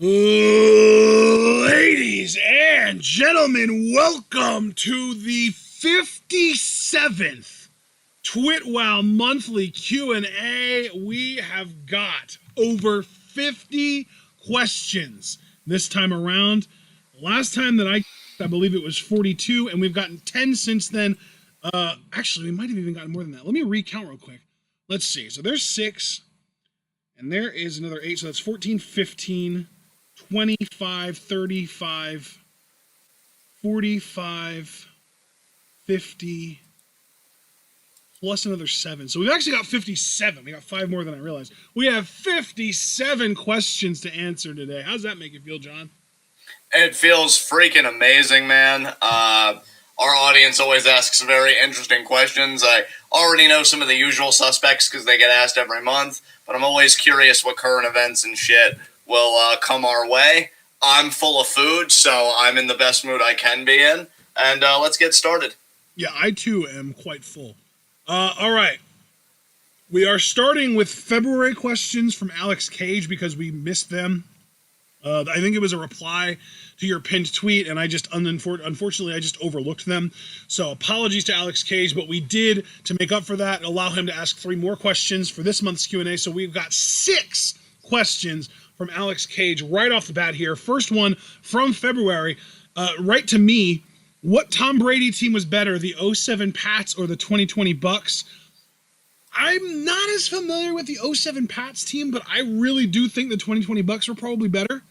Ladies and gentlemen, welcome to the 57th TWitWoW monthly Q&A. We have got over 50 questions this time around. Last time that I believe it was 42, and we've gotten 10 since then. Actually, we might have even gotten more than that. Let me recount real quick. Let's see. So there's 6, and there is another 8, so that's 14, 15, 25, 35, 45, 50, plus another 7. So we've actually got 57. We got 5 more than I realized. We have 57 questions to answer today. How's that make you feel, John? It feels freaking amazing, man. Our audience always asks very interesting questions. I already know some of the usual suspects because they get asked every month, but I'm always curious what current events and shit will come our way. I'm full of food, so I'm in the best mood I can be in, and let's get started. Yeah, I too am quite full. All right. We are starting with February questions from Alex Cage because we missed them. I think it was a reply to your pinned tweet, and I just unfortunately I just overlooked them. So apologies to Alex Cage, but we did, to make up for that, allow him to ask 3 more questions for this month's Q&A. So we've got 6 questions from Alex Cage right off the bat here. First one from February, right to me. What Tom Brady team was better, the 07 Pats or the 2020 Bucks? I'm not as familiar with the 07 Pats team, but I really do think the 2020 Bucks were probably better.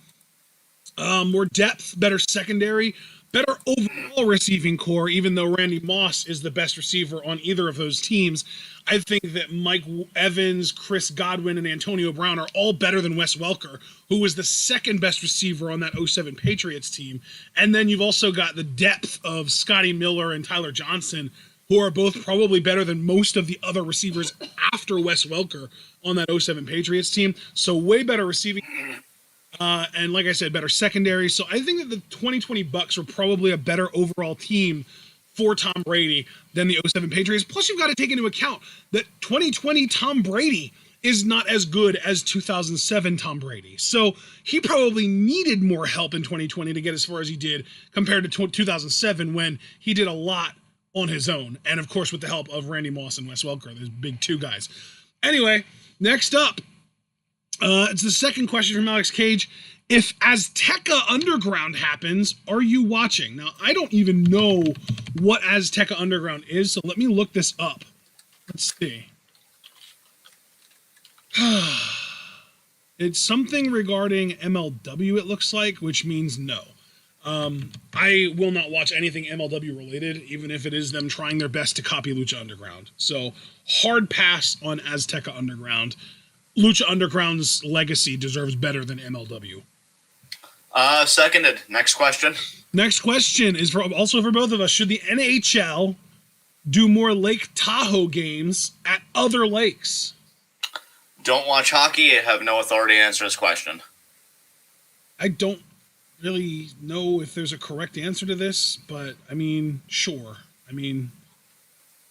More depth, better secondary, better overall receiving core, even though Randy Moss is the best receiver on either of those teams. I think that Mike Evans, Chris Godwin, and Antonio Brown are all better than Wes Welker, who was the second best receiver on that 07 Patriots team. And then you've also got the depth of Scotty Miller and Tyler Johnson, who are both probably better than most of the other receivers after Wes Welker on that 07 Patriots team. So way better receiving. And like I said, better secondary. So I think that the 2020 Bucks were probably a better overall team for Tom Brady than the 07 Patriots. Plus, you've got to take into account that 2020 Tom Brady is not as good as 2007 Tom Brady. So he probably needed more help in 2020 to get as far as he did compared to 2007 when he did a lot on his own. And of course, with the help of Randy Moss and Wes Welker, those big 2 guys. Anyway, next up. It's the second question from Alex Cage. If Azteca Underground happens, are you watching? Now, I don't even know what Azteca Underground is, so let me look this up. Let's see. It's something regarding MLW, it looks like, which means no. I will not watch anything MLW related, even if it is them trying their best to copy Lucha Underground. So, hard pass on Azteca Underground. Lucha Underground's legacy deserves better than MLW. Seconded. Next question. Next question is also for both of us. Should the NHL do more Lake Tahoe games at other lakes? Don't watch hockey. I have no authority to answer this question. I don't really know if there's a correct answer to this, but I mean, sure. I mean,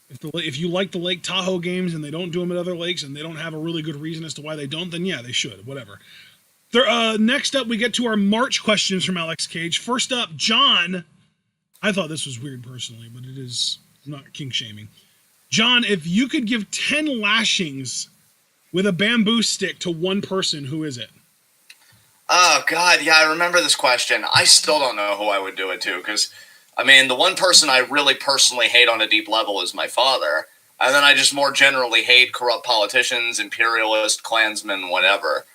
if you like the Lake Tahoe games and they don't do them at other lakes and they don't have a really good reason as to why they don't, then yeah, they should. Whatever. Next up, we get to our March questions from Alex Cage. First up, John. I thought this was weird personally, but it is not kink shaming. John, if you could give 10 lashings with a bamboo stick to one person, who is it? Oh, God, yeah, I remember this question. I still don't know who I would do it to, because, I mean, the one person I really personally hate on a deep level is my father, and then I just more generally hate corrupt politicians, imperialist, Klansmen, whatever.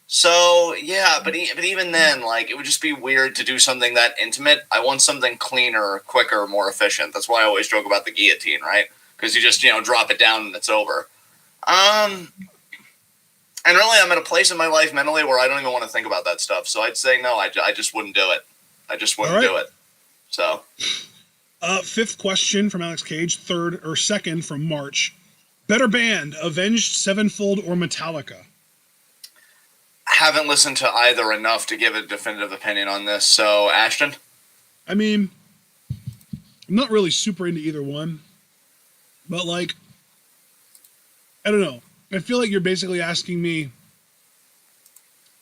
So, yeah, but even then, like, it would just be weird to do something that intimate. I want something cleaner, quicker, more efficient. That's why I always joke about the guillotine, right? Because you just, drop it down and it's over. And really, I'm at a place in my life mentally where I don't even want to think about that stuff. So I'd say no, I just wouldn't do it. I just wouldn't do it. So. Fifth question from Alex Cage. Second from March. Better band, Avenged Sevenfold or Metallica? Haven't listened to either enough to give a definitive opinion on this. So, Ashton? I mean, I'm not really super into either one. But, like, I don't know. I feel like you're basically asking me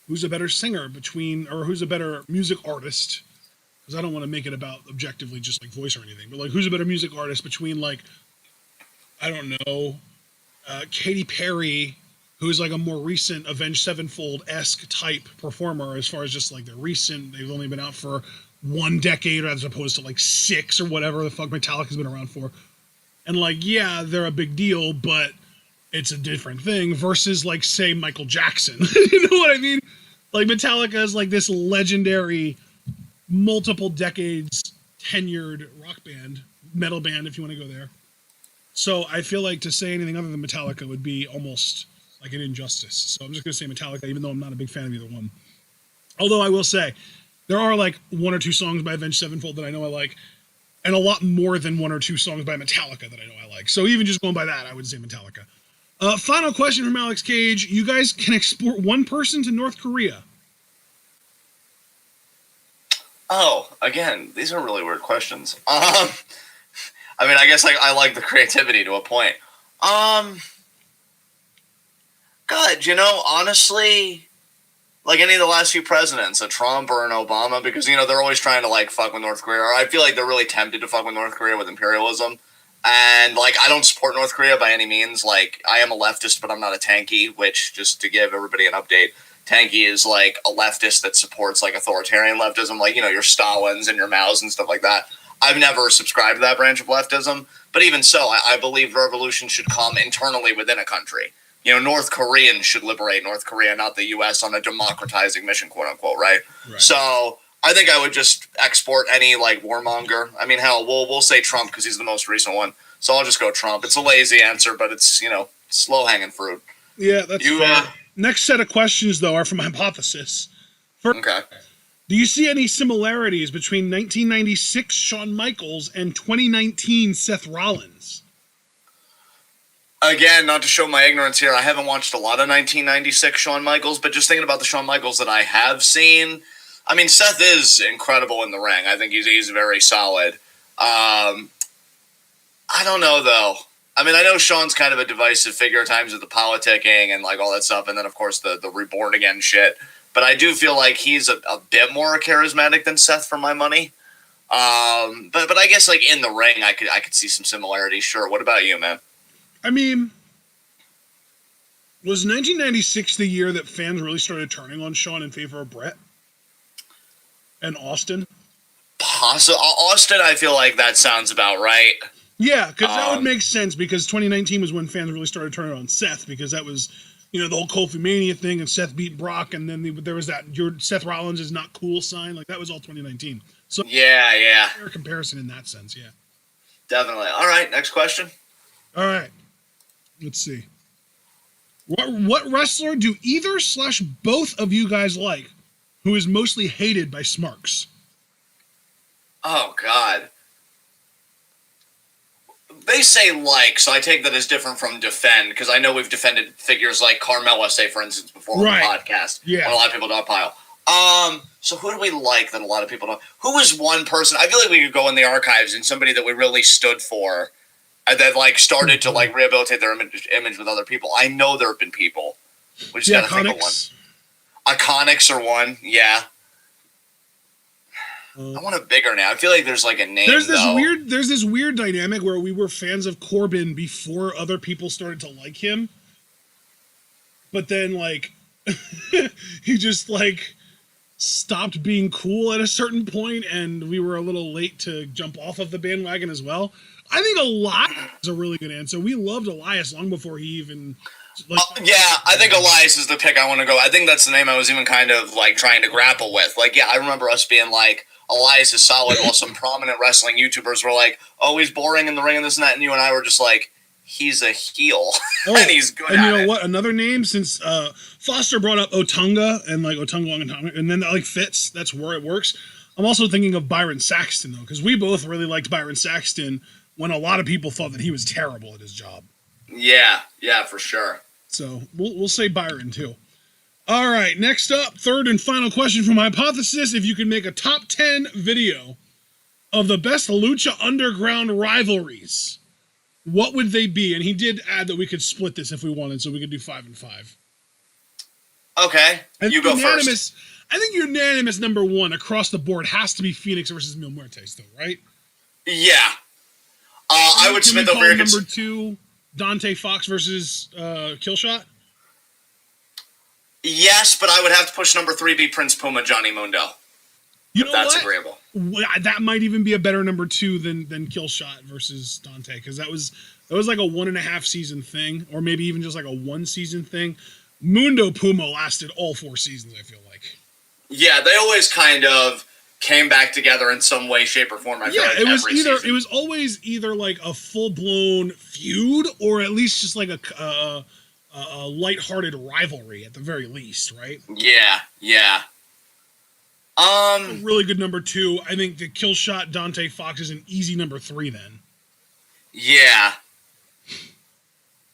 who's a better singer or who's a better music artist? Because I don't want to make it about objectively just like voice or anything, but like who's a better music artist between like, I don't know, Katy Perry, who's like a more recent Avenged Sevenfold-esque type performer as far as just like they've only been out for 1 decade as opposed to like 6 or whatever the fuck Metallica's been around for. And like, yeah, they're a big deal, but it's a different thing versus like, say, Michael Jackson. You know what I mean? Like Metallica is like this legendary, multiple decades tenured rock band, metal band, if you want to go there. So I feel like to say anything other than Metallica would be almost like an injustice. So I'm just going to say Metallica, even though I'm not a big fan of either one. Although I will say, there are like 1 or 2 songs by Avenged Sevenfold that I know I like, and a lot more than 1 or 2 songs by Metallica that I know I like. So even just going by that, I would say Metallica. Final question from Alex Cage. You guys can export 1 person to North Korea. Oh, again, these are really weird questions. I mean, I guess I like the creativity to a point. God, you know, honestly, like any of the last few presidents, a Trump or an Obama, because, you know, they're always trying to, like, fuck with North Korea. Or I feel like they're really tempted to fuck with North Korea with imperialism. And, like, I don't support North Korea by any means. Like, I am a leftist, but I'm not a tanky, which, just to give everybody an update, tanky is, like, a leftist that supports, like, authoritarian leftism, like, you know, your Stalins and your Maos and stuff like that. I've never subscribed to that branch of leftism. But even so, I believe revolution should come internally within a country. You know, North Koreans should liberate North Korea, not the U.S. on a democratizing mission, quote unquote, right? So I think I would just export any like warmonger. I mean, hell, we'll say Trump because he's the most recent one. So I'll just go Trump. It's a lazy answer, but it's, you know, slow hanging fruit. Yeah, that's fair. Next set of questions though are from Hypothesis. First, okay. Do you see any similarities between 1996 Shawn Michaels and 2019 Seth Rollins? Again, not to show my ignorance here, I haven't watched a lot of 1996 Shawn Michaels, but just thinking about the Shawn Michaels that I have seen, I mean, Seth is incredible in the ring. I think he's very solid. I don't know, though. I mean, I know Shawn's kind of a divisive figure at times with the politicking and, like, all that stuff, and then, of course, the reborn again shit. But I do feel like he's a bit more charismatic than Seth for my money. But I guess, like, in the ring, I could see some similarities. Sure. What about you, man? I mean, was 1996 the year that fans really started turning on Shawn in favor of Brett and Austin? Austin, I feel like that sounds about right. Yeah, because that would make sense, because 2019 was when fans really started turning on Seth, because that was, you know, the whole Kofi Mania thing, and Seth beat Brock, and then there was that Seth Rollins is not cool sign. Like, that was all 2019. So yeah. Fair comparison in that sense, yeah. Definitely. All right, next question. All right. Let's see. What wrestler do either/both of you guys like, who is mostly hated by Smarks? Oh, God. They say like, so I take that as different from defend, because I know we've defended figures like Carmella, say, for instance, before on the podcast. Yeah. A lot of people don't pile. So who do we like that a lot of people don't? Who is one person? I feel like we could go in the archives and somebody that we really stood for that like started to like rehabilitate their image with other people. I know there have been people. We just gotta think of one. Iconics are one, yeah. I want a bigger name. I feel like there's like a name. There's this weird dynamic where we were fans of Corbin before other people started to like him, but then like he just like stopped being cool at a certain point, and we were a little late to jump off of the bandwagon as well. I think Elias is a really good answer. We loved Elias long before he even... I think Elias is the pick I want to go. I think that's the name I was even kind of like trying to grapple with. Like, yeah, I remember us being like, Elias is solid, while some prominent wrestling YouTubers were like, oh, he's boring in the ring and this and that, and you and I were just like, he's a heel, and he's good at it. And you know what? Another name, since Foster brought up Otunga, and like Otunga, and then that like fits, that's where it works. I'm also thinking of Byron Saxton, though, because we both really liked Byron Saxton when a lot of people thought that he was terrible at his job. Yeah, for sure. So we'll say Byron, too. All right, next up, third and final question from Hypothesis. If you could make a top 10 video of the best Lucha Underground rivalries, what would they be? And he did add that we could split this if we wanted, so we could do 5 and 5. Okay, you go first. I think unanimous number one across the board has to be Phoenix versus Mil Muertes, though, right? Yeah. I would submit call number two Dante Fox versus Killshot. Yes, but I would have to push number three be Prince Puma Johnny Mundo. You know that's what? agreeable. That might even be a better number two than Killshot versus Dante, because that was like a 1.5 season thing, or maybe even just like a 1 season thing. Mundo Puma lasted all 4 seasons, I feel like. Yeah, they always kind of came back together in some way, shape, or form. I feel like it was always either like a full blown feud, or at least just like a lighthearted rivalry at the very least, right? Yeah. A really good number two. I think the Killshot Dante Fox is an easy number 3 then. Yeah.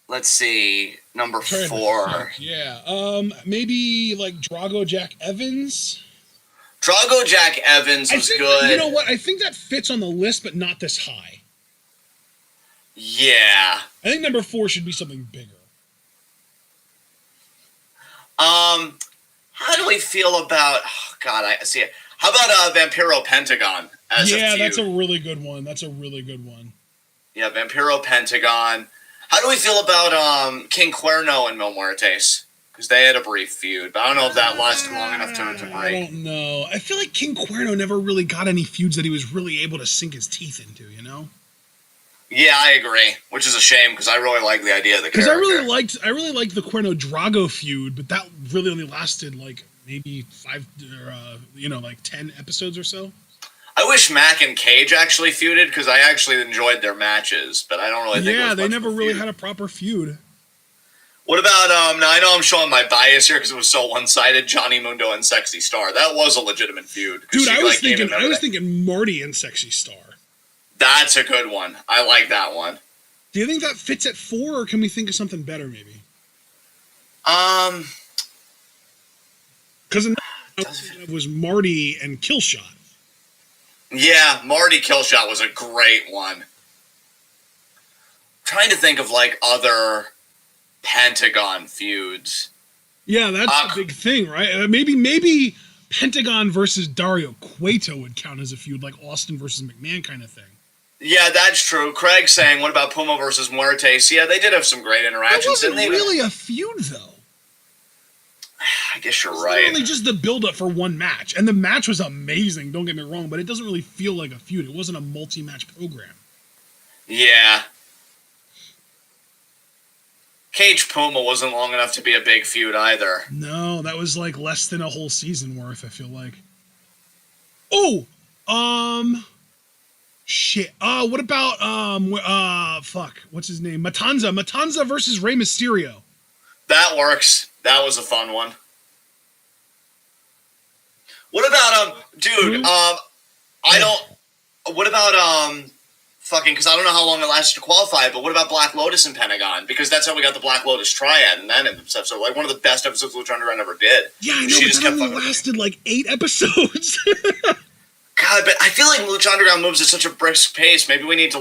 Let's see. Number 4. Yeah. Maybe like Drago Jack Evans. Drago Jack Evans was good. You know what? I think that fits on the list, but not this high. Yeah. I think number 4 should be something bigger. How do we feel about? Oh God, I see it. How about Vampiro Pentagon as a feud? That's a really good one. Yeah, Vampiro Pentagon. How do we feel about King Cuerno and Mil Muertes? Because they had a brief feud, but I don't know if that lasted long enough to break. I don't know. I feel like King Cuerno never really got any feuds that he was really able to sink his teeth into, you know? Yeah, I agree. Which is a shame because I really like the idea of the character. Because I really liked the Cuerno Drago feud, but that really only lasted like maybe 5 or like 10 episodes or so. I wish Mac and Cage actually feuded because I actually enjoyed their matches, but I don't really think. Yeah, they never really had a proper feud. What about now I know I'm showing my bias here because it was so one-sided. Johnny Mundo and Sexy Star. That was a legitimate feud. Dude, I was thinking Marty and Sexy Star. That's a good one. I like that one. Do you think that fits at 4, or can we think of something better, maybe? Because it was Marty and Killshot. Yeah, Marty Killshot was a great one. I'm trying to think of like other Pentagon feuds. Yeah, that's the big thing, right? Maybe Pentagon versus Dario Cueto would count as a feud, like Austin versus McMahon kind of thing. Yeah, that's true. Craig's saying, what about Puma versus Muertes? Yeah, they did have some great interactions. That wasn't really a feud, though. I guess you're right. It's just the build-up for one match. And the match was amazing, don't get me wrong, but it doesn't really feel like a feud. It wasn't a multi-match program. Yeah. Cage Puma wasn't long enough to be a big feud either. No, that was like less than a whole season worth, I feel like. Shit. What about what's his name? Matanza versus Rey Mysterio. That works. That was a fun one. What about what about because I don't know how long it lasted to qualify, but what about Black Lotus and Pentagon? Because that's how we got the Black Lotus triad and then stuff. So like one of the best episodes Lucha Underground ever did. Yeah, I know, she just kept only lasted like 8 episodes. God, but I feel like Lucha Underground moves at such a brisk pace. Maybe we need to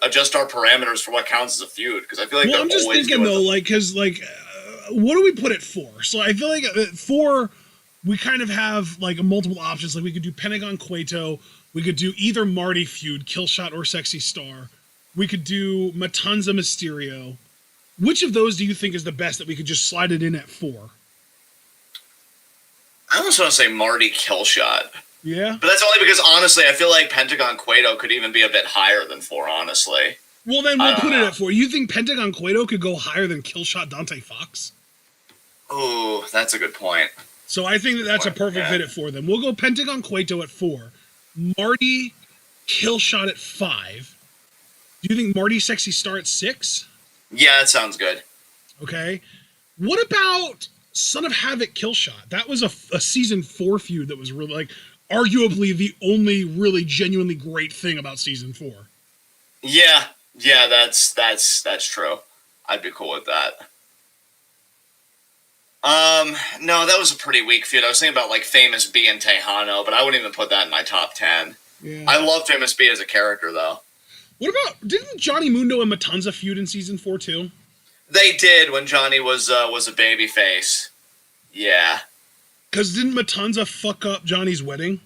adjust our parameters for what counts as a feud. Because I feel like I'm just thinking though, what do we put it for? So I feel like at 4, we kind of have like multiple options. Like we could do Pentagon Cueto, we could do either Marty feud, Killshot or Sexy Star. We could do Matanza Mysterio. Which of those do you think is the best that we could just slide it in at 4? I almost want to say Marty Killshot. Yeah? But that's only because, honestly, I feel like Pentagon Cueto could even be a bit higher than 4, honestly. Well, then we'll put it at 4. You think Pentagon Cueto could go higher than Killshot Dante Fox? Oh, that's a good point. So I think that's a perfect fit at 4 then. We'll go Pentagon Cueto at 4. Marty Killshot at 5. Do you think Marty Sexy Star at 6? Yeah, that sounds good. Okay. What about Son of Havoc Killshot? That was a season 4 feud that was really like arguably the only really genuinely great thing about season 4. Yeah, that's true. I'd be cool with that. No, that was a pretty weak feud. I was thinking about like Famous B and Tejano, but I wouldn't even put that in my top 10. Yeah. I love Famous B as a character, though. What about, didn't Johnny Mundo and Matanza feud in season 4 too? They did when Johnny was a baby face. Yeah. Because didn't Matanza fuck up Johnny's wedding?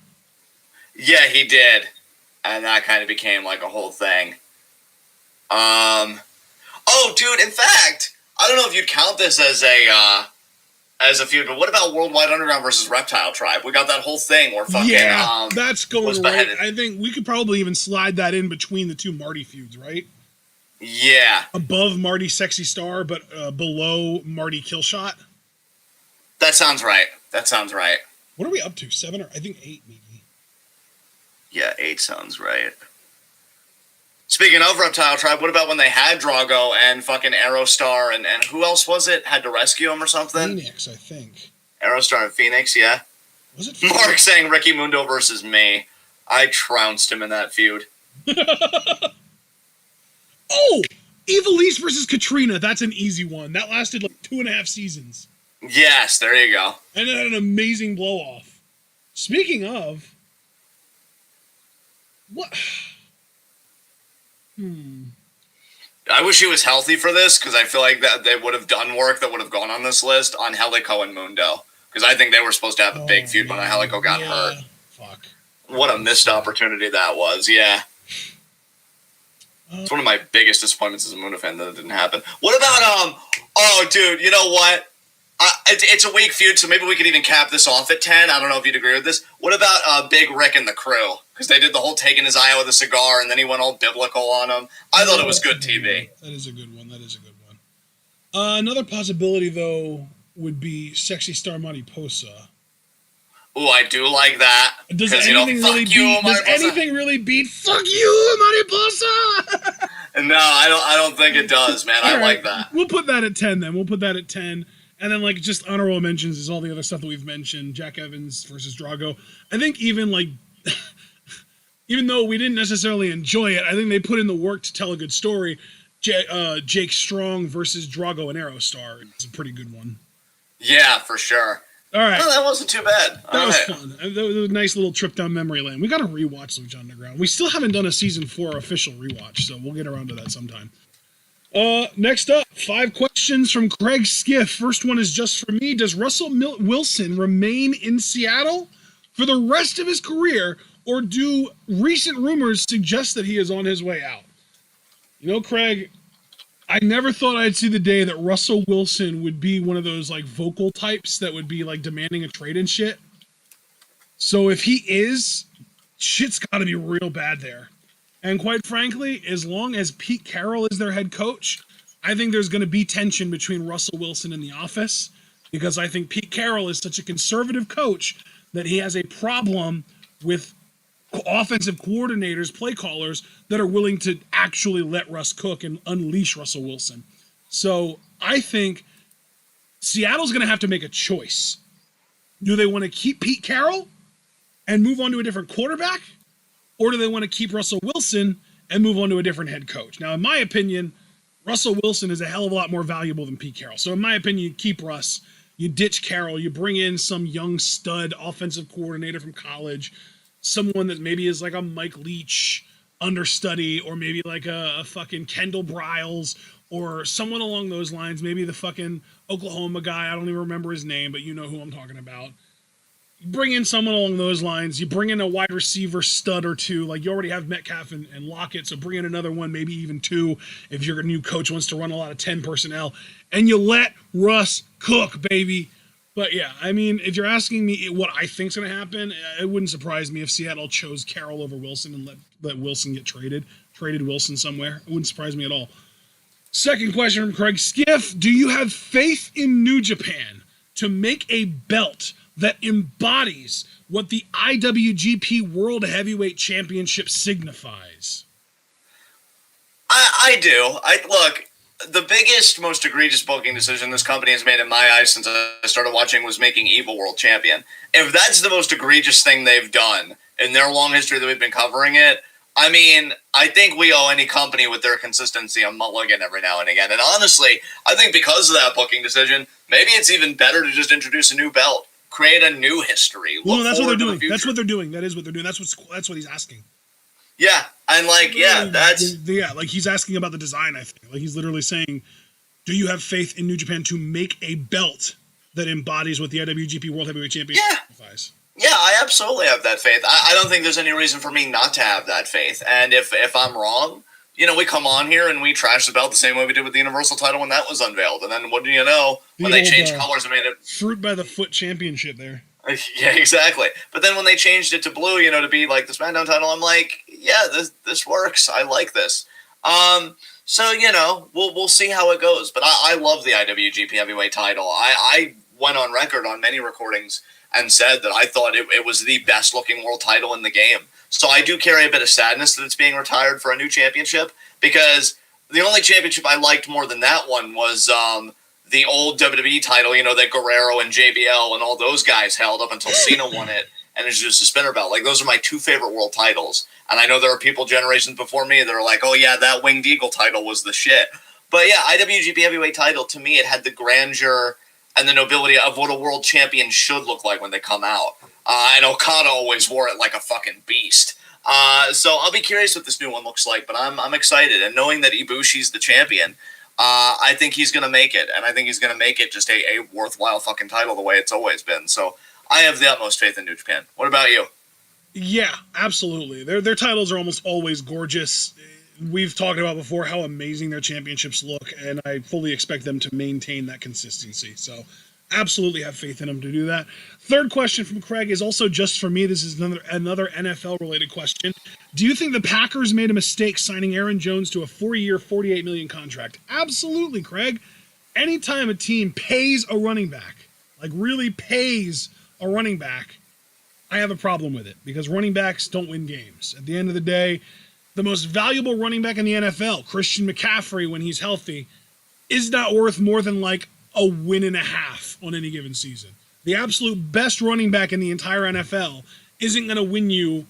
Yeah, he did. And that kind of became like a whole thing. Oh, dude, in fact, I don't know if you'd count this as a feud, but what about Worldwide Underground versus Reptile Tribe? We got that whole thing where fucking that's going right. I think we could probably even slide that in between the two Marty feuds, right? Yeah. Above Marty Sexy Star, but below Marty Killshot. That sounds right. That sounds right. What are we up to? 7 or I think 8 maybe. Yeah, 8 sounds right. Speaking of Reptile Tribe, what about when they had Drago and fucking Aerostar and who else was it? Had to rescue him or something? Phoenix, I think. Aerostar and Phoenix, yeah. Was it Phoenix? Mark saying Ricky Mundo versus me. I trounced him in that feud. Oh! Evilise versus Katrina. That's an easy one. That lasted like 2.5 seasons. Yes, there you go. And it had an amazing blow-off. Speaking of... What... I wish he was healthy for this, because I feel like that they would have done work that would have gone on this list on Helico and Mundo. Because I think they were supposed to have a big feud when Helico got hurt. Fuck. What a missed opportunity that was, yeah. It's one of my biggest disappointments as a Mundo fan that it didn't happen. What about, oh, dude, you know what? It's a weak feud, so maybe we could even cap this off at 10. I don't know if you'd agree with this. What about Big Rick and the Crew? Because they did the whole taking his eye out with a cigar, and then he went all biblical on him. I thought it was good TV. That is a good one. That is a good one. Another possibility, though, would be Sexy Star Mariposa. Ooh, I do like that. Does anything really beat "Fuck you, Mariposa"? No, I don't think it does, man. I like that. We'll put that at 10 then. We'll put that at 10. And then, like, just honorable mentions is all the other stuff that we've mentioned. Jack Evans versus Drago. I think even, like, even though we didn't necessarily enjoy it, I think they put in the work to tell a good story. Jake Strong versus Drago and Aerostar is a pretty good one. Yeah, for sure. All right. No, that wasn't too bad. That was fun. That was a nice little trip down memory lane. We got to rewatch Lucha Underground. We still haven't done a season 4 official rewatch, so we'll get around to that sometime. Next up, 5 questions from Craig Skiff. First one is just for me. Does Russell Wilson remain in Seattle for the rest of his career, or do recent rumors suggest that he is on his way out? You know, Craig, I never thought I'd see the day that Russell Wilson would be one of those, like, vocal types that would be, like, demanding a trade and shit. So if he is, shit's got to be real bad there. And quite frankly, as long as Pete Carroll is their head coach, I think there's going to be tension between Russell Wilson and the office, because I think Pete Carroll is such a conservative coach that he has a problem with offensive coordinators, play callers that are willing to actually let Russ cook and unleash Russell Wilson. So I think Seattle's going to have to make a choice. Do they want to keep Pete Carroll and move on to a different quarterback? Or do they want to keep Russell Wilson and move on to a different head coach? Now, in my opinion, Russell Wilson is a hell of a lot more valuable than Pete Carroll. So in my opinion, you keep Russ, you ditch Carroll, you bring in some young stud offensive coordinator from college, someone that maybe is like a Mike Leach understudy, or maybe like a fucking Kendall Briles, or someone along those lines, maybe the fucking Oklahoma guy, I don't even remember his name, but you know who I'm talking about. Bring in someone along those lines. You bring in a wide receiver stud or two. Like, you already have Metcalf and Lockett, so bring in another one, maybe even 2, if your new coach wants to run a lot of 10 personnel. And you let Russ cook, baby. But yeah, I mean, if you're asking me what I think's going to happen, it wouldn't surprise me if Seattle chose Carroll over Wilson and let Wilson get traded Wilson somewhere. It wouldn't surprise me at all. Second question from Craig Skiff. Do you have faith in New Japan to make a belt that embodies what the IWGP World Heavyweight Championship signifies? I do. Look, the biggest, most egregious booking decision this company has made in my eyes since I started watching was making Evil World Champion. If that's the most egregious thing they've done in their long history that we've been covering it, I mean, I think we owe any company with their consistency a mulligan every now and again. And honestly, I think because of that booking decision, maybe it's even better to just introduce a new belt. Create a new history. Well, that's what they're doing. That's what they're doing. That is what they're doing. That's what he's asking. Yeah, and like, like he's asking about the design. I think like he's literally saying, "Do you have faith in New Japan to make a belt that embodies what the IWGP World Heavyweight Championship signifies. Yeah, I absolutely have that faith. I don't think there's any reason for me not to have that faith. And if I'm wrong, we come on here and we trash the belt the same way we did with the Universal title when that was unveiled. And then what do you know? When they changed colors and made it fruit by the foot championship there. Yeah, exactly. But then when they changed it to blue, to be like the SmackDown title, I'm like, yeah, this works. I like this. So we'll see how it goes. But I love the IWGP Heavyweight title. I went on record on many recordings and said that I thought it was the best looking world title in the game. So I do carry a bit of sadness that it's being retired for a new championship, because the only championship I liked more than that one was the old WWE title, that Guerrero and JBL and all those guys held up until Cena won it and introduced a spinner belt. Like, those are my two favorite world titles. And I know there are people generations before me that are like, oh yeah, that Winged Eagle title was the shit. But yeah, IWGP Heavyweight title, to me, it had the grandeur and the nobility of what a world champion should look like when they come out. And Okada always wore it like a fucking beast. So I'll be curious what this new one looks like, but I'm excited. And knowing that Ibushi's the champion, I think he's going to make it. And I think he's going to make it just a worthwhile fucking title the way it's always been. So I have the utmost faith in New Japan. What about you? Yeah, absolutely. Their titles are almost always gorgeous. We've talked about before how amazing their championships look, and I fully expect them to maintain that consistency. So absolutely have faith in them to do that. Third question from Craig is also just for me. This is another NFL-related question. Do you think the Packers made a mistake signing Aaron Jones to a 4-year, $48 million contract? Absolutely, Craig. Anytime a team pays a running back, like really pays a running back, I have a problem with it, because running backs don't win games. At the end of the day, the most valuable running back in the NFL, Christian McCaffrey, when he's healthy, is not worth more than like a win and a half on any given season. The absolute best running back in the entire NFL isn't going to win you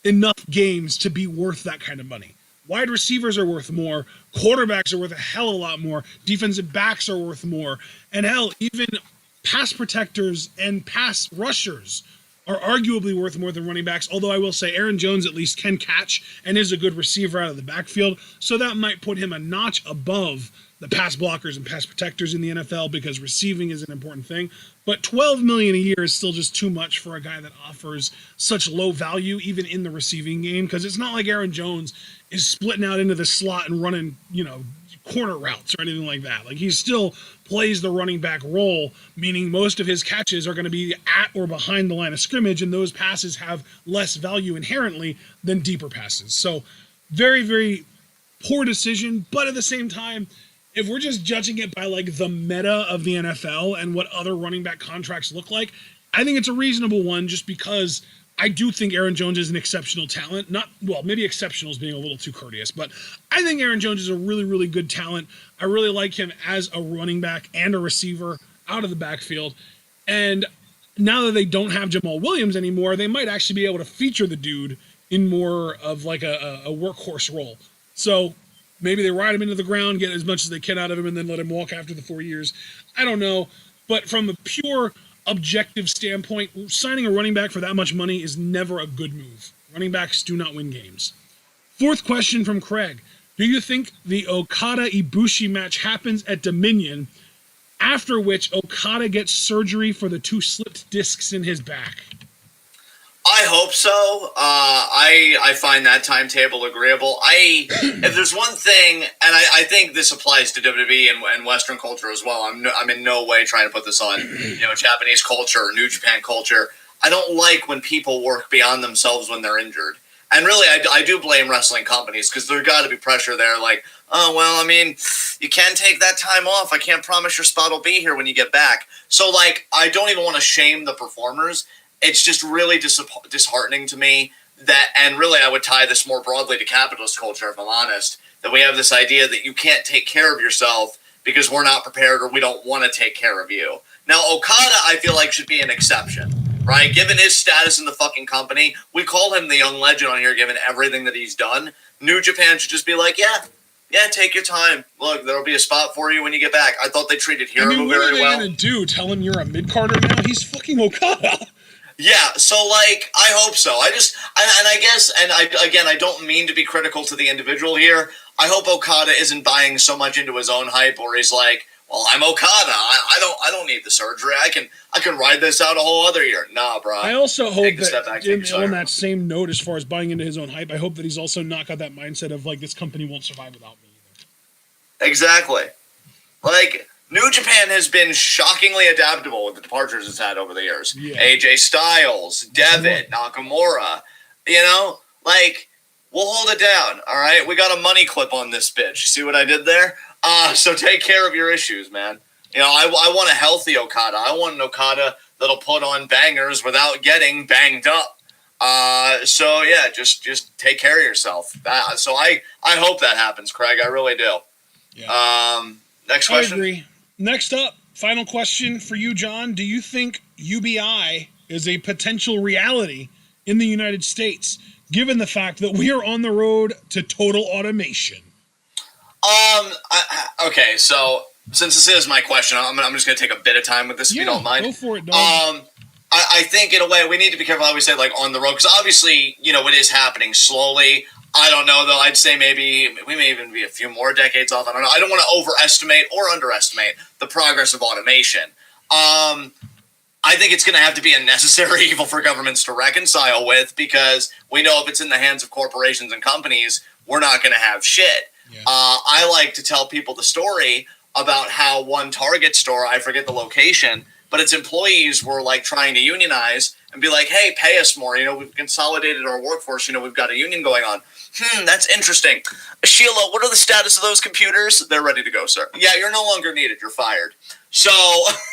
enough games to be worth that kind of money. Wide receivers are worth more. Quarterbacks are worth a hell of a lot more. Defensive backs are worth more. And hell, even pass protectors and pass rushers are arguably worth more than running backs, although I will say Aaron Jones at least can catch and is a good receiver out of the backfield, so that might put him a notch above the pass blockers and pass protectors in the NFL, because receiving is an important thing. But $12 million a year is still just too much for a guy that offers such low value even in the receiving game, because it's not like Aaron Jones is splitting out into the slot and running, corner routes or anything like that. Like, he still plays the running back role, meaning most of his catches are going to be at or behind the line of scrimmage, and those passes have less value inherently than deeper passes. So very, very poor decision. But at the same time, if we're just judging it by like the meta of the NFL and what other running back contracts look like, I think it's a reasonable one, just because I do think Aaron Jones is an exceptional talent. Maybe exceptional is being a little too courteous, but I think Aaron Jones is a really, really good talent. I really like him as a running back and a receiver out of the backfield. And now that they don't have Jamal Williams anymore, they might actually be able to feature the dude in more of like a workhorse role. So maybe they ride him into the ground, get as much as they can out of him, and then let him walk after the 4 years. I don't know. But from a pure objective standpoint, signing a running back for that much money is never a good move. Running backs do not win games. Fourth question from Craig. Do you think the Okada-Ibushi match happens at Dominion, after which Okada gets surgery for the 2 slipped discs in his back? I hope so. I find that timetable agreeable. If there's one thing, and I think this applies to WWE and Western culture as well. I'm in no way trying to put this on Japanese culture or New Japan culture. I don't like when people work beyond themselves when they're injured. And really, I do blame wrestling companies, because there's got to be pressure there. Like, oh, well, I mean, you can take that time off. I can't promise your spot will be here when you get back. So, like, I don't even want to shame the performers. It's just really disheartening to me that, and really I would tie this more broadly to capitalist culture, if I'm honest, that we have this idea that you can't take care of yourself because we're not prepared or we don't want to take care of you. Now, Okada, I feel like, should be an exception, right? Given his status in the fucking company, we call him the young legend on here, given everything that he's done. New Japan should just be like, yeah, take your time. Look, there'll be a spot for you when you get back. I thought they treated Hiromu very well. What are they going to do? Tell him you're a mid-carder now? He's fucking Okada. Yeah, so, like, I hope so. I don't mean to be critical to the individual here. I hope Okada isn't buying so much into his own hype, or he's like, well, I'm Okada. I don't need the surgery. I can ride this out a whole other year. Nah, bro. I also hope that on that same note, as far as buying into his own hype, I hope that he's also not got that mindset of like, this company won't survive without me either. Exactly. Like, New Japan has been shockingly adaptable with the departures it's had over the years. Yeah. AJ Styles, Devitt, Nakamura. You know, like, we'll hold it down, all right? We got a money clip on this bitch. You see what I did there? So take care of your issues, man. You know, I want a healthy Okada. I want an Okada that'll put on bangers without getting banged up. So yeah, just take care of yourself. So I hope that happens, Craig. I really do. Yeah. Next question. I agree. Next up, final question for you, John. Do you think UBI is a potential reality in the United States, given the fact that we are on the road to total automation? Okay, so since this is my question, I'm just going to take a bit of time with this, if you don't mind. Go for it, dog. I think, in a way, we need to be careful how we say, like, on the road, because obviously, you know, it is happening slowly. I don't know, though. I'd say maybe we may even be a few more decades off. I don't know. I don't want to overestimate or underestimate the progress of automation. I think it's going to have to be a necessary evil for governments to reconcile with, because we know if it's in the hands of corporations and companies, we're not going to have shit. Yeah. I like to tell people the story about how one Target store, I forget the location, but its employees were like trying to unionize and be like, hey, pay us more. You know, we've consolidated our workforce. You know, we've got a union going on. That's interesting. Sheila, what are the status of those computers? They're ready to go, sir. Yeah, you're no longer needed. You're fired. So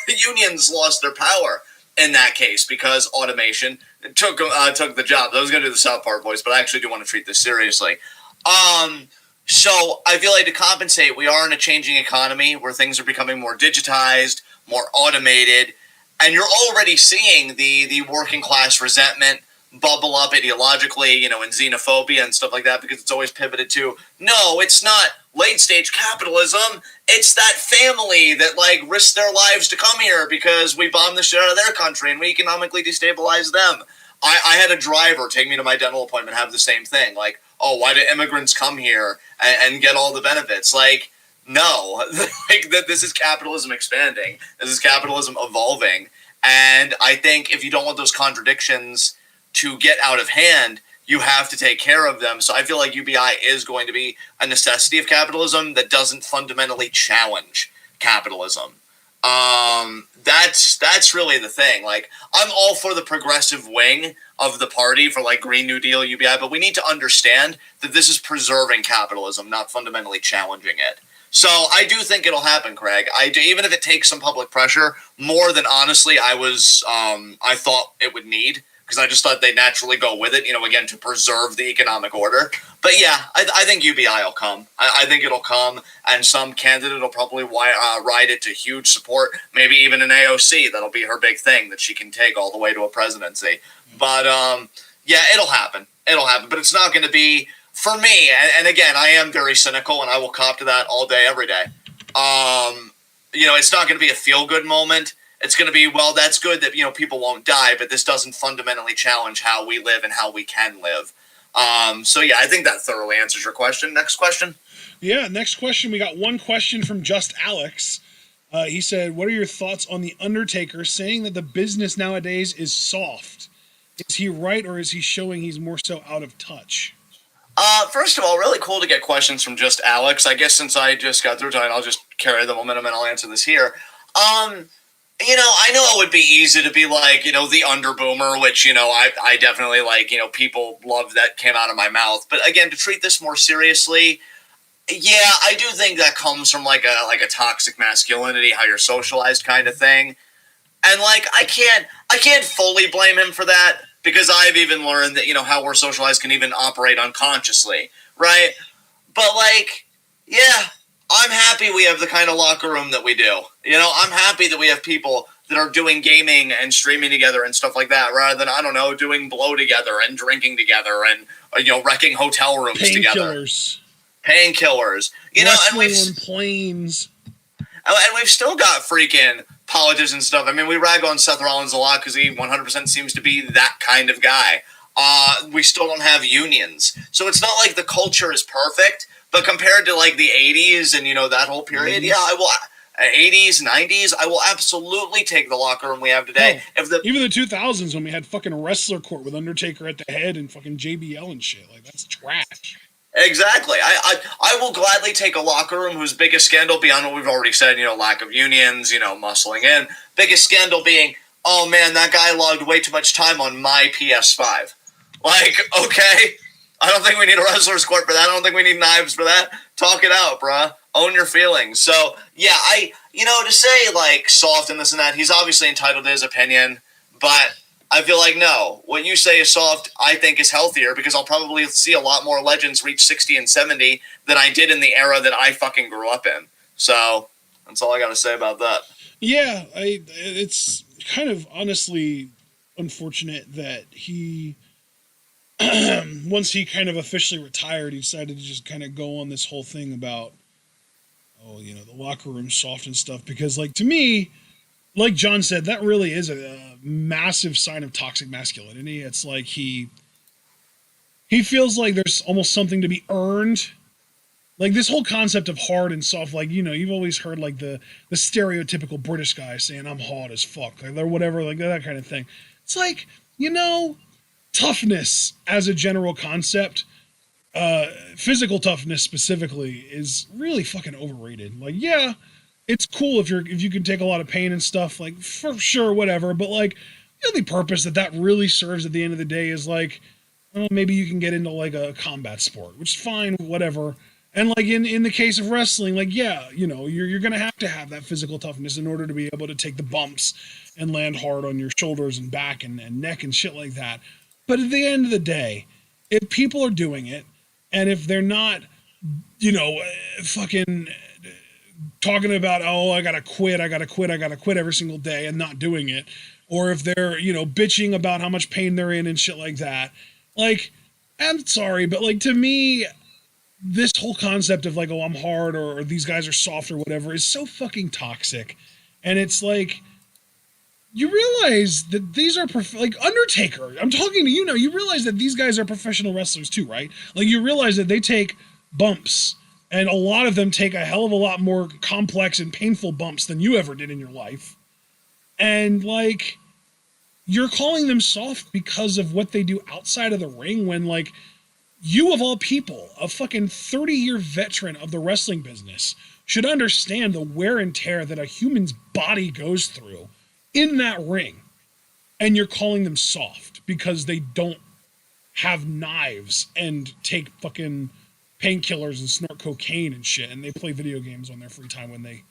unions lost their power in that case because automation took the job. I was going to do the South Park voice, but I actually do want to treat this seriously. So I feel like to compensate, we are in a changing economy where things are becoming more digitized, more automated, and you're already seeing the working class resentment bubble up ideologically, you know, and xenophobia and stuff like that, because it's always pivoted to, no, it's not late stage capitalism. It's that family that like risked their lives to come here because we bombed the shit out of their country and we economically destabilized them. I had a driver take me to my dental appointment have the same thing. Like, oh, why do immigrants come here and get all the benefits? Like, no, like this is capitalism expanding. This is capitalism evolving. And I think if you don't want those contradictions to get out of hand, you have to take care of them. So I feel like UBI is going to be a necessity of capitalism that doesn't fundamentally challenge capitalism. That's really the thing. Like, I'm all for the progressive wing of the party for like Green New Deal, UBI, but we need to understand that this is preserving capitalism, not fundamentally challenging it. So I do think it'll happen, Craig. I do, even if it takes some public pressure, more than honestly I thought it would need, because I just thought they'd naturally go with it, you know, again, to preserve the economic order. But yeah, I think UBI will come. I think it'll come, and some candidate will probably ride it to huge support, maybe even an AOC. That'll be her big thing that she can take all the way to a presidency. But yeah, it'll happen. It'll happen, but it's not going to be, for me, and again, I am very cynical, and I will cop to that all day, every day. You know, it's not going to be a feel-good moment. It's going to be, well, that's good that, you know, people won't die, but this doesn't fundamentally challenge how we live and how we can live. So, yeah, I think that thoroughly answers your question. Next question? Yeah, next question. We got one question from Just Alex. He said, what are your thoughts on The Undertaker saying that the business nowadays is soft? Is he right, or is he showing he's more so out of touch? First of all, really cool to get questions from Just Alex. I guess since I just got through talking, I'll just carry the momentum and I'll answer this here. You know, I know it would be easy to be like, you know, the underboomer, which, you know, I definitely like, you know, people love that came out of my mouth. But again, to treat this more seriously, yeah, I do think that comes from like a toxic masculinity, how you're socialized kind of thing. And like, I can't fully blame him for that, because I've even learned that, you know, how we're socialized can even operate unconsciously, right? But like, yeah, I'm happy we have the kind of locker room that we do. You know, I'm happy that we have people that are doing gaming and streaming together and stuff like that, rather than, I don't know, doing blow together and drinking together and, you know, wrecking hotel rooms together. Painkillers. You know, and we've on planes. And we've still got freaking politicians and stuff. I mean, we rag on Seth Rollins a lot because he 100% seems to be that kind of guy. We still don't have unions. So it's not like the culture is perfect. But compared to like the 80s and, you know, that whole period, yeah, 80s, 90s, I will absolutely take the locker room we have today. Even the 2000s when we had fucking Wrestler Court with Undertaker at the head and fucking JBL and shit, like that's trash. Exactly. I will gladly take a locker room whose biggest scandal, beyond what we've already said, lack of unions, muscling in. Biggest scandal being, oh man, that guy logged way too much time on my PS5. Like, okay, I don't think we need a wrestler's court for that. I don't think we need knives for that. Talk it out, bruh. Own your feelings. So, yeah, to say, like, soft and this and that, he's obviously entitled to his opinion, but I feel like, no, what you say is soft, I think is healthier, because I'll probably see a lot more legends reach 60 and 70 than I did in the era that I fucking grew up in. So, that's all I gotta say about that. Yeah, it's kind of honestly unfortunate that he, once he kind of officially retired, he decided to just kind of go on this whole thing about, the locker room soft and stuff, because, like, to me, like John said, that really is a massive sign of toxic masculinity. It's like he feels like there's almost something to be earned. Like this whole concept of hard and soft, like, you've always heard like the stereotypical British guy saying I'm hard as fuck, like, or whatever, like that kind of thing. It's like, toughness as a general concept, physical toughness specifically, is really fucking overrated. Like, yeah, it's cool if you can take a lot of pain and stuff, like, for sure, whatever, but like the only purpose that really serves at the end of the day is like, maybe you can get into like a combat sport, which is fine, whatever. And like in the case of wrestling, like, yeah, you're gonna have to have that physical toughness in order to be able to take the bumps and land hard on your shoulders and back and neck and shit like that. But at the end of the day, if people are doing it, and if they're not, fucking talking about, I gotta quit every single day and not doing it, or if they're, bitching about how much pain they're in and shit like that, like, I'm sorry, but like, to me, this whole concept of like, I'm hard, or these guys are soft or whatever, is so fucking toxic. And it's like, you realize that these are like Undertaker, I'm talking to you now, you realize that these guys are professional wrestlers too, right? Like, you realize that they take bumps, and a lot of them take a hell of a lot more complex and painful bumps than you ever did in your life. And like, you're calling them soft because of what they do outside of the ring, when like, you of all people, a fucking 30-year veteran of the wrestling business, should understand the wear and tear that a human's body goes through in that ring. And you're calling them soft because they don't have knives and take fucking painkillers and snort cocaine and shit, and they play video games on their free time when they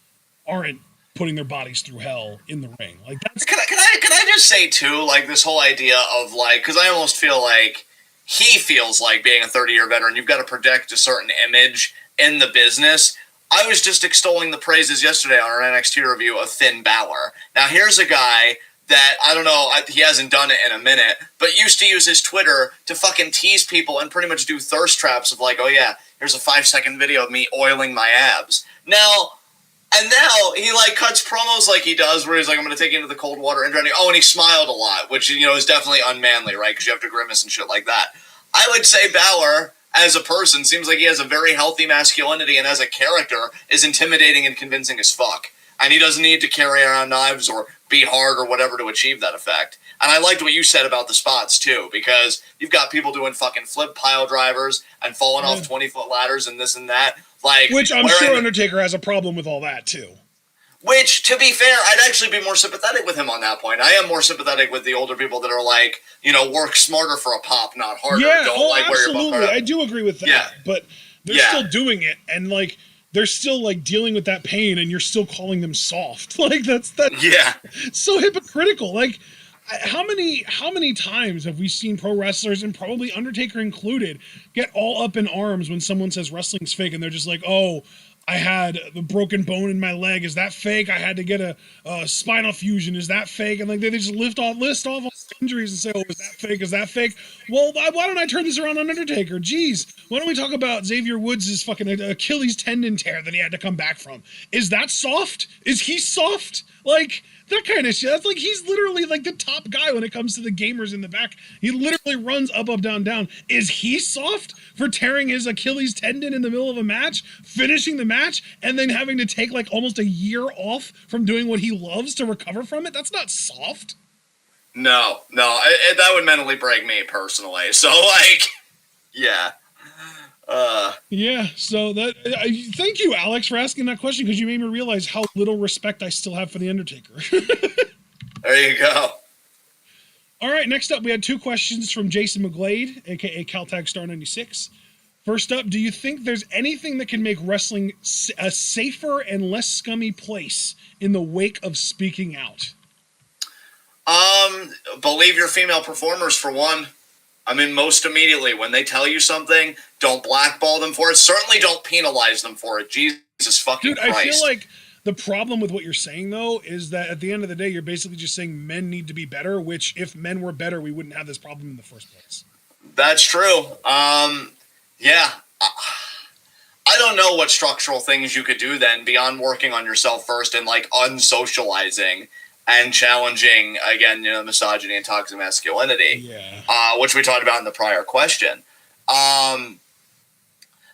aren't putting their bodies through hell in the ring. Like, that's... Can I just say too, like, this whole idea of like, because I almost feel like he feels like, being a 30-year veteran, you've got to project a certain image in the business. I was just extolling the praises yesterday on our NXT review of Finn Balor. Now, here's a guy that, I don't know, he hasn't done it in a minute, but used to use his Twitter to fucking tease people and pretty much do thirst traps of like, oh yeah, here's a 5-second video of me oiling my abs. Now he like cuts promos like he does, where he's like, I'm going to take you into the cold water and he smiled a lot, which, is definitely unmanly, right? Because you have to grimace and shit like that. I would say Balor, as a person, seems like he has a very healthy masculinity, and as a character is intimidating and convincing as fuck. And he doesn't need to carry around knives or be hard or whatever to achieve that effect. And I liked what you said about the spots too, because you've got people doing fucking flip pile drivers and falling off 20-foot ladders and this and that. Like, which I'm sure Undertaker has a problem with all that too. Which, to be fair, I'd actually be more sympathetic with him on that point. I am more sympathetic with the older people that are like, work smarter for a pop, not harder. Yeah, Don't like absolutely. Where your I do agree with that. Yeah. But they're still doing it, and like, they're still like dealing with that pain, and you're still calling them soft. Like, that's so hypocritical. Like, how many times have we seen pro wrestlers, and probably Undertaker included, get all up in arms when someone says wrestling's fake, and they're just like, oh, I had the broken bone in my leg. Is that fake? I had to get a spinal fusion. Is that fake? And like, they just list off all injuries and say, oh, is that fake? Is that fake? Well, why don't I turn this around on Undertaker? Jeez, why don't we talk about Xavier Woods' fucking Achilles tendon tear that he had to come back from? Is that soft? Is he soft? Like, That kind of shit. That's like, he's literally like the top guy when it comes to the gamers in the back. He literally runs up, up, down, down. Is he soft for tearing his Achilles tendon in the middle of a match, finishing the match, and then having to take like almost a year off from doing what he loves to recover from it? That's not soft. No, that would mentally break me personally. So, like, yeah. Yeah, so that thank you, Alex, for asking that question, because you made me realize how little respect I still have for The Undertaker. There you go. All right, next up, we had 2 questions from Jason McGlade, aka Caltag Star 96. First up, do you think there's anything that can make wrestling a safer and less scummy place in the wake of speaking out? Believe your female performers, for one. I mean, most immediately, when they tell you something, don't blackball them for it. Certainly don't penalize them for it. Jesus fucking Christ. I feel like the problem with what you're saying, though, is that at the end of the day, you're basically just saying men need to be better, which if men were better, we wouldn't have this problem in the first place. That's true. Yeah. I don't know what structural things you could do then beyond working on yourself first and, like, unsocializing and challenging, again, misogyny and toxic masculinity, which we talked about in the prior question.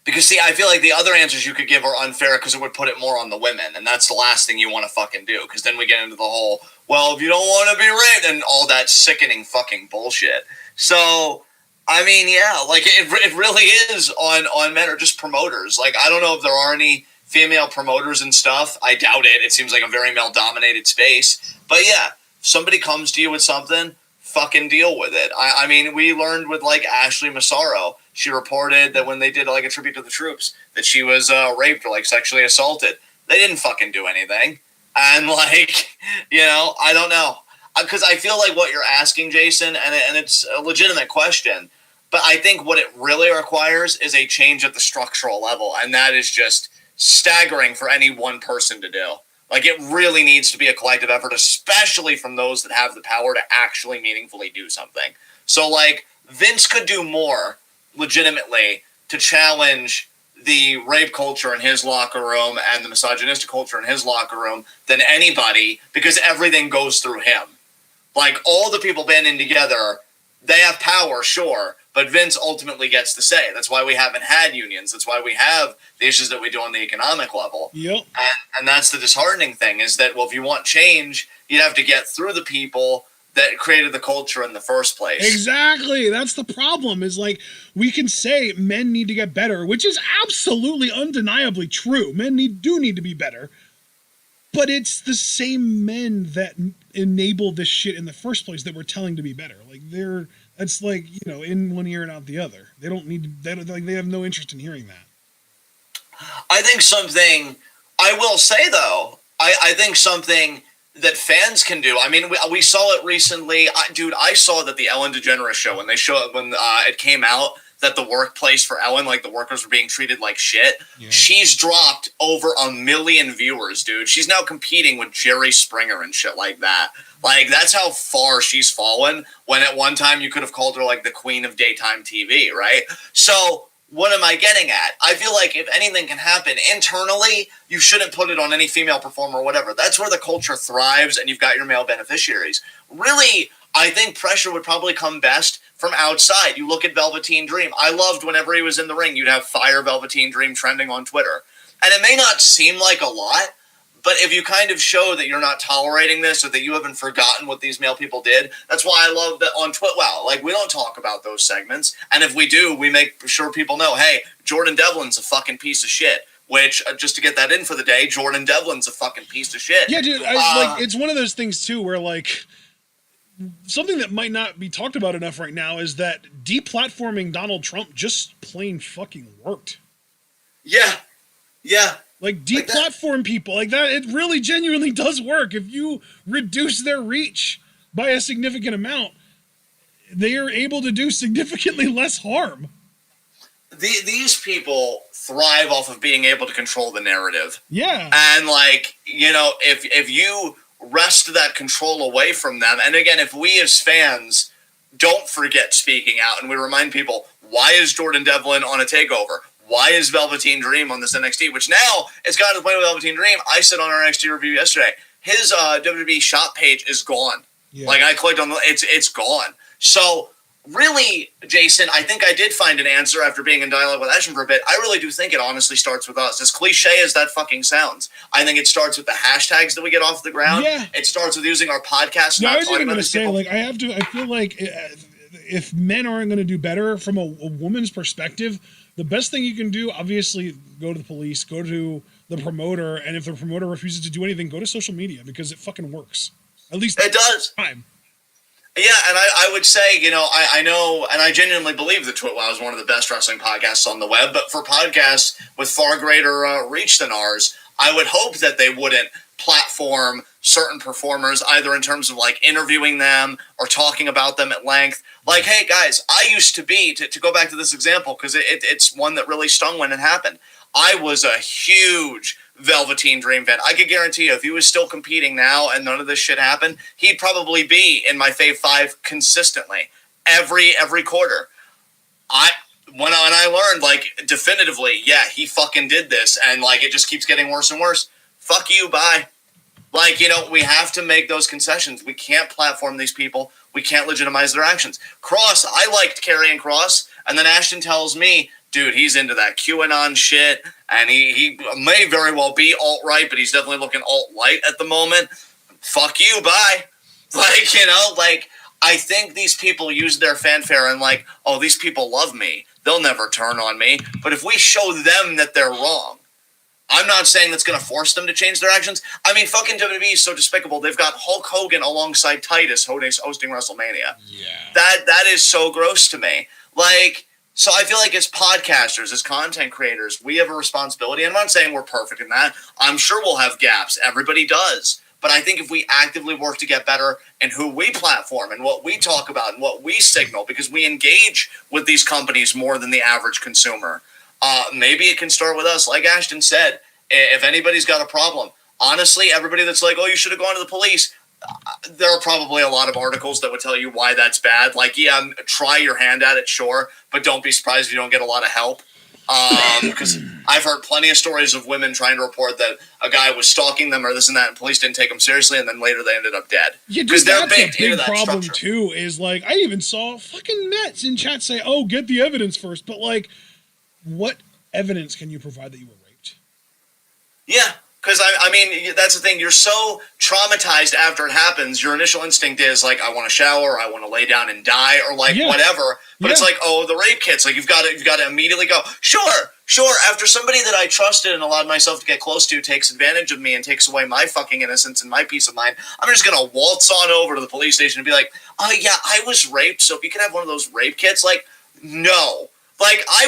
Because, see, I feel like the other answers you could give are unfair because it would put it more on the women, and that's the last thing you want to fucking do, because then we get into the whole, well, if you don't want to be raped, and all that sickening fucking bullshit. So, I mean, yeah, like, it really is on men or just promoters. Like, I don't know if there are any female promoters and stuff. I doubt it. It seems like a very male-dominated space. But yeah, if somebody comes to you with something, fucking deal with it. I mean, we learned with, like, Ashley Massaro. She reported that when they did, like, a tribute to the troops, that she was raped or, like, sexually assaulted. They didn't fucking do anything. And, like, I don't know. Because I feel like what you're asking, Jason, and it's a legitimate question, but I think what it really requires is a change at the structural level, and that is just staggering for any one person to do. Like, it really needs to be a collective effort, especially from those that have the power to actually meaningfully do something. So, like, Vince could do more, legitimately, to challenge the rape culture in his locker room and the misogynistic culture in his locker room than anybody, because everything goes through him. Like, all the people banding together, they have power, sure, but Vince ultimately gets to say. That's why we haven't had unions. That's why we have the issues that we do on the economic level. Yep. And that's the disheartening thing, is that, well, if you want change, you'd have to get through the people that created the culture in the first place. Exactly. That's the problem, is, like, we can say men need to get better, which is absolutely undeniably true. Men do need to be better. But it's the same men that enable this shit in the first place that we're telling to be better. Like, it's like, in one ear and out the other. They don't need, they have no interest in hearing that. I think something, I will say though, I think something that fans can do. I mean, we saw it recently. I saw that the Ellen DeGeneres show, when it came out that the workplace for Ellen, like, the workers were being treated like shit. Yeah. She's dropped over 1 million viewers, dude. She's now competing with Jerry Springer and shit like that. Like, that's how far she's fallen, when at one time you could have called her, like, the queen of daytime TV, right? So, what am I getting at? I feel like if anything can happen internally, you shouldn't put it on any female performer or whatever. That's where the culture thrives, and you've got your male beneficiaries. Really, I think pressure would probably come best from outside. You look at Velveteen Dream. I loved whenever he was in the ring, you'd have Fire Velveteen Dream trending on Twitter. And it may not seem like a lot, but if you kind of show that you're not tolerating this, or that you haven't forgotten what these male people did, that's why I love that on TWitWoW. Like, we don't talk about those segments. And if we do, we make sure people know, hey, Jordan Devlin's a fucking piece of shit. Which, just to get that in for the day, Jordan Devlin's a fucking piece of shit. Yeah, dude, like, it's one of those things, too, where, like, something that might not be talked about enough right now is that deplatforming Donald Trump just plain fucking worked. Yeah. Like, deplatform people like that, it really genuinely does work. If you reduce their reach by a significant amount, they are able to do significantly less harm. These people thrive off of being able to control the narrative. Yeah. And, like, if you wrest that control away from them, and again, if we as fans don't forget speaking out, and we remind people, why is Jordan Devlin on a takeover? Why is Velveteen Dream on this NXT? Which now, it's gotten to the point with Velveteen Dream. I said on our NXT review yesterday, his WWE shop page is gone. Yeah. Like I clicked on it's gone. So really, Jason, I think I did find an answer after being in dialogue with Ashton for a bit. I really do think it honestly starts with us. As cliche as that fucking sounds, I think it starts with the hashtags that we get off the ground. Yeah. It starts with using our podcast. No, I was even going to say, like, I feel like if men aren't going to do better from a woman's perspective, the best thing you can do, obviously, go to the police, go to the promoter, and if the promoter refuses to do anything, go to social media because it fucking works. At least it does. Time. Yeah, and I would say, you know, I know, and I genuinely believe that TWitWoW is one of the best wrestling podcasts on the web, but for podcasts with far greater reach than ours, I would hope that they wouldn't platform certain performers, either in terms of, like, interviewing them or talking about them at length. Like, hey, guys, I used to be, to go back to this example, because it's one that really stung when it happened. I was a huge Velveteen Dream fan. I could guarantee you, if he was still competing now and none of this shit happened, he'd probably be in my Fave 5 consistently every quarter. When I learned, like, definitively, yeah, he fucking did this, and, like, it just keeps getting worse and worse. Fuck you, bye. Like, you know, we have to make those concessions. We can't platform these people. We can't legitimize their actions. Cross, I liked Karrion Kross, and then Ashton tells me, dude, he's into that QAnon shit, and he may very well be alt-right, but he's definitely looking alt-light at the moment. Fuck you, bye. Like, you know, like, I think these people use their fanfare and, like, oh, these people love me. They'll never turn on me. But if we show them that they're wrong, I'm not saying that's going to force them to change their actions. I mean, fucking WWE is so despicable. They've got Hulk Hogan alongside Titus hosting WrestleMania. Yeah. That is so gross to me. Like, so I feel like as podcasters, as content creators, we have a responsibility. And I'm not saying we're perfect in that. I'm sure we'll have gaps. Everybody does. But I think if we actively work to get better in who we platform and what we talk about and what we signal, because we engage with these companies more than the average consumer, maybe it can start with us. Like Ashton said, if anybody's got a problem, honestly, everybody that's like, oh, you should have gone to the police, there are probably a lot of articles that would tell you why that's bad. Like, yeah, try your hand at it, sure, but don't be surprised if you don't get a lot of help. Because I've heard plenty of stories of women trying to report that a guy was stalking them or this and that, and police didn't take them seriously, and then later they ended up dead. Yeah, because that's a big problem too. Is like, I even saw fucking Mets in chat say, "Oh, get the evidence first." But like, what evidence can you provide that you were raped? Yeah. Because, I mean, that's the thing. You're so traumatized after it happens. Your initial instinct is, like, I want to shower, I want to lay down and die, or, like, whatever. But it's like, oh, the rape kits. Like, you've got to immediately go, sure. After somebody that I trusted and allowed myself to get close to takes advantage of me and takes away my fucking innocence and my peace of mind, I'm just going to waltz on over to the police station and be like, oh, yeah, I was raped, so if you could have one of those rape kits, like, no. Like, I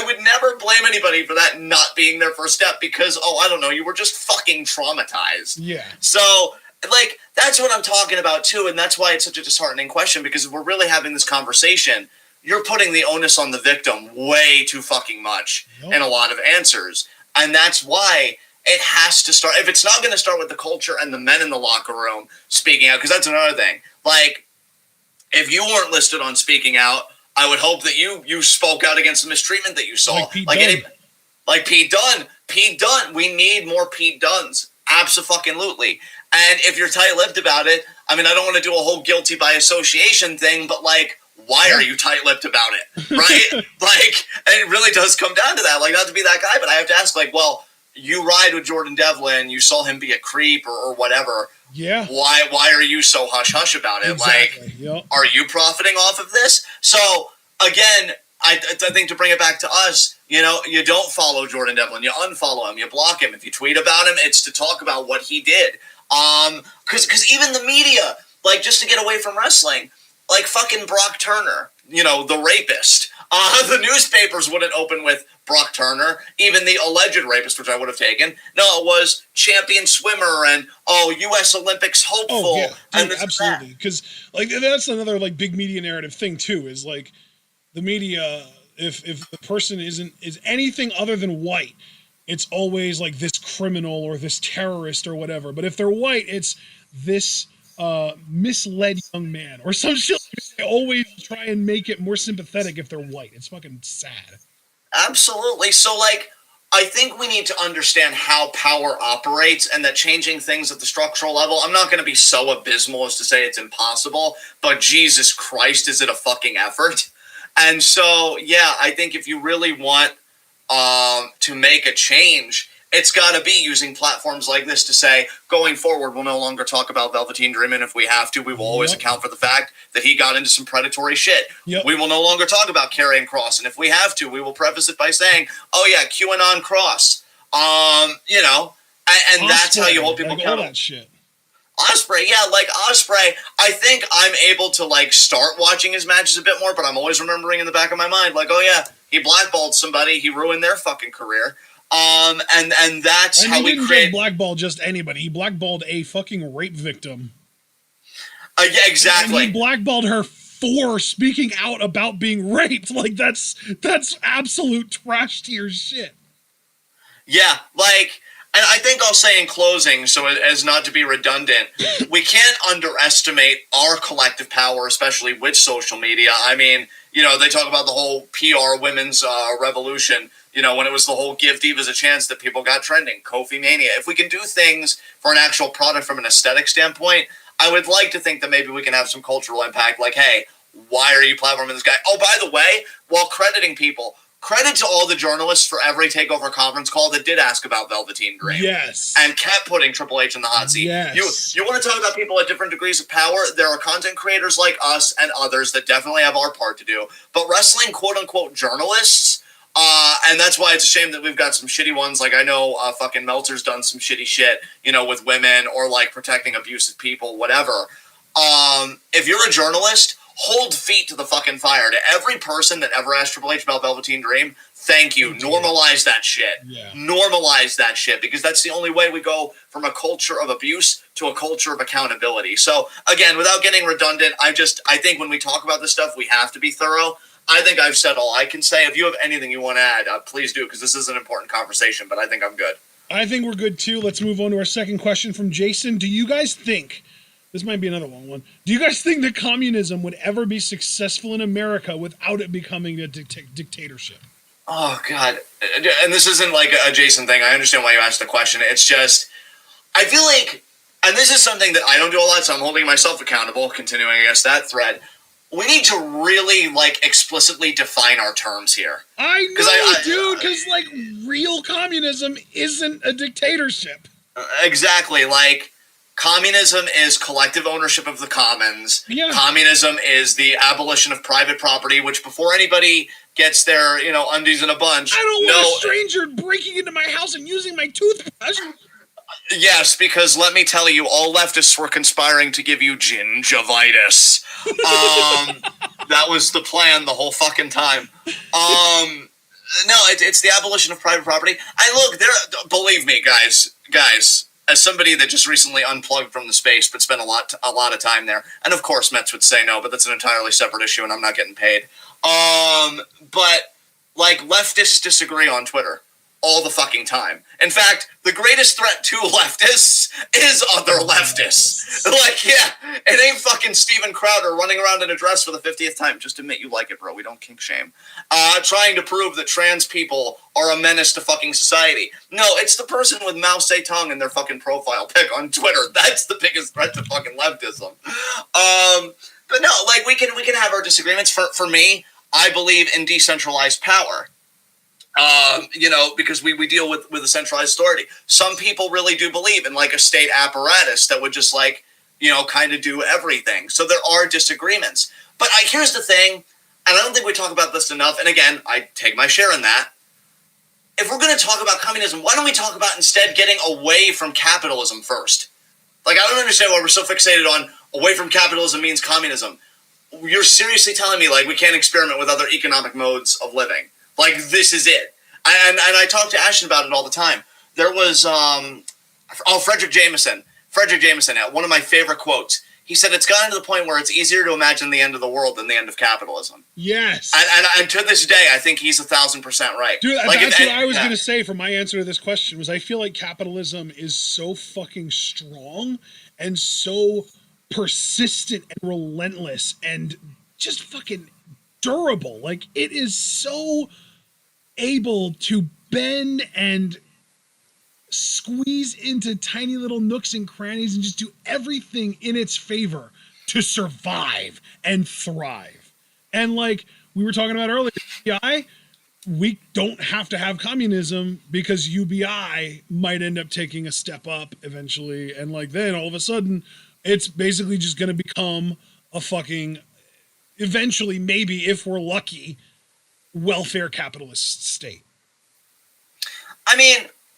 would never blame anybody for that not being their first step because, oh, I don't know, you were just fucking traumatized. Yeah. So, like, that's what I'm talking about, too, and that's why it's such a disheartening question, because if we're really having this conversation, you're putting the onus on the victim way too fucking much in a lot of answers, and that's why it has to start. If it's not going to start with the culture and the men in the locker room speaking out, because that's another thing. Like, if you weren't listed on speaking out, I would hope that you spoke out against the mistreatment that you saw. Like Pete Dunne. Pete Dunne. We need more Pete Dunnes. Abso-fucking-lutely. And if you're tight-lipped about it, I mean, I don't want to do a whole guilty by association thing, but, like, why are you tight-lipped about it? Right? Like, and it really does come down to that. Like, not to be that guy, but I have to ask, like, well, you ride with Jordan Devlin, you saw him be a creep or whatever. Yeah. Why are you so hush-hush about it? Exactly. Like, are you profiting off of this? So, again, I think to bring it back to us, you know, you don't follow Jordan Devlin. You unfollow him. You block him. If you tweet about him, it's to talk about what he did. Because even the media, like, just to get away from wrestling, like fucking Brock Turner, you know, the rapist. The newspapers wouldn't open with Brock Turner, even the alleged rapist, which I would have taken. No, it was champion swimmer and, U.S. Olympics hopeful. Oh, yeah. Dude, absolutely. Because, like, that's another, like, big media narrative thing, too, is, like, the media, if the person is anything other than white, it's always, like, this criminal or this terrorist or whatever. But if they're white, it's this misled young man or some shit. They always try and make it more sympathetic if they're white. It's fucking sad. Absolutely. So, like, I think we need to understand how power operates and that changing things at the structural level, I'm not going to be so abysmal as to say it's impossible, but Jesus Christ, is it a fucking effort? And so, yeah, I think if you really want to make a change, it's got to be using platforms like this to say, going forward, we'll no longer talk about Velveteen Dream, and if we have to, we will always account for the fact that he got into some predatory shit. We will no longer talk about Karrion Kross, and if we have to, we will preface it by saying, oh yeah, QAnon Cross. You know, and Osprey, that's how you hold people accountable. All that shit. Osprey, yeah, like Osprey, I think I'm able to like start watching his matches a bit more, but I'm always remembering in the back of my mind, like, oh yeah, he blackballed somebody, he ruined their fucking career. And that's how we create. He didn't blackball just anybody. He blackballed a fucking rape victim. Yeah, exactly. And he blackballed her for speaking out about being raped. Like that's absolute trash tier shit. Yeah, like, and I think I'll say in closing, so as not to be redundant, we can't underestimate our collective power, especially with social media. I mean, you know, they talk about the whole PR women's revolution. You know, when it was the whole give divas a chance that people got trending, Kofi Mania. If we can do things for an actual product from an aesthetic standpoint, I would like to think that maybe we can have some cultural impact. Like, hey, why are you platforming this guy? Oh, by the way, while crediting people, credit to all the journalists for every TakeOver conference call that did ask about Velveteen Dream. Yes. And kept putting Triple H in the hot seat. Yes. You want to talk about people at different degrees of power? There are content creators like us and others that definitely have our part to do. But wrestling quote-unquote journalists, and that's why it's a shame that we've got some shitty ones. Like, I know fucking Meltzer's done some shitty shit, you know, with women or, like, protecting abusive people, whatever. If you're a journalist, hold feet to the fucking fire. To every person that ever asked Triple H about Velveteen Dream, thank you. Normalize that shit. Yeah. Normalize that shit, because that's the only way we go from a culture of abuse to a culture of accountability. So, again, without getting redundant, I think when we talk about this stuff, we have to be thorough. I think I've said all I can say. If you have anything you want to add, please do, because this is an important conversation, but I think I'm good. I think we're good, too. Let's move on to our second question from Jason. Do you guys think, this might be another long one, do you guys think that communism would ever be successful in America without it becoming a dictatorship? Oh, God. And this isn't like a Jason thing. I understand why you asked the question. It's just, I feel like, and this is something that I don't do a lot, so I'm holding myself accountable, continuing, I guess, that thread. We need to really, like, explicitly define our terms here. I know, dude, because, like, real communism isn't a dictatorship. Exactly. Like, communism is collective ownership of the commons. Yeah. Communism is the abolition of private property, which before anybody gets their, you know, undies in a bunch. I don't want a stranger breaking into my house and using my toothbrush. Yes, because let me tell you, all leftists were conspiring to give you gingivitis. That was the plan the whole fucking time. No, it's the abolition of private property. Believe me, guys, as somebody that just recently unplugged from the space but spent a lot of time there, and of course Mets would say no, but that's an entirely separate issue, and I'm not getting paid. But like, leftists disagree on Twitter all the fucking time. In fact, the greatest threat to leftists is other leftists. Like, yeah, it ain't fucking Steven Crowder running around in a dress for the 50th time. Just admit you like it, bro. We don't kink shame. Trying to prove that trans people are a menace to fucking society. No, it's the person with Mao Zedong in their fucking profile pic on Twitter. That's the biggest threat to fucking leftism. But no, like, we can have our disagreements. For me, I believe in decentralized power. You know, because we deal with a centralized authority. Some people really do believe in, like, a state apparatus that would just, like, you know, kind of do everything. So there are disagreements. But here's the thing, and I don't think we talk about this enough, and again, I take my share in that. If we're going to talk about communism, why don't we talk about instead getting away from capitalism first? Like, I don't understand why we're so fixated on away from capitalism means communism. You're seriously telling me, like, we can't experiment with other economic modes of living? Like, this is it. And I talk to Ashton about it all the time. There was, Frederick Jameson. One of my favorite quotes. He said, it's gotten to the point where it's easier to imagine the end of the world than the end of capitalism. Yes. And to this day, I think he's 1,000% right. Dude, like, that's what I was going to say for my answer to this question, was I feel like capitalism is so fucking strong and so persistent and relentless and just fucking durable. Like, it is so able to bend and squeeze into tiny little nooks and crannies and just do everything in its favor to survive and thrive. And like we were talking about earlier, UBI, we don't have to have communism because UBI might end up taking a step up eventually. And like then all of a sudden, it's basically just going to become a fucking, eventually, maybe if we're lucky, welfare capitalist state. I mean,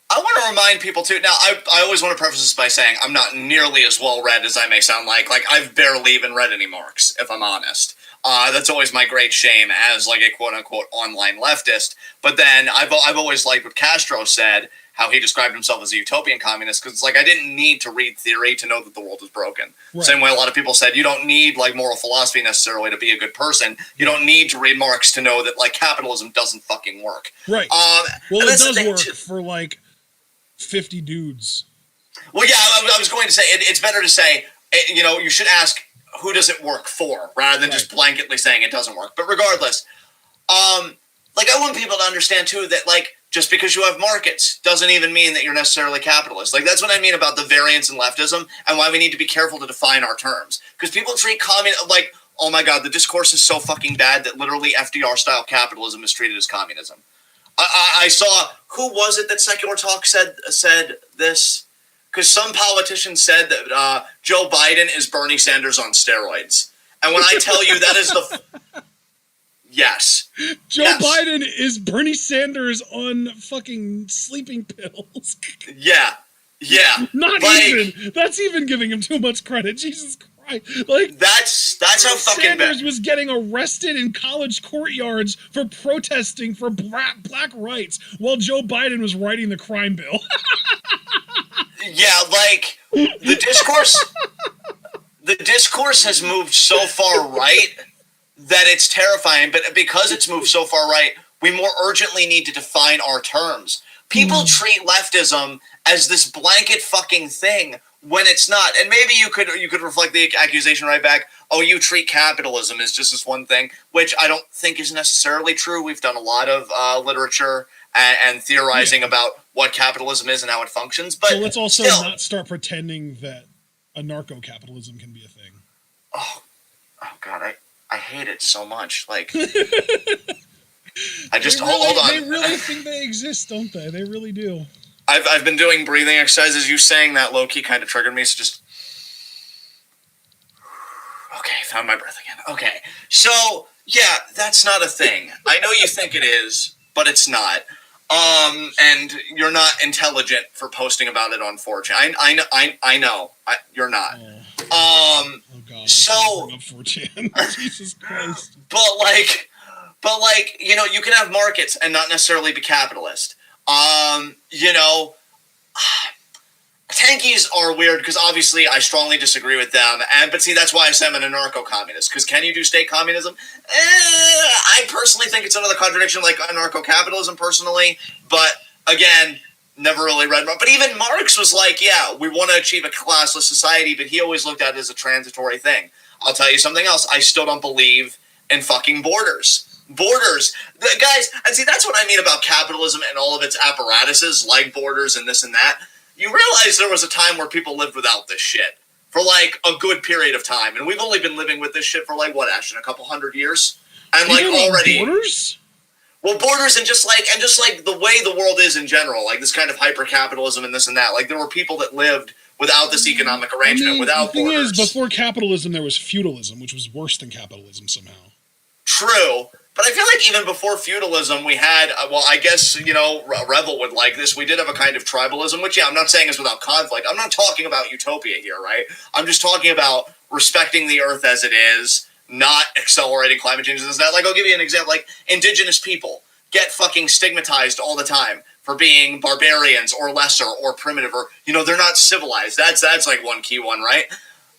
I want to remind people too. Now, I always want to preface this by saying I'm not nearly as well read as I may sound like. Like, I've barely even read any Marx, if I'm honest. That's always my great shame as like a quote unquote online leftist. But then I've always liked what Castro said, how he described himself as a utopian communist, because it's like I didn't need to read theory to know that the world is broken. Right. Same way a lot of people said you don't need like moral philosophy necessarily to be a good person. You don't need to read Marx to know that like capitalism doesn't fucking work. Right. Well, it does work for like 50 dudes. Well, yeah, I was going to say it's better to say you should ask who does it work for rather than just blanketly saying it doesn't work. But regardless, like I want people to understand too that like just because you have markets doesn't even mean that you're necessarily capitalist. Like that's what I mean about the variance in leftism and why we need to be careful to define our terms. Because people treat communism like, oh my god, the discourse is so fucking bad that literally FDR style capitalism is treated as communism. I saw, who was it that Secular Talk said this? Because some politician said that Joe Biden is Bernie Sanders on steroids. And when I tell you that is the... Yes. Joe Biden is Bernie Sanders on fucking sleeping pills. Yeah. Not like, even. That's even giving him too much credit. Jesus Christ. Like that's how fucking Sanders bad. Was getting arrested in college courtyards for protesting for black rights while Joe Biden was writing the crime bill. Yeah, like the discourse has moved so far right that it's terrifying, but because it's moved so far right, we more urgently need to define our terms. People treat leftism as this blanket fucking thing when it's not. And maybe you could reflect the accusation right back, oh, you treat capitalism as just this one thing, which I don't think is necessarily true. We've done a lot of literature and theorizing about what capitalism is and how it functions. But so let's also not start pretending that anarcho-capitalism can be a thing. Oh God, I hate it so much. Like, I just hold on. They really think they exist, don't they? They really do. I've been doing breathing exercises. You saying that low key kind of triggered me. So just okay, found my breath again. Okay, so yeah, that's not a thing. I know you think it is, but it's not. And you're not intelligent for posting about it on 4chan. I know. You're not. Oh God. So 4chan. Jesus Christ. But like, you can have markets and not necessarily be capitalist. Tankies are weird because obviously I strongly disagree with them. But see, that's why I say I'm an anarcho-communist. Because can you do state communism? I personally think it's another contradiction, like anarcho-capitalism personally. But again, never really read Marx. But even Marx was like, yeah, we want to achieve a classless society, but he always looked at it as a transitory thing. I'll tell you something else. I still don't believe in fucking borders. Guys, and see, that's what I mean about capitalism and all of its apparatuses, like borders and this and that. You realize there was a time where people lived without this shit for like a good period of time, and we've only been living with this shit for like what, Ashton, a couple hundred years, and like already borders. Well, borders and just like the way the world is in general, like this kind of hyper capitalism and this and that. Like there were people that lived without this economic arrangement, without borders. The thing is, before capitalism, there was feudalism, which was worse than capitalism somehow. True. But I feel like even before feudalism, we had, I guess, Revel would like this. We did have a kind of tribalism, which, I'm not saying is without conflict. I'm not talking about utopia here, right? I'm just talking about respecting the earth as it is, not accelerating climate change and that. Like, I'll give you an example. Like, indigenous people get fucking stigmatized all the time for being barbarians or lesser or primitive or, they're not civilized. That's like one key one, right?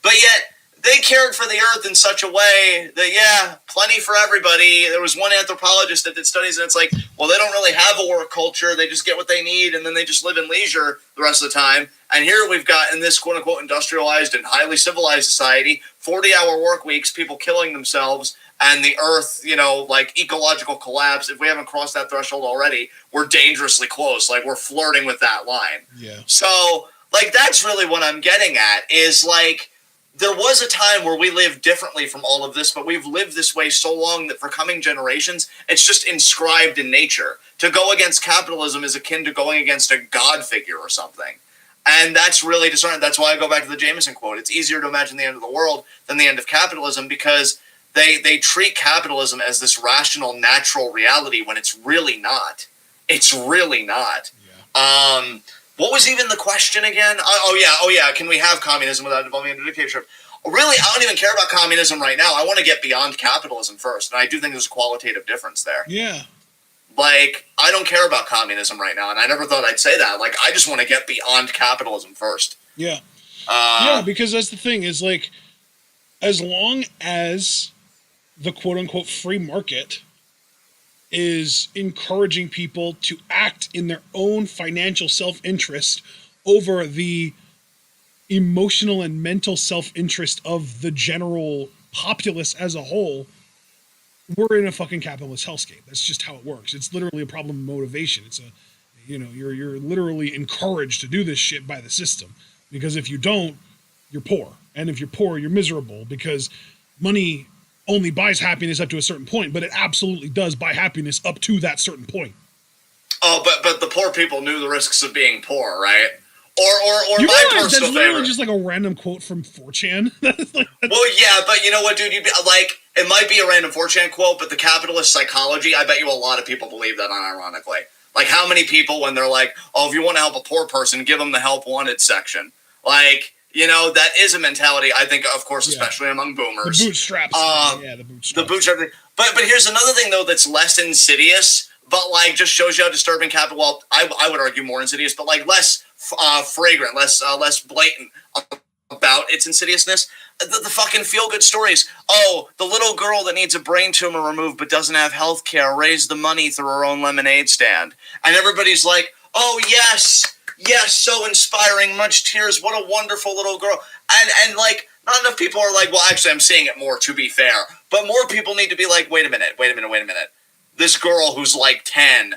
But yet, they cared for the earth in such a way that, plenty for everybody. There was one anthropologist that did studies, and it's like, well, they don't really have a work culture. They just get what they need, and then they just live in leisure the rest of the time. And here we've got, in this quote-unquote industrialized and highly civilized society, 40-hour work weeks, people killing themselves, and the Earth, like ecological collapse, if we haven't crossed that threshold already, we're dangerously close. Like, we're flirting with that line. Yeah. So, like, that's really what I'm getting at, is, like, there was a time where we lived differently from all of this, but we've lived this way so long that for coming generations, it's just inscribed in nature. To go against capitalism is akin to going against a god figure or something. And that's really discerning. That's why I go back to the Jameson quote. It's easier to imagine the end of the world than the end of capitalism, because they treat capitalism as this rational, natural reality when it's really not. It's really not. Yeah. What was even the question again? Oh yeah. Can we have communism without devolving into dictatorship? Really, I don't even care about communism right now. I want to get beyond capitalism first, and I do think there's a qualitative difference there. Yeah. Like, I don't care about communism right now, and I never thought I'd say that. Like, I just want to get beyond capitalism first. Yeah. Yeah, because that's the thing, is, like, as long as the quote-unquote free market is encouraging people to act in their own financial self-interest over the emotional and mental self-interest of the general populace as a whole, we're in a fucking capitalist hellscape. That's just how it works. It's literally a problem of motivation. It's you're literally encouraged to do this shit by the system, because if you don't, you're poor. And if you're poor, you're miserable, because money only buys happiness up to a certain point, but it absolutely does buy happiness up to that certain point. Oh, but the poor people knew the risks of being poor, right? Or you my realize personal that's literally favorite. just like a random quote from 4chan. Well, yeah, but you know what, dude? It might be a random 4chan quote, but the capitalist psychology, I bet you a lot of people believe that unironically. Like, how many people, when they're like, oh, if you want to help a poor person, give them the help wanted section. Like, that is a mentality, I think, of course, especially among boomers. The bootstraps. The bootstraps. The bootstrap thing. But here's another thing, though, that's less insidious, but, like, just shows you how disturbing capital, well, I would argue more insidious, but, like, less fragrant, less blatant about its insidiousness. The fucking feel-good stories. Oh, the little girl that needs a brain tumor removed but doesn't have health care raised the money through her own lemonade stand. And everybody's like, oh, yes, so inspiring, much tears, what a wonderful little girl. And like, not enough people are like, well, actually, I'm seeing it more, to be fair. But more people need to be like, wait a minute. This girl who's like 10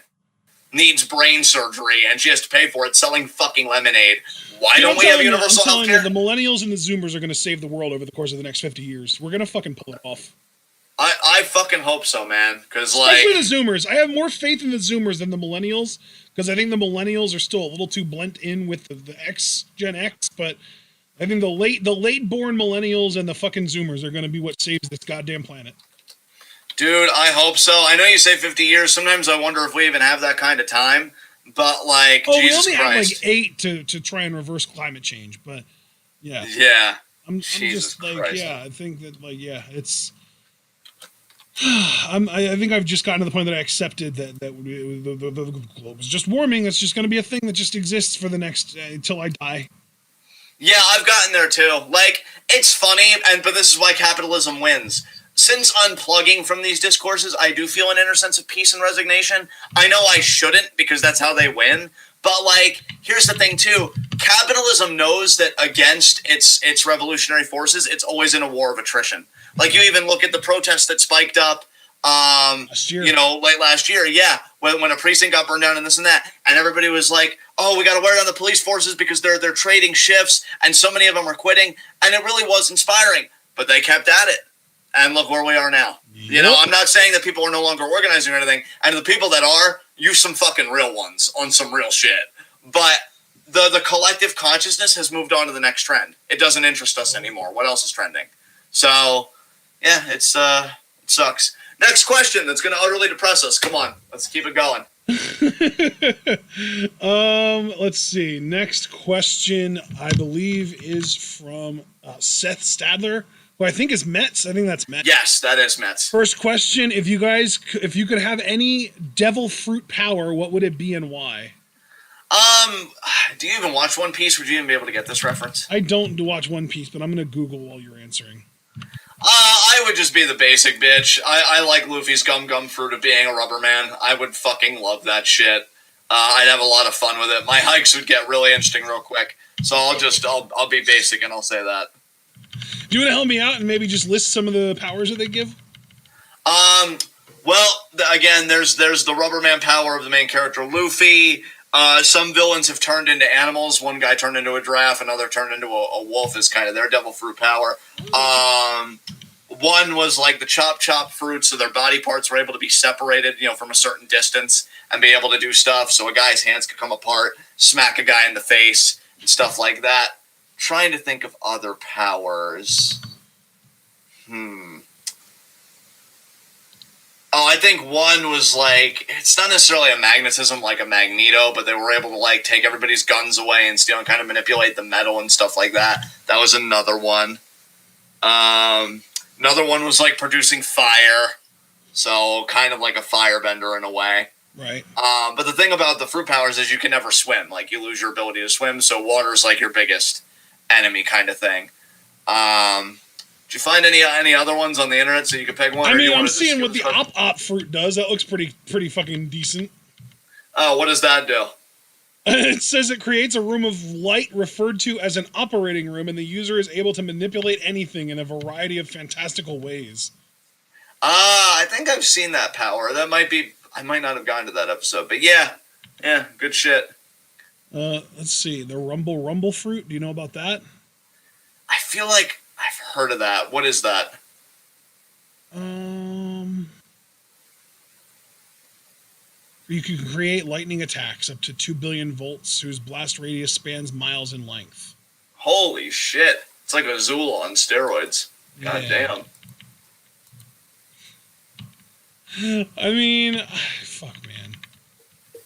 needs brain surgery and she has to pay for it selling fucking lemonade. Why don't we have universal health care? The millennials and the zoomers are going to save the world over the course of the next 50 years. We're going to fucking pull it off. I fucking hope so, man. Because, especially the zoomers. I have more faith in the zoomers than the millennials, because I think the millennials are still a little too blent in with the Gen X, but I think the late born millennials and the fucking zoomers are going to be what saves this goddamn planet. Dude, I hope so. I know you say 50 years. Sometimes I wonder if we even have that kind of time. But, like, Jesus we only Christ. have, like, 8 to try and reverse climate change. But, yeah. Yeah. I'm just, like, Christ. Yeah, I think that, like, yeah, it's... I think I've just gotten to the point that I accepted that the globe is just warming. It's just going to be a thing that just exists for the next... until I die. Yeah, I've gotten there, too. Like, it's funny, but this is why capitalism wins. Since unplugging from these discourses, I do feel an inner sense of peace and resignation. I know I shouldn't, because that's how they win. But, like, here's the thing, too. Capitalism knows that against its revolutionary forces, it's always in a war of attrition. Like, you even look at the protests that spiked up, late last year. Yeah, when a precinct got burned down and this and that. And everybody was like, oh, we got to wear down the police forces because they're trading shifts. And so many of them are quitting. And it really was inspiring. But they kept at it. And look where we are now. Yep. I'm not saying that people are no longer organizing or anything. And the people that are, use some fucking real ones on some real shit. But the collective consciousness has moved on to the next trend. It doesn't interest us anymore. What else is trending? So, yeah, it sucks. Next question that's going to utterly depress us. Come on, let's keep it going. Let's see. Next question, I believe, is from Seth Stadler, who I think is Mets. I think that's Mets. Yes, that is Mets. First question: if you could have any devil fruit power, what would it be and why? Do you even watch One Piece? Would you even be able to get this reference? I don't watch One Piece, but I'm going to Google while you're answering. I would just be the basic bitch. I like Luffy's gum fruit of being a rubber man. I would fucking love that shit. I'd have a lot of fun with it. My hikes would get really interesting real quick. So I'll be basic and I'll say that. Do you want to help me out and maybe just list some of the powers that they give? Well, again, there's the rubber man power of the main character Luffy. Some villains have turned into animals. One guy turned into a giraffe. Another turned into a wolf. Is kind of their devil fruit power. One was like the chop fruit, so their body parts were able to be separated, from a certain distance and be able to do stuff. So a guy's hands could come apart, smack a guy in the face, and stuff like that. Trying to think of other powers. Oh, I think one was like, it's not necessarily a magnetism like a Magneto, but they were able to like take everybody's guns away and steal and kind of manipulate the metal and stuff like that. That was another one. Another one was like producing fire. So kind of like a firebender in a way. Right. But the thing about the fruit powers is you can never swim. Like you lose your ability to swim, so water's like your biggest enemy kind of thing. Did you find any other ones on the internet so you could pick one? I mean, I'm seeing what the op fruit does. That looks pretty fucking decent. Oh, what does that do? It says it creates a room of light referred to as an operating room, and the user is able to manipulate anything in a variety of fantastical ways. I think I've seen that power. That might be... I might not have gone to that episode, but yeah, good shit. Let's see. The Rumble fruit. Do you know about that? I feel like I've heard of that. What is that? You can create lightning attacks up to 2 billion volts, whose blast radius spans miles in length. Holy shit! It's like a Azula on steroids. God damn. I mean, fuck, man.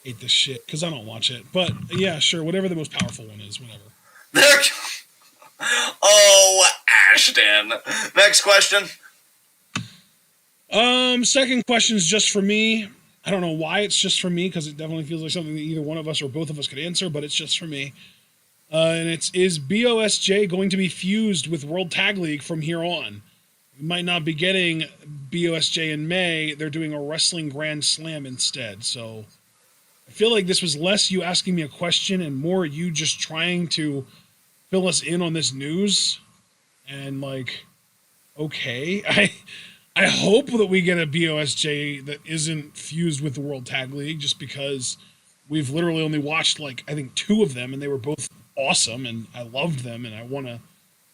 Hate this shit, because I don't watch it. But, yeah, sure, whatever the most powerful one is, whatever. Oh, Ashton. Next question. Second question is just for me. I don't know why it's just for me, because it definitely feels like something that either one of us or both of us could answer, but it's just for me. And it's, is BOSJ going to be fused with World Tag League from here on? We might not be getting BOSJ in May. They're doing a wrestling Grand Slam instead. So I feel like this was less you asking me a question and more you just trying to fill us in on this news. And like, okay, I hope that we get a BOSJ that isn't fused with the World Tag League, just because we've literally only watched like, I think 2 of them and they were both awesome and I loved them and I want to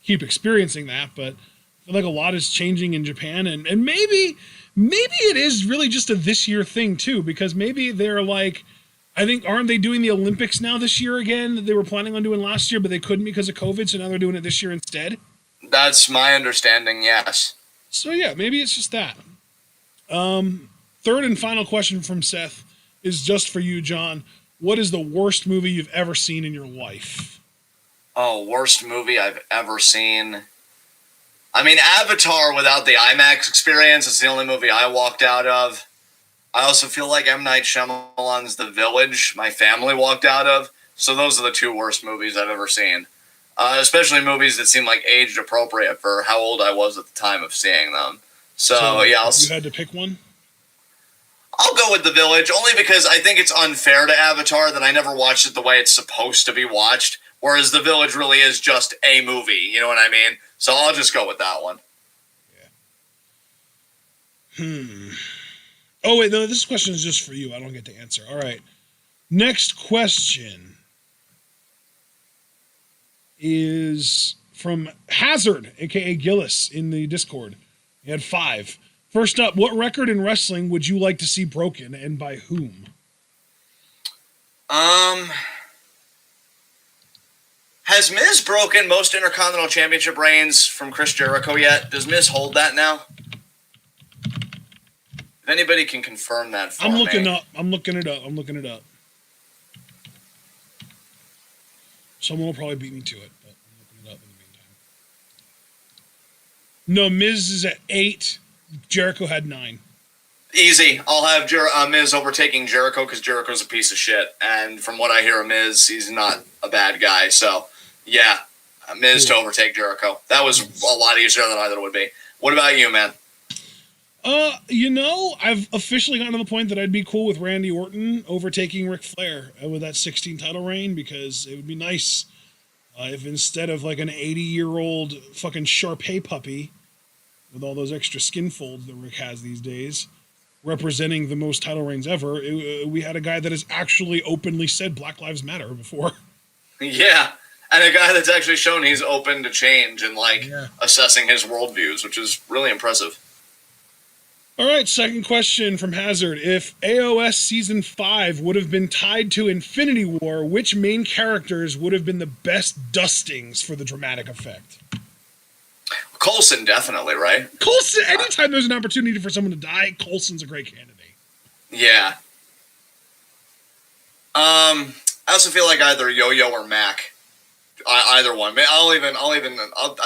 keep experiencing that. But I feel like a lot is changing in Japan, and maybe it is really just a this year thing too, because maybe they're like, I think, aren't they doing the Olympics now this year again that they were planning on doing last year, but they couldn't because of COVID, so now they're doing it this year instead? That's my understanding, yes. So yeah, maybe it's just that. Third and final question from Seth is just for you, John. What is the worst movie you've ever seen in your life? Oh, worst movie I've ever seen. I mean, Avatar without the IMAX experience is the only movie I walked out of. I also feel like M. Night Shyamalan's The Village, my family walked out of. So those are the 2 worst movies I've ever seen. Especially movies that seem like aged appropriate for how old I was at the time of seeing them. So yeah, you had to pick one? I'll go with The Village, only because I think it's unfair to Avatar that I never watched it the way it's supposed to be watched, whereas The Village really is just a movie, you know what I mean? So I'll just go with that one. Yeah. Oh, wait, no, this question is just for you. I don't get to answer. All right. Next question is from Hazard, a.k.a. Gillis, in the Discord. He had 5. First up, what record in wrestling would you like to see broken, and by whom? Has Miz broken most Intercontinental Championship reigns from Chris Jericho yet? Does Miz hold that now? If anybody can confirm that for me. I'm looking it up. Someone will probably beat me to it, but I'm looking it up in the meantime. No, Miz is at 8. Jericho had 9. Easy. I'll have Miz overtaking Jericho because Jericho's a piece of shit. And from what I hear of Miz, he's not a bad guy. So, yeah, Miz to overtake Jericho. That was a lot easier than I thought it would be. What about you, man? I've officially gotten to the point that I'd be cool with Randy Orton overtaking Ric Flair with that 16 title reign, because it would be nice if instead of like an 80-year-old fucking Shar-Pei puppy, with all those extra skin folds that Rick has these days, representing the most title reigns ever, we had a guy that has actually openly said Black Lives Matter before. Yeah, and a guy that's actually shown he's open to change and assessing his worldviews, which is really impressive. All right, second question from Hazard. If AOS Season 5 would have been tied to Infinity War, which main characters would have been the best dustings for the dramatic effect? Coulson, definitely, right? Coulson, anytime there's an opportunity for someone to die, Coulson's a great candidate. Yeah. I also feel like either Yo-Yo or Mac. Either one. I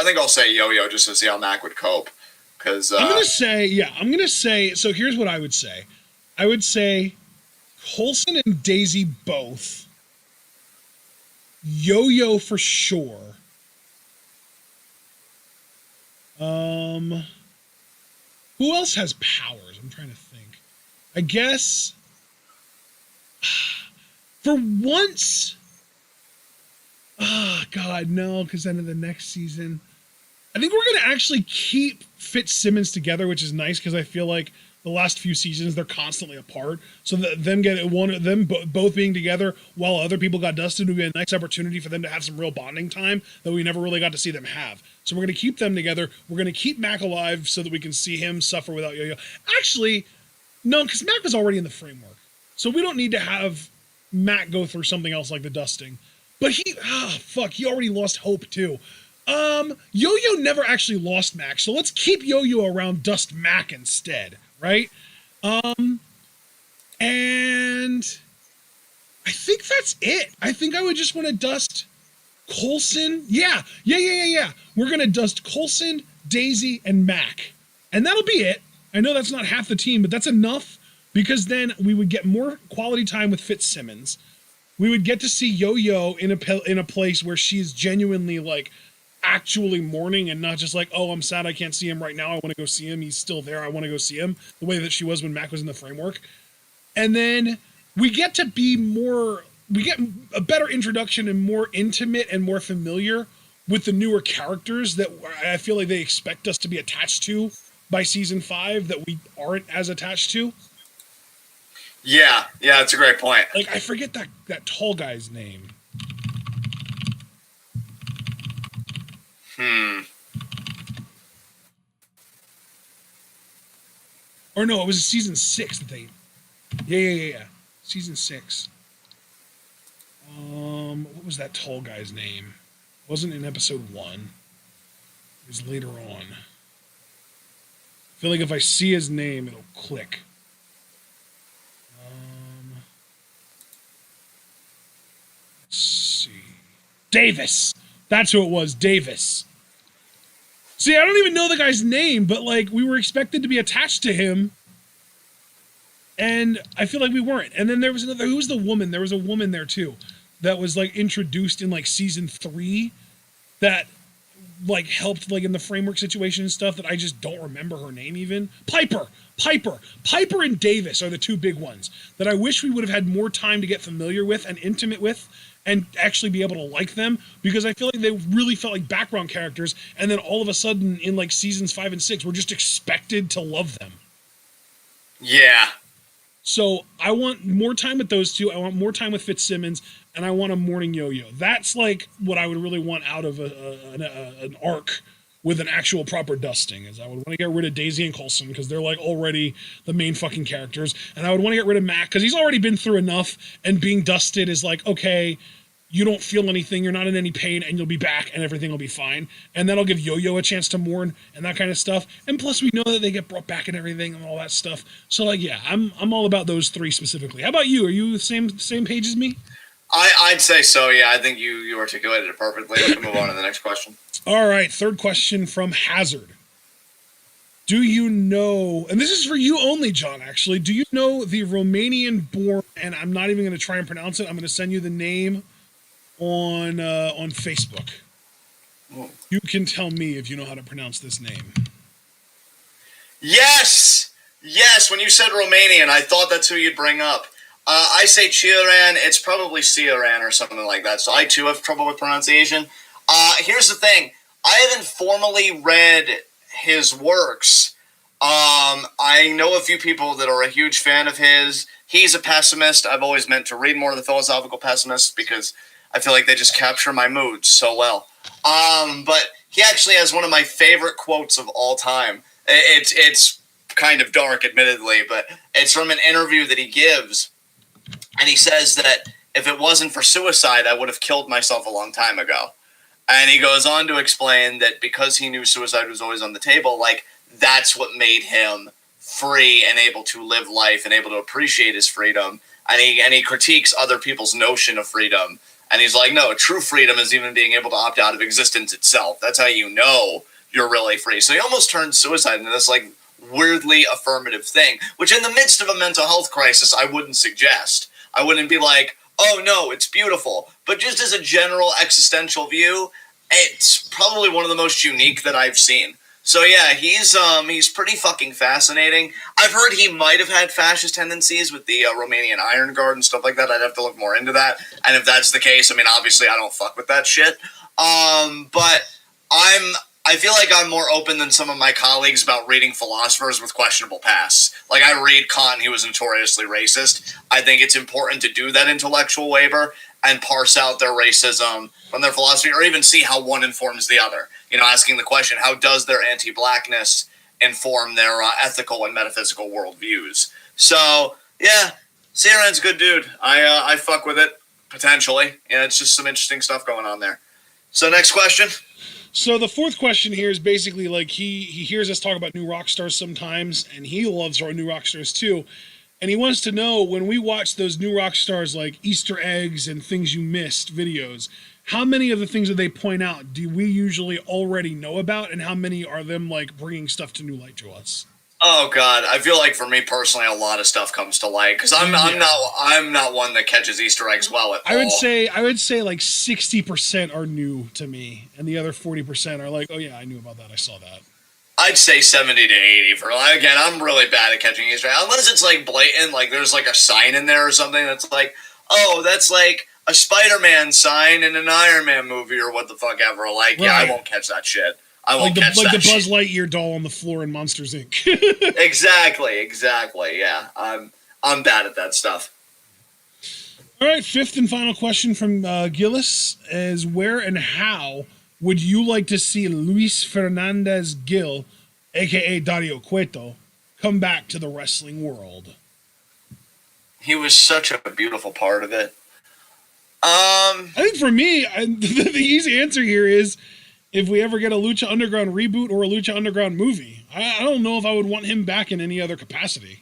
think I'll say Yo-Yo just to see how Mac would cope. Because I'm gonna say. So here's what I would say. I would say Coulson and Daisy both. Yo-Yo for sure. Who else has powers? I'm trying to think. I guess for once. Oh God, no! Because then in the next season, I think we're gonna actually keep Fitzsimmons together, which is nice because I feel like the last few seasons they're constantly apart. So both being together while other people got dusted would be a nice opportunity for them to have some real bonding time that we never really got to see them have. So we're gonna keep them together. We're gonna keep Mac alive so that we can see him suffer without Yo-Yo. Actually, no, because Mac was already in the framework, so we don't need to have Mac go through something else like the dusting. But he already lost hope too. Yo-Yo never actually lost Mac, so let's keep Yo-Yo around Dust Mac instead, right? And I think that's it. I think I would just want to dust Coulson. Yeah. We're gonna dust Coulson, Daisy, and Mac, and that'll be it. I know that's not half the team, but that's enough because then we would get more quality time with Fitzsimmons. We would get to see Yo-Yo in a place where she's genuinely like actually mourning and not just like, oh, I'm sad I can't see him right now. I want to go see him. He's still there. I want to go see him. The way that she was when Mac was in the framework. And then we get a better introduction and more intimate and more familiar with the newer characters that I feel like they expect us to be attached to by season 5 that we aren't as attached to. Yeah, it's a great point. Like, I forget that tall guy's name. Or no, it was season 6 that they... Yeah. Season 6. What was that tall guy's name? It wasn't in episode 1. It was later on. I feel like if I see his name, it'll click. Let's see. Davis! That's who it was, Davis. See, I don't even know the guy's name, but like we were expected to be attached to him, and I feel like we weren't. And then there was another. Who was the woman? There was a woman there too, that was like introduced in like season 3, that like helped like in the framework situation and stuff that I just don't remember her name even. Piper and Davis are the two big ones that I wish we would have had more time to get familiar with and intimate with and actually be able to like them, because I feel like they really felt like background characters, and then all of a sudden in like seasons 5 and 6 we're just expected to love them. Yeah. So I want more time with those two. I want more time with Fitzsimmons, and I want a morning Yo-Yo. That's like what I would really want out of an arc with an actual proper dusting. Is I would want to get rid of Daisy and Coulson because they're like already the main fucking characters, and I would want to get rid of Mac because he's already been through enough, and being dusted is like, okay, you don't feel anything, you're not in any pain, and you'll be back, and everything will be fine. And that'll give Yo-Yo a chance to mourn and that kind of stuff. And plus, we know that they get brought back and everything and all that stuff. So, like, yeah, I'm all about those 3 specifically. How about you? Are you the same page as me? I'd say so. Yeah, I think you articulated it perfectly. We can move on to the next question. All right, third question from Hazard. Do you know, and this is for you only, John, actually, do you know the Romanian-born, and I'm not even going to try and pronounce it, I'm going to send you the name on Facebook. Whoa. You can tell me if you know how to pronounce this name. Yes! When you said Romanian, I thought that's who you'd bring up. I say Cioran, it's probably Cioran or something like that, so I too have trouble with pronunciation. Here's the thing, I haven't formally read his works. I know a few people that are a huge fan of his. He's a pessimist. I've always meant to read more of the philosophical pessimists because I feel like they just capture my moods so well. But he actually has one of my favorite quotes of all time. It's kind of dark, admittedly, but it's from an interview that he gives. And he says that if it wasn't for suicide, I would have killed myself a long time ago. And he goes on to explain that because he knew suicide was always on the table, like, that's what made him free and able to live life and able to appreciate his freedom. And he critiques other people's notion of freedom. And he's like, no, true freedom is even being able to opt out of existence itself. That's how you know you're really free. So he almost turned suicide into this, like, weirdly affirmative thing, which in the midst of a mental health crisis, I wouldn't suggest. I wouldn't be like, oh no, it's beautiful. But just as a general existential view, it's probably one of the most unique that I've seen. So yeah, he's pretty fucking fascinating. I've heard he might have had fascist tendencies with the Romanian Iron Guard and stuff like that. I'd have to look more into that. And if that's the case, I mean, obviously I don't fuck with that shit. But I feel like I'm more open than some of my colleagues about reading philosophers with questionable pasts. Like, I read Kant, he was notoriously racist. I think it's important to do that intellectual labor and parse out their racism from their philosophy, or even see how one informs the other. You know, asking the question, how does their anti-blackness inform their ethical and metaphysical worldviews? So, yeah, Ciaran's a good dude. I fuck with it, potentially. Yeah, it's just some interesting stuff going on there. So, next question. So the fourth question here is basically like he hears us talk about new rock stars sometimes, and he loves our new rock stars too. And he wants to know, when we watch those new rock stars like Easter eggs and things you missed videos, how many of the things that they point out do we usually already know about, and how many are them like bringing stuff to new light to us? Oh God, I feel like for me personally, a lot of stuff comes to light because I'm not one that catches Easter eggs well at all. I would say like 60% are new to me, and the other 40% are like, oh yeah, I knew about that, I saw that. I'd say 70 to 80 for, again, I'm really bad at catching Easter eggs unless it's like blatant, like there's like a sign in there or something that's like, oh, that's like a Spider-Man sign in an Iron Man movie or what the fuck ever. Like, yeah, I won't catch that shit. I won't catch that shit. Like the Buzz Lightyear doll on the floor in Monsters, Inc. Exactly. Yeah, I'm bad at that stuff. All right, fifth and final question from Gillis is, where and how would you like to see Luis Fernandez Gil, a.k.a. Dario Cueto, come back to the wrestling world? He was such a beautiful part of it. I think for me, the easy answer here is, if we ever get a Lucha Underground reboot or a Lucha Underground movie, I don't know if I would want him back in any other capacity.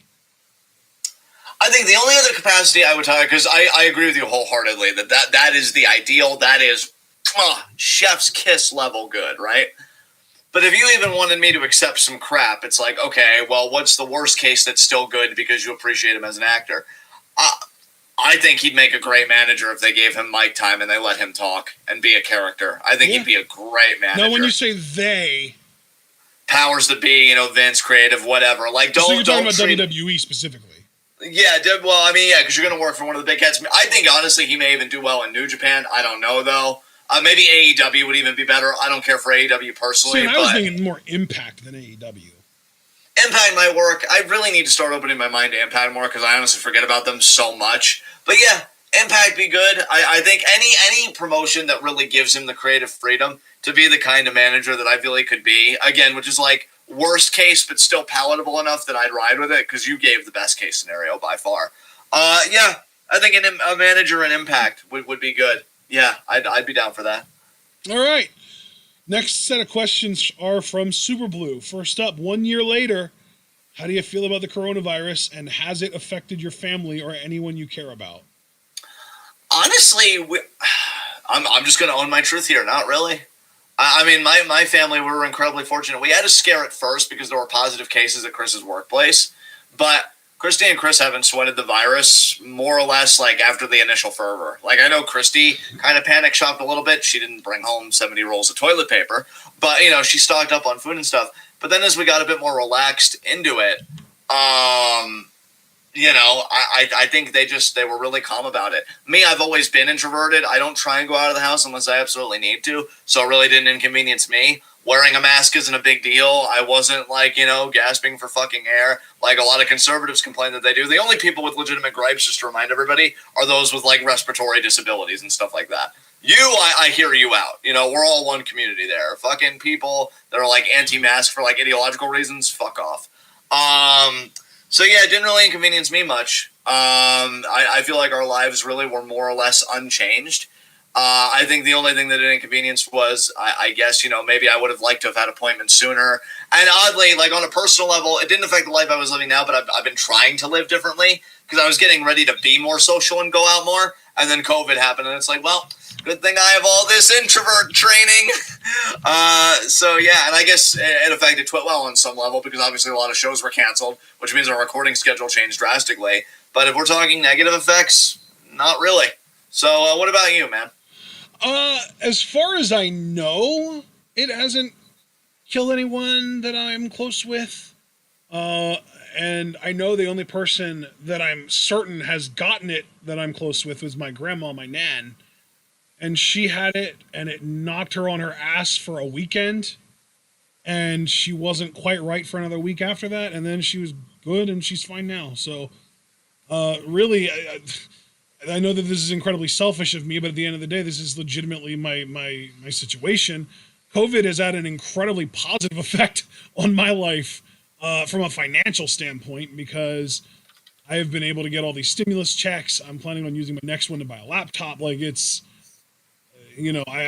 I think the only other capacity I would talk, because I agree with you wholeheartedly, that is the ideal, that is chef's kiss level good, right? But if you even wanted me to accept some crap, it's like, okay, well, what's the worst case that's still good because you appreciate him as an actor? I think he'd make a great manager if they gave him mic time and they let him talk and be a character. I think he'd be a great manager. Now, when you say they, powers that be, Vince, creative, whatever. Like, so you're talking about WWE specifically. Yeah, well, I mean, yeah, because you're going to work for one of the big cats. I think, honestly, he may even do well in New Japan. I don't know, though. Maybe AEW would even be better. I don't care for AEW personally. See, I was thinking more Impact than AEW. Impact might work. I really need to start opening my mind to Impact more because I honestly forget about them so much. But yeah, Impact be good. I think any promotion that really gives him the creative freedom to be the kind of manager that I feel he could be, again, which is like worst case but still palatable enough that I'd ride with it because you gave the best case scenario by far. Yeah, I think a manager in Impact would be good. Yeah, I'd be down for that. All right. Next set of questions are from Super Blue. First up, 1 year later, how do you feel about the coronavirus, and has it affected your family or anyone you care about? Honestly, I'm just going to own my truth here. Not really. I mean, my family, we were incredibly fortunate. We had a scare at first because there were positive cases at Chris's workplace, but Christy and Chris haven't sweated the virus more or less like after the initial fervor. Like, I know Christy kind of panic shopped a little bit. She didn't bring home 70 rolls of toilet paper, but she stocked up on food and stuff. But then as we got a bit more relaxed into it, I think they were really calm about it. Me, I've always been introverted. I don't try and go out of the house unless I absolutely need to. So it really didn't inconvenience me. Wearing a mask isn't a big deal. I wasn't gasping for fucking air like a lot of conservatives complain that they do. The only people with legitimate gripes, just to remind everybody, are those with respiratory disabilities and stuff like that. I hear you out. We're all one community there. Fucking people that are anti-mask for ideological reasons, fuck off. So yeah, it didn't really inconvenience me much. I feel like our lives really were more or less unchanged. I think the only thing that it inconvenienced was, I guess, maybe I would have liked to have had appointments sooner. And oddly, on a personal level, it didn't affect the life I was living now, but I've been trying to live differently because I was getting ready to be more social and go out more. And then COVID happened, and it's well, good thing I have all this introvert training. So yeah, and I guess it affected TWitWoW on some level because obviously a lot of shows were canceled, which means our recording schedule changed drastically. But if we're talking negative effects, not really. So what about you, man? As far as I know, it hasn't killed anyone that I'm close with. And I know the only person that I'm certain has gotten it that I'm close with was my grandma, my nan. And she had it, and it knocked her on her ass for a weekend. And she wasn't quite right for another week after that. And then she was good, and she's fine now. So, really, I know that this is incredibly selfish of me, but at the end of the day, this is legitimately my situation. COVID has had an incredibly positive effect on my life from a financial standpoint because I have been able to get all these stimulus checks. I'm planning on using my next one to buy a laptop. I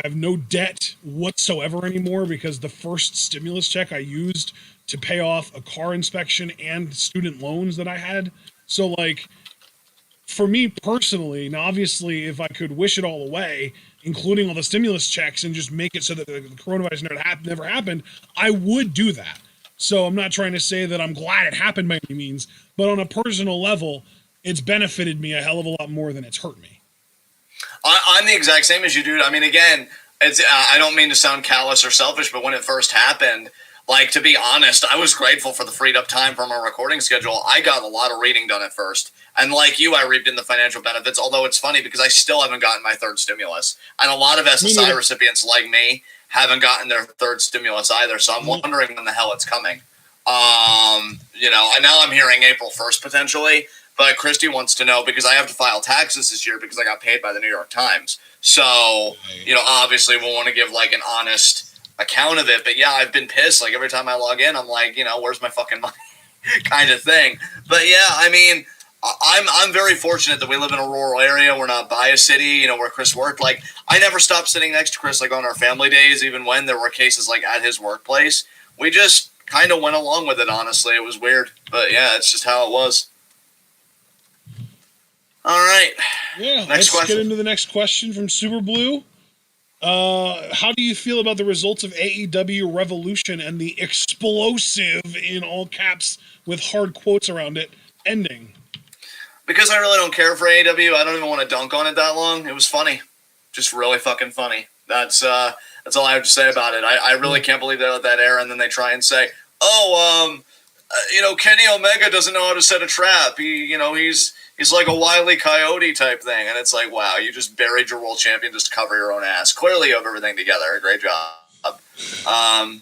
have no debt whatsoever anymore because the first stimulus check I used to pay off a car inspection and student loans that I had. So, for me personally, now obviously, if I could wish it all away, including all the stimulus checks, and just make it so that the coronavirus never happened, I would do that. So I'm not trying to say that I'm glad it happened by any means, but on a personal level, it's benefited me a hell of a lot more than it's hurt me. I'm the exact same as you, dude. I mean, again, I don't mean to sound callous or selfish, but when it first happened, to be honest, I was grateful for the freed up time from our recording schedule. I got a lot of reading done at first. And like you, I reaped in the financial benefits, although it's funny because I still haven't gotten my third stimulus. And a lot of SSI recipients like me haven't gotten their third stimulus either. So I'm wondering when the hell it's coming. And now I'm hearing April 1st potentially. But Christy wants to know because I have to file taxes this year because I got paid by the New York Times. So, obviously we'll want to give an honest account of it. But yeah, I've been pissed. Every time I log in, I'm where's my fucking money kind of thing. But yeah, I mean, I'm very fortunate that we live in a rural area. We're not by a city, where Chris worked. I never stopped sitting next to Chris, on our family days, even when there were cases, at his workplace. We just kind of went along with it, honestly. It was weird. But, yeah, it's just how it was. All right. Yeah, let's get into the next question from Super Blue. How do you feel about the results of AEW Revolution and the explosive, in all caps, with hard quotes around it, ending? Because I really don't care for AEW, I don't even want to dunk on it that long. It was funny. Just really fucking funny. That's all I have to say about it. I really can't believe they let that air, and then they try and say, Kenny Omega doesn't know how to set a trap. He's like a Wile E. Coyote type thing. And it's wow, you just buried your world champion just to cover your own ass. Clearly you have everything together. Great job.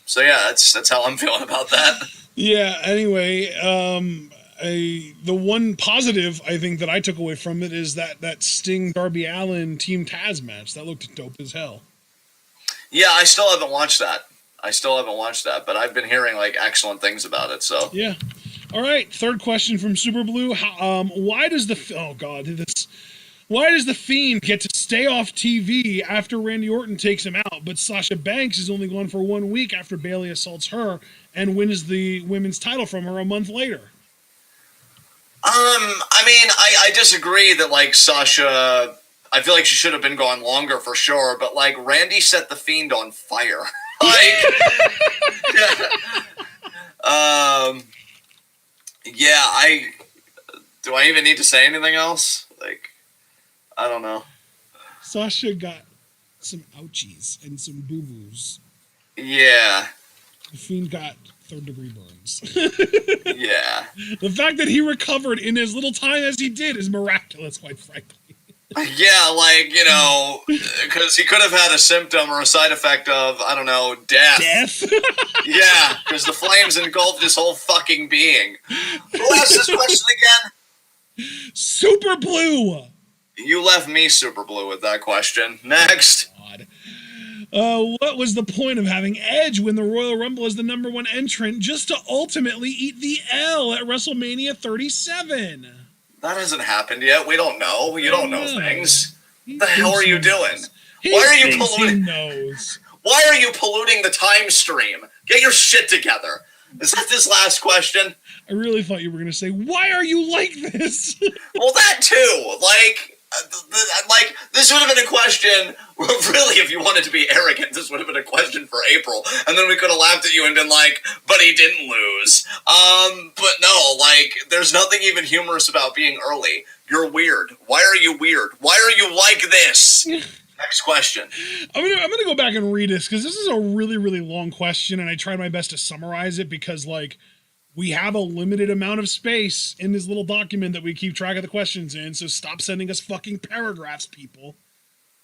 So yeah, that's how I'm feeling about that. Yeah, anyway, the one positive I think that I took away from it is that Sting Darby Allin Team Taz match. That looked dope as hell. Yeah, I still haven't watched that. But I've been hearing excellent things about it. So yeah. All right, third question from Super Blue. Why does the Fiend get to stay off TV after Randy Orton takes him out, but Sasha Banks is only gone for 1 week after Bayley assaults her and wins the women's title from her a month later? I disagree that Sasha. I feel like she should have been gone longer for sure, but Randy set the Fiend on fire. Yeah, do I even need to say anything else? I don't know. Sasha got some ouchies and some boo-boos. Yeah. The Fiend got third-degree burns. Yeah. The fact that he recovered in as little time as he did is miraculous, quite frankly. Yeah, like, you know, because he could have had a symptom or a side effect of, I don't know, death. Death? Yeah, because the flames engulfed his whole fucking being. Who asked this question again? Super Blue! You left me super blue with that question. Next. God. What was the point of having Edge win the Royal Rumble as the number one entrant just to ultimately eat the L at WrestleMania 37? That hasn't happened yet. We don't know. You don't know things. What the hell are you doing? He Why are you thinks polluting? He knows. Why are you polluting the time stream? Get your shit together. Is that this last question? I really thought you were going to say, why are you like this? Well, that too. Like, this would have been a question, really, if you wanted to be arrogant, this would have been a question for April, and then we could have laughed at you and been like, but he didn't lose. But no, like, there's nothing even humorous about being early. You're weird. Why are you weird? Why are you like this? Next question. I'm gonna go back and read this, because this is a really, really long question, and I tried my best to summarize it, because, like, we have a limited amount of space in this little document that we keep track of the questions in, so stop sending us fucking paragraphs, people.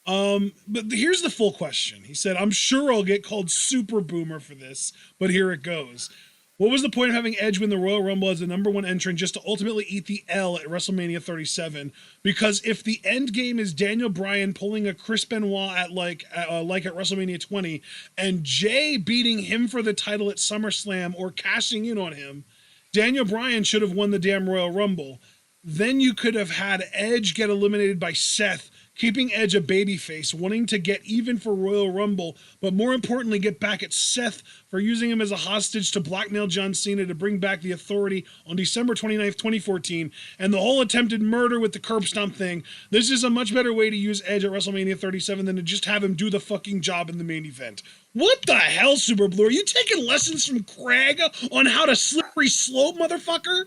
But here's the full question. He said, I'm sure I'll get called Super Boomer for this, but here it goes. What was the point of having Edge win the Royal Rumble as the number one entrant just to ultimately eat the L at WrestleMania 37? Because if the end game is Daniel Bryan pulling a Chris Benoit at like at WrestleMania 20 and Jay beating him for the title at SummerSlam or cashing in on him, Daniel Bryan should have won the damn Royal Rumble. Then you could have had Edge get eliminated by Seth, keeping Edge a babyface, wanting to get even for Royal Rumble, but more importantly, get back at Seth for using him as a hostage to blackmail John Cena to bring back the Authority on December 29th, 2014, and the whole attempted murder with the curb stomp thing. This is a much better way to use Edge at WrestleMania 37 than to just have him do the fucking job in the main event. What the hell, Super Blue? Are you taking lessons from Craig on how to slippery slope, motherfucker?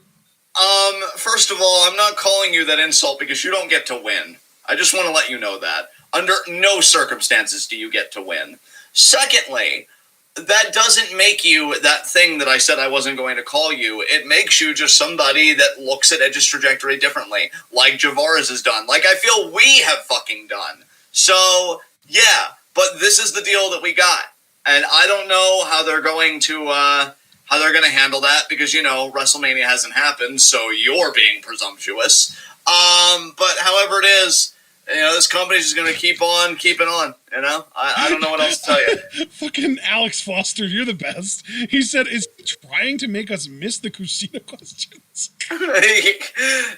First of all, I'm not calling you that insult because you don't get to win. I just want to let you know that. Under no circumstances do you get to win. Secondly, that doesn't make you that thing that I said I wasn't going to call you. It makes you just somebody that looks at Edge's trajectory differently, like Javaris has done, like I feel we have fucking done. So, yeah, but this is the deal that we got. And I don't know how they're going to handle that because, you know, WrestleMania hasn't happened, so you're being presumptuous. But however it is, you know, this company's just going to keep on keeping on, you know? I don't know what else to tell you. Fucking Alex Foster, you're the best. He said, is he trying to make us miss the Kushida questions?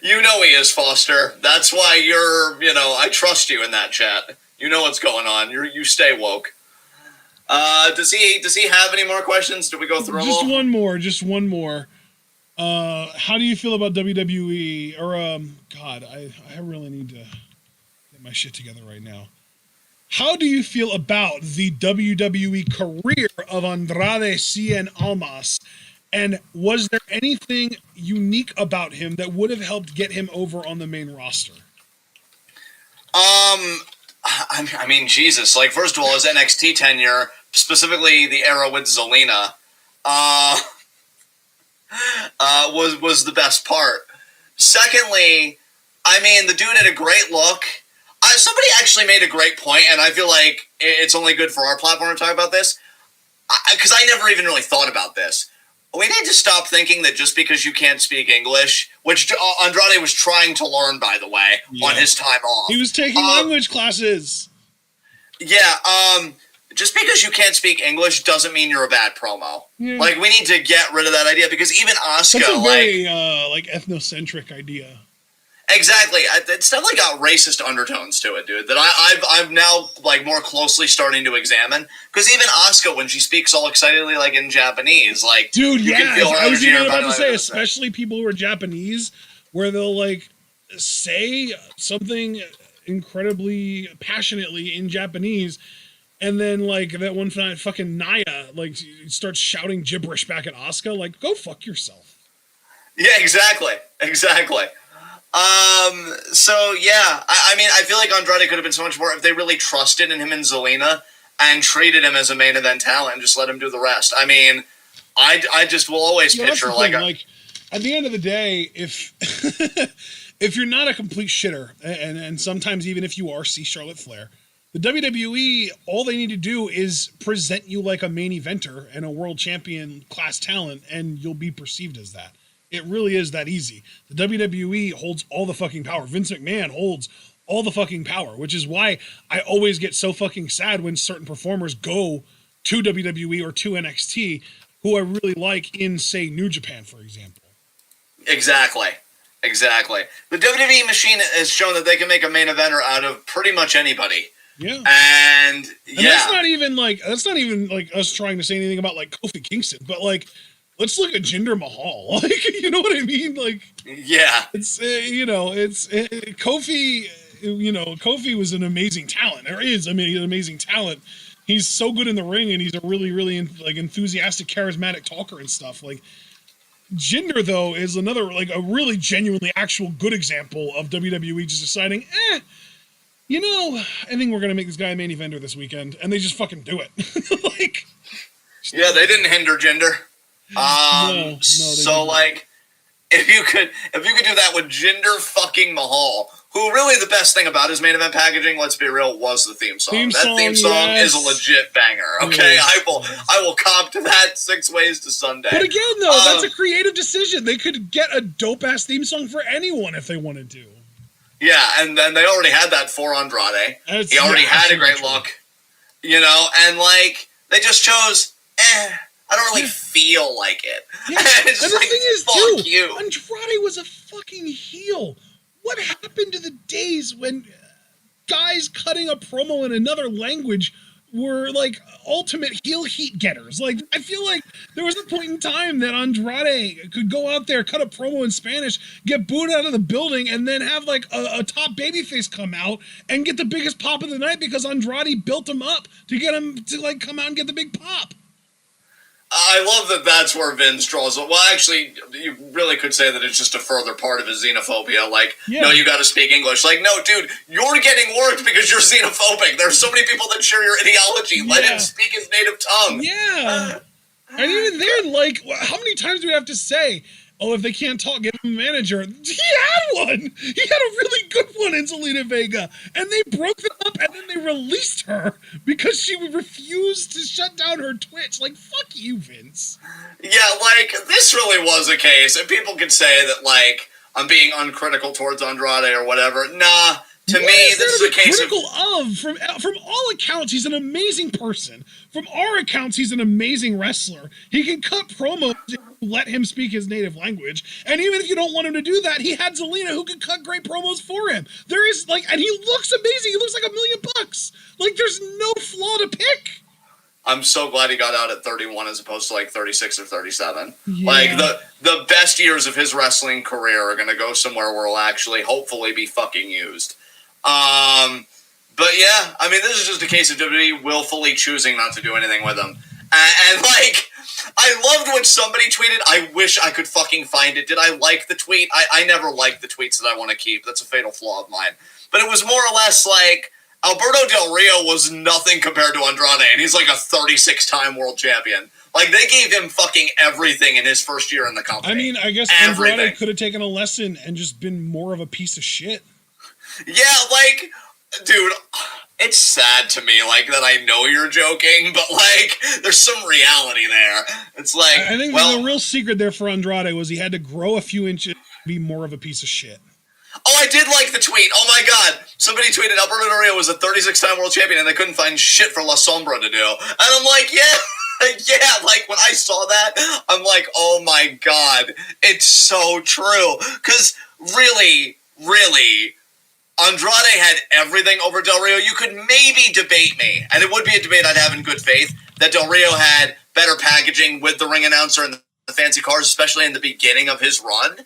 You know he is, Foster. That's why I trust you in that chat. You know what's going on. You stay woke. Does he have any more questions? Did we go through them all? Just one more. How do you feel about WWE? Or, God, I really need to get my shit together right now. How do you feel about the WWE career of Andrade Cien Almas? And was there anything unique about him that would have helped get him over on the main roster? I mean, Jesus. Like, first of all, his NXT tenure, specifically the era with Zelina, was the best part. Secondly, I mean, the dude had a great look. Somebody actually made a great point, and I feel like it's only good for our platform to talk about this, because I never even really thought about this. We need to stop thinking that just because you can't speak English, which Andrade was trying to learn, by the way, on his time off. He was taking language classes. Yeah, just because you can't speak English doesn't mean you're a bad promo. Yeah. Like, we need to get rid of that idea, because even Asuka, that's a very, ethnocentric idea. Exactly. It's definitely got racist undertones to it, dude, that I've now, like, more closely starting to examine. Because even Asuka, when she speaks all excitedly, like, in Japanese, like, dude, you can feel her I was energy. even about to say, especially people who are Japanese, where they'll, like, say something incredibly passionately in Japanese, and then, like, that one fucking Naya, like, starts shouting gibberish back at Asuka, like, go fuck yourself. Yeah, exactly. So, yeah, I mean, I feel like Andrade could have been so much more if they really trusted in him and Zelina and treated him as a main event talent and just let him do the rest. I mean, I just will always picture like at the end of the day, if if you're not a complete shitter, and sometimes even if you are, see Charlotte Flair, the WWE, all they need to do is present you like a main eventer and a world champion class talent, and you'll be perceived as that. It really is that easy. The WWE holds all the fucking power. Vince McMahon holds all the fucking power, which is why I always get so fucking sad when certain performers go to WWE or to NXT who I really like in, say, New Japan, for example. Exactly. The WWE machine has shown that they can make a main eventer out of pretty much anybody. Yeah. And that's not even like us trying to say anything about like Kofi Kingston, but like let's look at Jinder Mahal. Like, you know what I mean? Like, yeah, it's Kofi. Kofi was an amazing talent. There is, an amazing talent. He's so good in the ring, and he's a really, really enthusiastic, charismatic talker and stuff. Like, Jinder though is another like a really genuinely actual good example of WWE just deciding, I think we're gonna make this guy a main eventer this weekend, and they just fucking do it. They didn't hinder Jinder. No, so like, if you could do that with Jinder fucking Mahal, who really the best thing about his main event packaging, let's be real, was the theme song. That theme song is a legit banger. Okay, yes. I will cop to that 6 ways to Sunday. But again, though, that's a creative decision. They could get a dope ass theme song for anyone if they wanted to. Yeah, and then they already had that for Andrade. He already had a great look, and like they just chose. I don't really feel like it. Yeah. And the thing is, too, Andrade was a fucking heel. What happened to the days when guys cutting a promo in another language were like ultimate heel heat getters? Like, I feel like there was a point in time that Andrade could go out there, cut a promo in Spanish, get booed out of the building, and then have like a top babyface come out and get the biggest pop of the night because Andrade built him up to get him to like come out and get the big pop. I love that that's where Vince draws. Well, actually, you really could say that it's just a further part of his xenophobia. Like, no, you got to speak English. Like, no, dude, you're getting worked because you're xenophobic. There's so many people that share your ideology. Yeah. Let him speak his native tongue. Yeah. And even then, like, how many times do we have to say, if they can't talk, give him a manager? He had one. He had a really good one in Zelina Vega. And they broke them up, and then they released her because she refused to shut down her Twitch. Like, fuck you, Vince. Yeah, like, this really was a case. And people could say that, like, I'm being uncritical towards Andrade or whatever. Nah. To me, this is a case from all accounts, he's an amazing person. From our accounts, he's an amazing wrestler. He can cut promos if you let him speak his native language. And even if you don't want him to do that, he had Zelina who could cut great promos for him. There is and he looks amazing. He looks like $1 million. Like, there's no flaw to pick. I'm so glad he got out at 31 as opposed to like 36 or 37. Yeah. Like the best years of his wrestling career are going to go somewhere where he'll actually hopefully be fucking used. But yeah, I mean, this is just a case of WWE willfully choosing not to do anything with him. And like, I loved when somebody tweeted, I wish I could fucking find it. Did I like the tweet? I never like the tweets that I want to keep. That's a fatal flaw of mine. But it was more or less like, Alberto Del Rio was nothing compared to Andrade, and he's like a 36-time world champion. Like, they gave him fucking everything in his first year in the company. I mean, I guess Andrade could have taken a lesson and just been more of a piece of shit. Yeah, like, dude, it's sad to me, like, that I know you're joking, but, like, there's some reality there. It's like, I think the real secret there for Andrade was he had to grow a few inches to be more of a piece of shit. Oh, I did like the tweet. Oh, my God. Somebody tweeted Alberto Del Rio was a 36-time world champion, and they couldn't find shit for La Sombra to do. And I'm like, yeah, like, when I saw that, I'm like, oh, my God. It's so true. Because, really, Andrade had everything over Del Rio. You could maybe debate me, and it would be a debate I'd have in good faith, that Del Rio had better packaging with the ring announcer and the fancy cars, especially in the beginning of his run.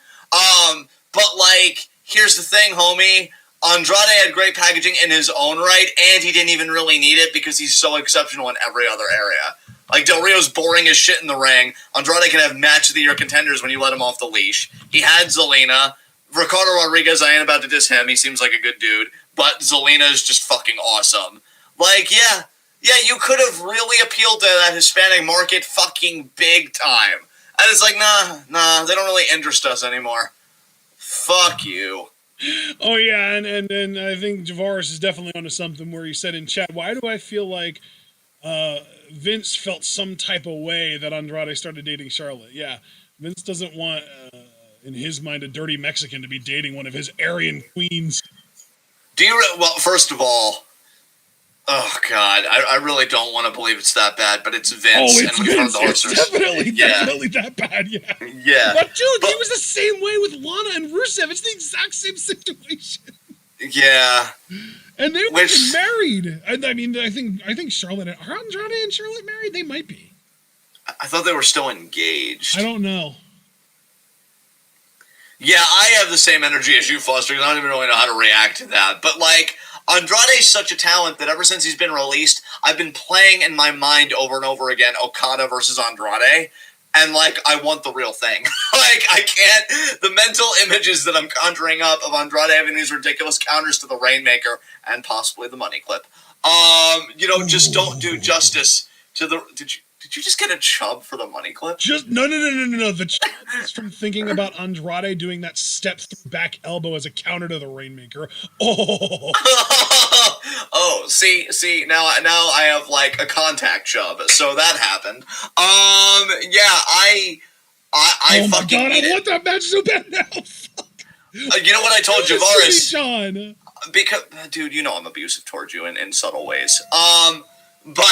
But, like, here's the thing, homie. Andrade had great packaging in his own right, and he didn't even really need it because he's so exceptional in every other area. Like, Del Rio's boring as shit in the ring. Andrade can have match of the year contenders when you let him off the leash. He had Zelina. Ricardo Rodriguez, I ain't about to diss him. He seems like a good dude. But Zelina is just fucking awesome. Like, yeah, Yeah, you could have really appealed to that Hispanic market fucking big time. And it's like, nah, they don't really interest us anymore. Fuck you. Oh yeah, and I think Javaris is definitely onto something where he said in chat, why do I feel like Vince felt some type of way that Andrade started dating Charlotte? Yeah, Vince doesn't want, in his mind, a dirty Mexican to be dating one of his Aryan queens. Well, first of all, oh God, I really don't want to believe it's that bad, but it's Vince. Oh, it's and we've Vince. Heard the It's definitely that bad. Yeah. Yeah. But dude, he was the same way with Lana and Rusev. It's the exact same situation. Yeah. And they were married. I mean, I think Charlotte are Andrade and Charlotte married. They might be. I thought they were still engaged. I don't know. Yeah, I have the same energy as you, Foster, because I don't even really know how to react to that. But, like, Andrade's such a talent that ever since he's been released, I've been playing in my mind over and over again Okada versus Andrade. And, like, I want the real thing. Like, I can't... The mental images that I'm conjuring up of Andrade having these ridiculous counters to the Rainmaker and possibly the money clip, just don't do justice to the... Did you just get a chub for the money clip? No. The chub is from thinking about Andrade doing that step through back elbow as a counter to the Rainmaker. Oh. Oh, see, now I have like a contact chub, so that happened. I oh my fucking God, I want that match so bad now. You know what I told Javaris? John. Because, dude, you know I'm abusive towards you in subtle ways. But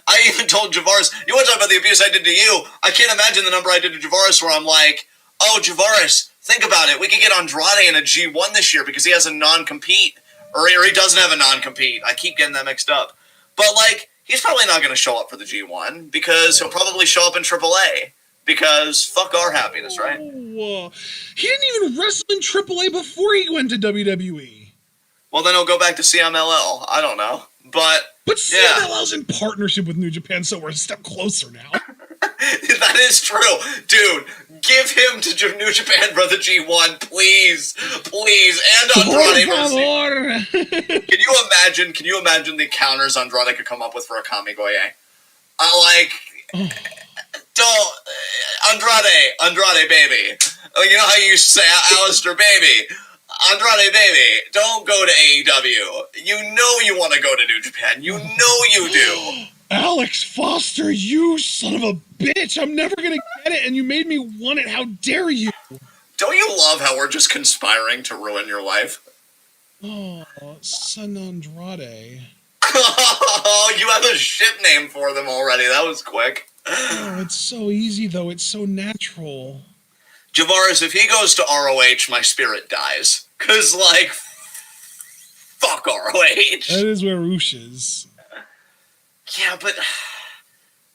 I even told Javaris, you want to talk about the abuse I did to you? I can't imagine the number I did to Javaris where I'm like, oh, Javaris, think about it. We could get Andrade in a G1 this year because he has a non-compete. Or he doesn't have a non-compete. I keep getting that mixed up. But, like, he's probably not going to show up for the G1 because he'll probably show up in AAA. Because fuck our happiness, right? Oh, he didn't even wrestle in AAA before he went to WWE. Well, then he'll go back to CMLL. I don't know. But CMLL's in partnership with New Japan, so we're a step closer now. That is true. Dude, give him to New Japan for the G1, please. And Andrade. Can you imagine the counters Andrade could come up with for a Kamigoye? Don't... Andrade, baby. You know how you used to say, Alistair, baby. Andrade, baby, don't go to AEW. You know you want to go to New Japan. You know you do. Alex Foster, you son of a bitch. I'm never going to get it, and you made me want it. How dare you? Don't you love how we're just conspiring to ruin your life? Oh, Son Andrade. Oh, you have a ship name for them already. That was quick. Oh, it's so easy, though. It's so natural. Javaris, if he goes to ROH, my spirit dies. Because, like, fuck ROH. That is where Roosh is. Yeah, but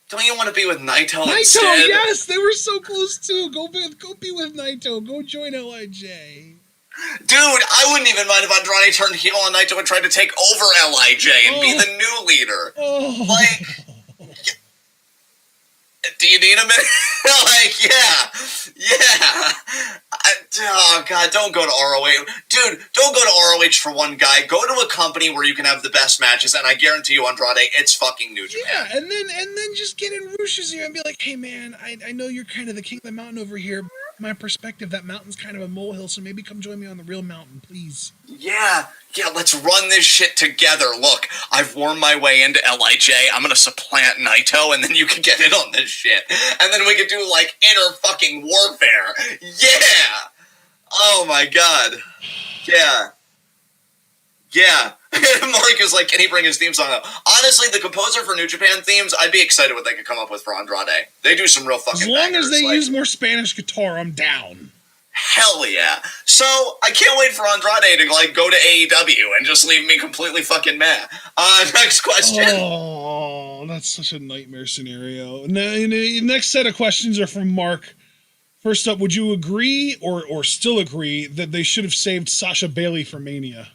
don't you want to be with Naito instead? Naito, yes! They were so close, too. Go be with Naito. Go join LIJ. Dude, I wouldn't even mind if Andrade turned heel on Naito and tried to take over LIJ and be the new leader. Oh. Like... Do you need a minute? Like, yeah. Oh, God, don't go to ROH. Dude, don't go to ROH for one guy. Go to a company where you can have the best matches, and I guarantee you, Andrade, it's fucking New Japan. Yeah, and then just get in Rush's ear and be like, hey, man, I know you're kind of the king of the mountain over here. My perspective, that mountain's kind of a molehill, so maybe come join me on the real mountain, please. Yeah, let's run this shit together. Look, I've wormed my way into LIJ. I'm gonna supplant Naito, and then you can get in on this shit. And then we could do, like, inner fucking warfare. Yeah! Oh, my God. Yeah. Mark is like, can he bring his theme song up? Honestly, the composer for New Japan themes, I'd be excited what they could come up with for Andrade. They do some real fucking bangers. As long as they use more Spanish guitar, I'm down. Hell yeah. So, I can't wait for Andrade to, like, go to AEW and just leave me completely fucking mad. Next question. Oh, that's such a nightmare scenario. The next set of questions are from Mark. First up, would you agree or still agree that they should have saved Sasha Bailey for Mania?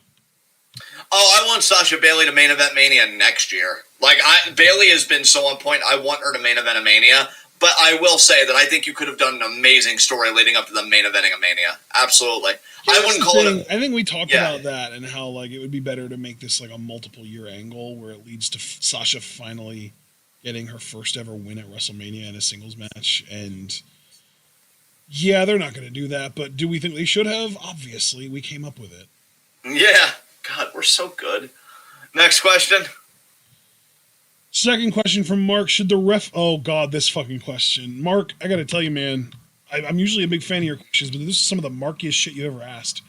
Oh, I want Sasha Bailey to main event Mania next year. Like, Bailey has been so on point. I want her to main event a Mania. But I will say that I think you could have done an amazing story leading up to the main eventing of Mania. Absolutely. I wouldn't call it I think we talked about that and how like it would be better to make this like a multiple year angle where it leads to Sasha finally getting her first ever win at WrestleMania in a singles match. And yeah, they're not going to do that. But do we think they should have? Obviously, we came up with it. Yeah. God, we're so good. Next question. Second question from Mark. Should the ref... Oh, God, this fucking question. Mark, I got to tell you, man, I'm usually a big fan of your questions, but this is some of the markiest shit you ever asked.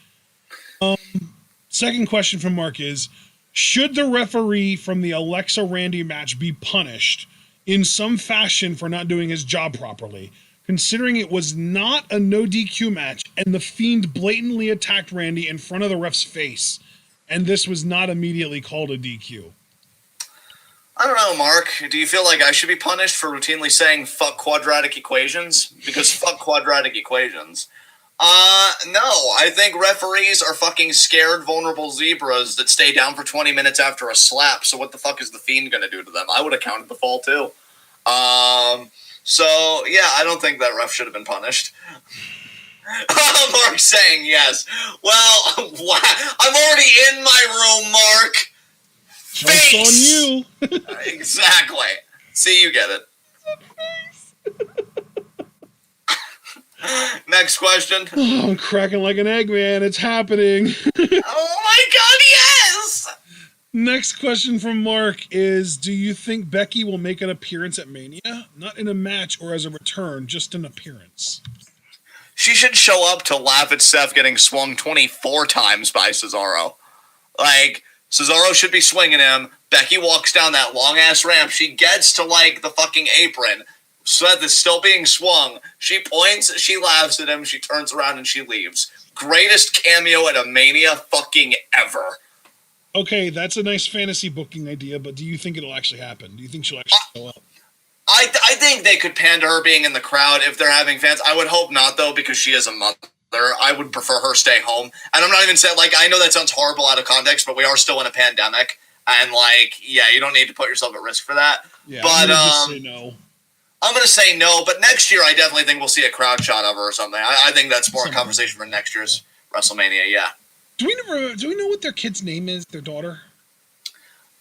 Second question from Mark is, should the referee from the Alexa Randy match be punished in some fashion for not doing his job properly, considering it was not a no DQ match and the Fiend blatantly attacked Randy in front of the ref's face, and this was not immediately called a DQ? I don't know, Mark. Do you feel like I should be punished for routinely saying fuck quadratic equations? Because fuck quadratic equations. No. I think referees are fucking scared, vulnerable zebras that stay down for 20 minutes after a slap, so what the fuck is the Fiend gonna do to them? I would have counted the fall, too. So, yeah, I don't think that ref should have been punished. Mark's saying yes. Well, I'm already in my room, Mark. Face on you. Exactly. See, you get it. Next question. Oh, I'm cracking like an egg, man. It's happening. Oh my God, yes! Next question from Mark is, do you think Becky will make an appearance at Mania? Not in a match or as a return, just an appearance. She should show up to laugh at Seth getting swung 24 times by Cesaro. Like, Cesaro should be swinging him. Becky walks down that long-ass ramp. She gets to, like, the fucking apron. Seth is still being swung. She points, she laughs at him, she turns around, and she leaves. Greatest cameo at a Mania fucking ever. Okay, that's a nice fantasy booking idea, but do you think it'll actually happen? Do you think she'll actually show up? I think they could pan to her being in the crowd if they're having fans. I would hope not, though, because she is a mother. I would prefer her stay home. And I'm not even saying, like, I know that sounds horrible out of context, but we are still in a pandemic. And, like, yeah, you don't need to put yourself at risk for that. Yeah, but, I'm gonna just say no. I'm going to say no, but next year I definitely think we'll see a crowd shot of her or something. I think that's more a conversation for next year's WrestleMania, yeah. Do we know what their kid's name is, their daughter?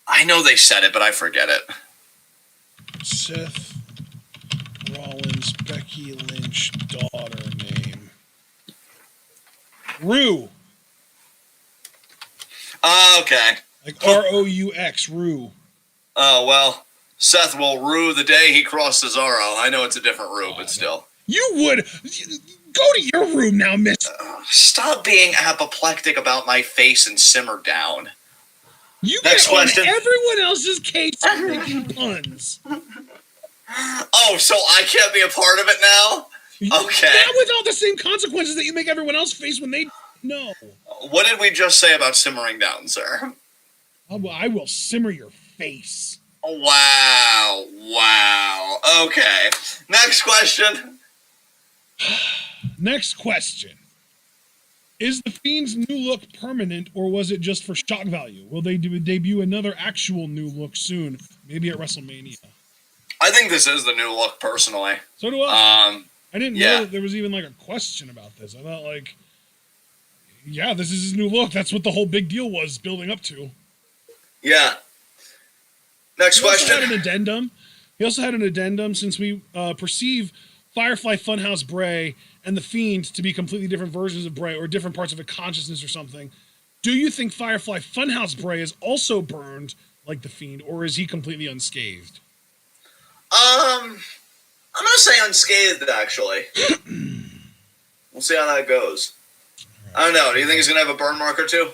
I know they said it, but I forget it. Seth Rollins, Becky Lynch, daughter name. Rue. Okay. Like R-O-U-X, Rue. Oh, well, Seth will rue the day he crossed Cesaro. I know it's a different Rue, but still. You would. Go to your room now, miss. Stop being apoplectic about my face and simmer down. You Next get question. On everyone else's case and making puns. Oh, so I can't be a part of it now? Okay. Not without the same consequences that you make everyone else face when they know. What did we just say about simmering down, sir? I will simmer your face. Wow. Okay. Next question. Next question. Is the Fiend's new look permanent, or was it just for shock value? Will they debut another actual new look soon, maybe at WrestleMania? I think this is the new look, personally. So do I. I didn't know yeah. that there was even like a question about this. I thought like, yeah, this is his new look. That's what the whole big deal was building up to. Yeah. Next question. He also had an addendum since we perceive Firefly Funhouse Bray and the Fiend to be completely different versions of Bray or different parts of a consciousness or something. Do you think Firefly Funhouse Bray is also burned like the Fiend, or is he completely unscathed? I'm gonna say unscathed, actually. We'll see how that goes. I don't know. Do you think he's gonna have a burn mark or two?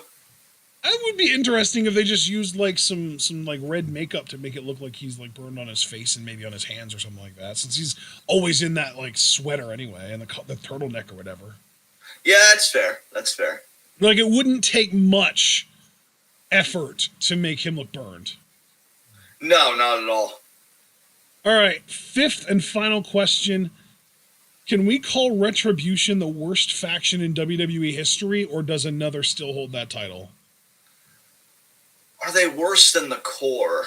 It would be interesting if they just used like some like red makeup to make it look like he's like burned on his face and maybe on his hands or something like that, since he's always in that like sweater anyway and the turtleneck or whatever. Yeah, that's fair. That's fair. Like it wouldn't take much effort to make him look burned. No, not at all. All right, fifth and final question. Can we call Retribution the worst faction in WWE history, or does another still hold that title? Are they worse than the Core?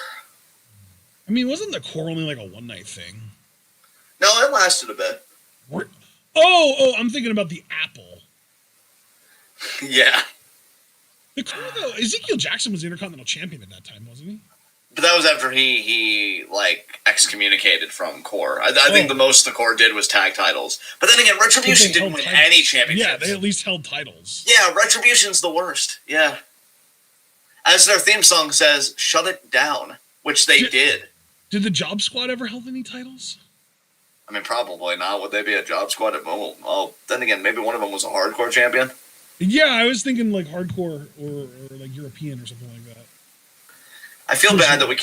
I mean, wasn't the Core only like a one-night thing? No, it lasted a bit. I'm thinking about the Apple. Yeah. The core, though, Ezekiel Jackson was the Intercontinental Champion at that time, wasn't he? But that was after he excommunicated from Core. I think the most the Core did was tag titles. But then again, Retribution didn't win any championships. Yeah, they at least held titles. Yeah, Retribution's the worst. Yeah. As their theme song says, shut it down, which they did. Did the Job Squad ever hold any titles? I mean, probably not. Would they be a Job Squad? Well, then again, maybe one of them was a hardcore champion. Yeah, I was thinking like hardcore or like European or something like that. I feel bad that we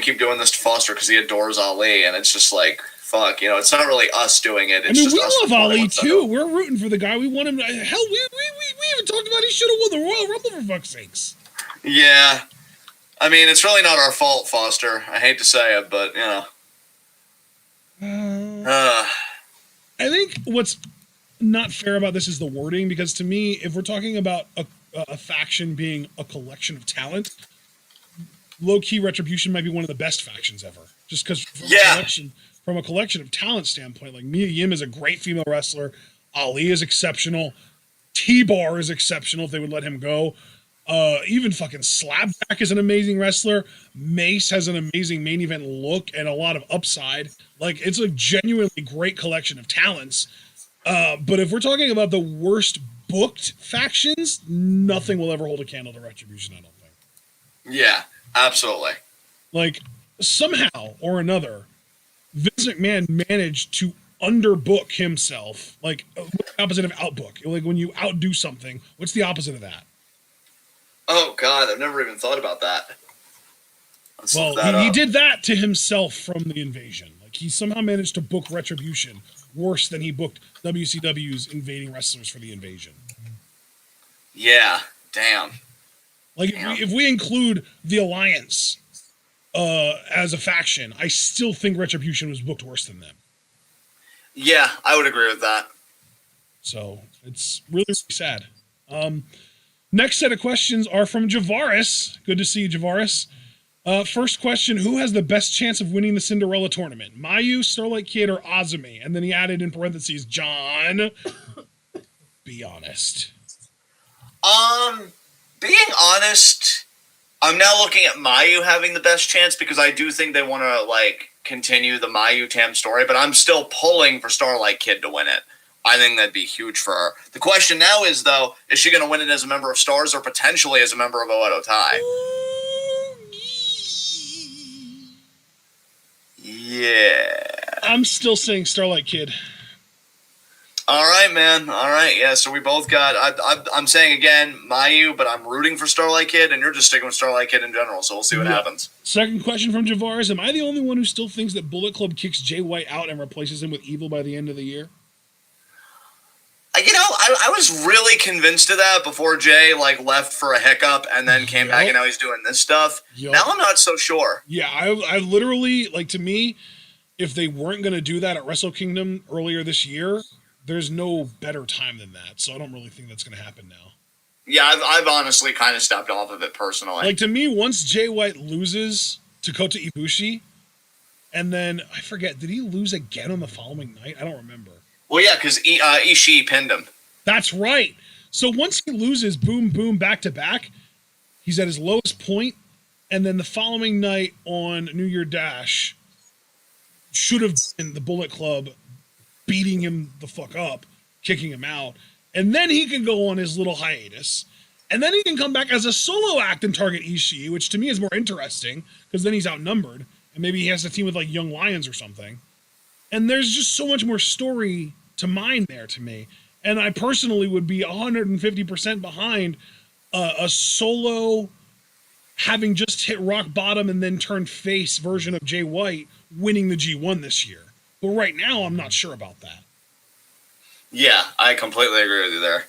keep doing this to Foster because he adores Ali, and it's just like, fuck, it's not really us doing it. It's we us love Ali too. We're rooting for the guy. We want him to. Hell, we even talked about he should have won the Royal Rumble for fuck's sakes. Yeah, I mean, it's really not our fault, Foster. I hate to say it, but I think what's not fair about this is the wording, because to me, if we're talking about a faction being a collection of talent, low-key Retribution might be one of the best factions ever. Just because from a collection of talent standpoint, like Mia Yim is a great female wrestler, Ali is exceptional, T-Bar is exceptional if they would let him go. Even fucking Slapjack is an amazing wrestler. Mace has an amazing main event look and a lot of upside. Like, it's a genuinely great collection of talents. But if we're talking about the worst booked factions, nothing will ever hold a candle to Retribution, I don't think. Yeah, absolutely. Like, somehow or another, Vince McMahon managed to underbook himself. Like, what's the opposite of outbook? Like, when you outdo something, what's the opposite of that? Oh, God, I've never even thought about that. He did that to himself from the Invasion. Like, he somehow managed to book Retribution worse than he booked WCW's invading wrestlers for the Invasion. Yeah, damn. Like, if we include the Alliance as a faction, I still think Retribution was booked worse than them. Yeah, I would agree with that. So, it's really, really sad. Next set of questions are from Javaris. Good to see you, Javaris. First question, who has the best chance of winning the Cinderella tournament? Mayu, Starlight Kid, or Azumi? And then he added in parentheses, John. Be honest. Being honest, I'm now looking at Mayu having the best chance because I do think they want to, continue the Mayu Tam story, but I'm still pulling for Starlight Kid to win it. I think that'd be huge for her. The question now is, though, is she going to win it as a member of Stars or potentially as a member of Oedo Tai? Yeah. I'm still saying Starlight Kid. All right, man. All right, yeah, so we both got... I'm saying, again, Mayu, but I'm rooting for Starlight Kid, and you're just sticking with Starlight Kid in general, so we'll see what happens. Second question from Javaris. Am I the only one who still thinks that Bullet Club kicks Jay White out and replaces him with Evil by the end of the year? I was really convinced of that before Jay left for a hiccup and then came back and now he's doing this stuff. Now I'm not so sure. Yeah, I literally, to me, if they weren't going to do that at Wrestle Kingdom earlier this year, there's no better time than that. So I don't really think that's going to happen now. Yeah, I've honestly kind of stepped off of it personally. To me, once Jay White loses to Kota Ibushi, and then, I forget, did he lose again on the following night? I don't remember. Well, yeah, because Ishii pinned him. That's right. So once he loses boom, boom, back to back, he's at his lowest point, and then the following night on New Year Dash should have been the Bullet Club beating him the fuck up, kicking him out, and then he can go on his little hiatus, and then he can come back as a solo act and target Ishii, which to me is more interesting, because then he's outnumbered, and maybe he has to team with Young Lions or something. And there's just so much more story to mine there to me. And I personally would be 150% behind a solo, having just hit rock bottom and then turned face version of Jay White winning the G1 this year. But right now, I'm not sure about that. Yeah, I completely agree with you there.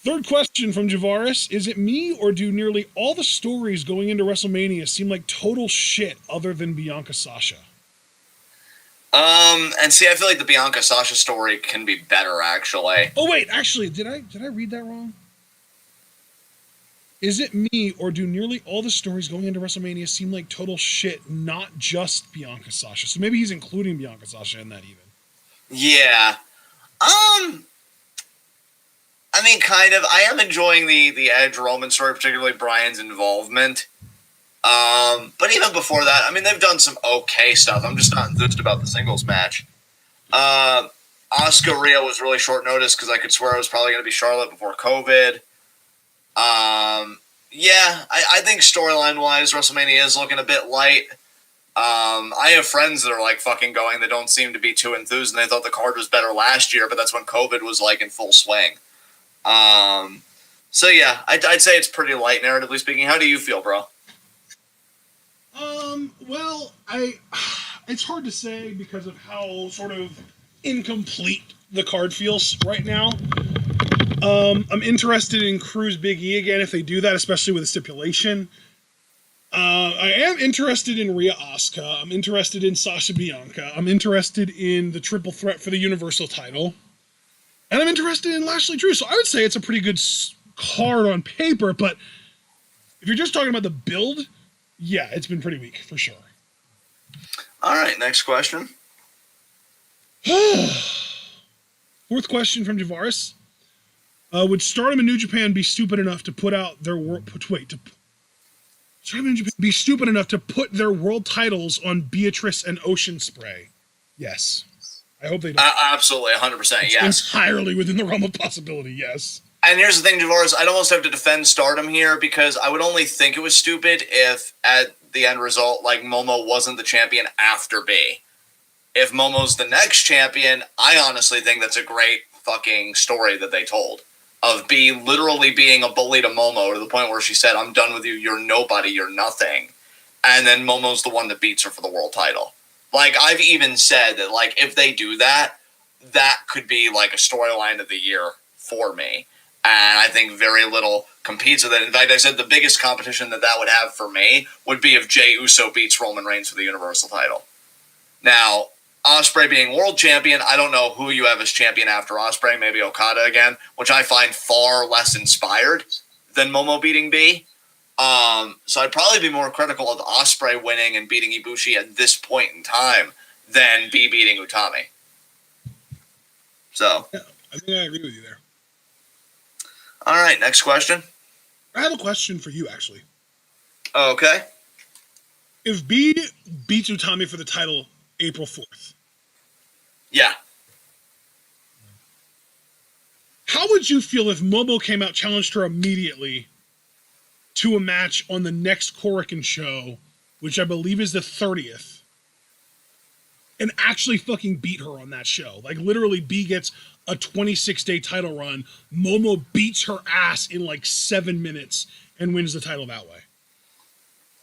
Third question from Javaris. Is it me, or do nearly all the stories going into WrestleMania seem like total shit other than Bianca Sasha? And see, I feel like the Bianca Sasha story can be better, actually. Oh wait, actually, did I read that wrong? Is it me, or do nearly all the stories going into WrestleMania seem like total shit, not just Bianca Sasha? So maybe he's including Bianca Sasha in that even. Yeah. I mean, kind of. I am enjoying the Edge Roman story, particularly Bryan's involvement. But even before that, I mean, they've done some okay stuff. I'm just not enthused about the singles match. Asuka Rhea was really short notice because I could swear it was probably going to be Charlotte before COVID. Yeah, I think storyline wise, WrestleMania is looking a bit light. I have friends that are like fucking going that don't seem to be too enthused, and they thought the card was better last year, but that's when COVID was like in full swing. So yeah, I'd say it's pretty light, narratively speaking. How do you feel, bro? Well, it's hard to say because of how sort of incomplete the card feels right now. I'm interested in Cruz Big E again if they do that, especially with a stipulation. I am interested in Rhea Asuka. I'm interested in Sasha Bianca. I'm interested in the triple threat for the Universal title. And I'm interested in Lashley Drew. So I would say it's a pretty good card on paper, but if you're just talking about the build, yeah, it's been pretty weak for sure. All right, next question. Fourth question from Javaris. Would Stardom and New Japan be stupid enough to put out their be stupid enough to put their world titles on Beatrice and Ocean Spray? Yes. I hope they don't. Absolutely, 100%, yes. Entirely within the realm of possibility, yes. And here's the thing, Javaris, I'd almost have to defend Stardom here because I would only think it was stupid if, at the end result, like, Momo wasn't the champion after B. If Momo's the next champion, I honestly think that's a great fucking story that they told. Of B literally being a bully to Momo to the point where she said, I'm done with you, you're nobody, you're nothing. And then Momo's the one that beats her for the world title. Like, I've even said that, like, if they do that, that could be, like, a storyline of the year for me. And I think very little competes with it. In fact, I said the biggest competition that would have for me would be if Jey Uso beats Roman Reigns for the Universal title. Now, Ospreay being world champion, I don't know who you have as champion after Ospreay, maybe Okada again, which I find far less inspired than Momo beating B. So I'd probably be more critical of Ospreay winning and beating Ibushi at this point in time than B beating Utami. So, yeah, I think I agree with you there. All right, next question. I have a question for you, actually. Okay. If B beats Utami for the title April 4th. Yeah. How would you feel if Momo came out, challenged her immediately to a match on the next Korakuen show, which I believe is the 30th, and actually fucking beat her on that show? Like, literally, B gets a 26-day title run. Momo beats her ass in like 7 minutes and wins the title that way.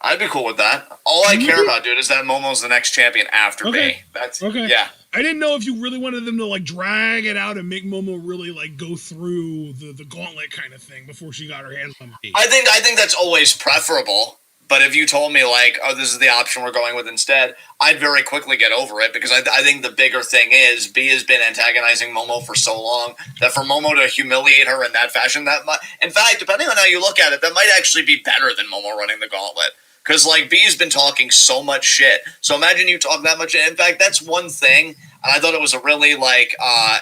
I'd be cool with that. All I care about, dude, is that Momo's the next champion after B. That's okay. Yeah. I didn't know if you really wanted them to like drag it out and make Momo really like go through the gauntlet kind of thing before she got her hands on B. I think that's always preferable. But if you told me like, oh, this is the option we're going with instead, I'd very quickly get over it because I think the bigger thing is B has been antagonizing Momo for so long that for Momo to humiliate her in that fashion, in fact, depending on how you look at it, that might actually be better than Momo running the gauntlet. Because, like, B's been talking so much shit. So imagine you talk that much. In fact, that's one thing. And I thought it was a really, like,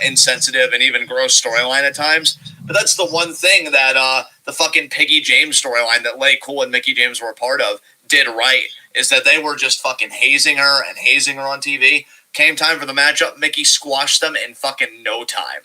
insensitive and even gross storyline at times. But that's the one thing that the fucking Piggy James storyline that Lay Cool and Mickey James were a part of did right. Is that they were just fucking hazing her on TV. Came time for the matchup, Mickey squashed them in fucking no time.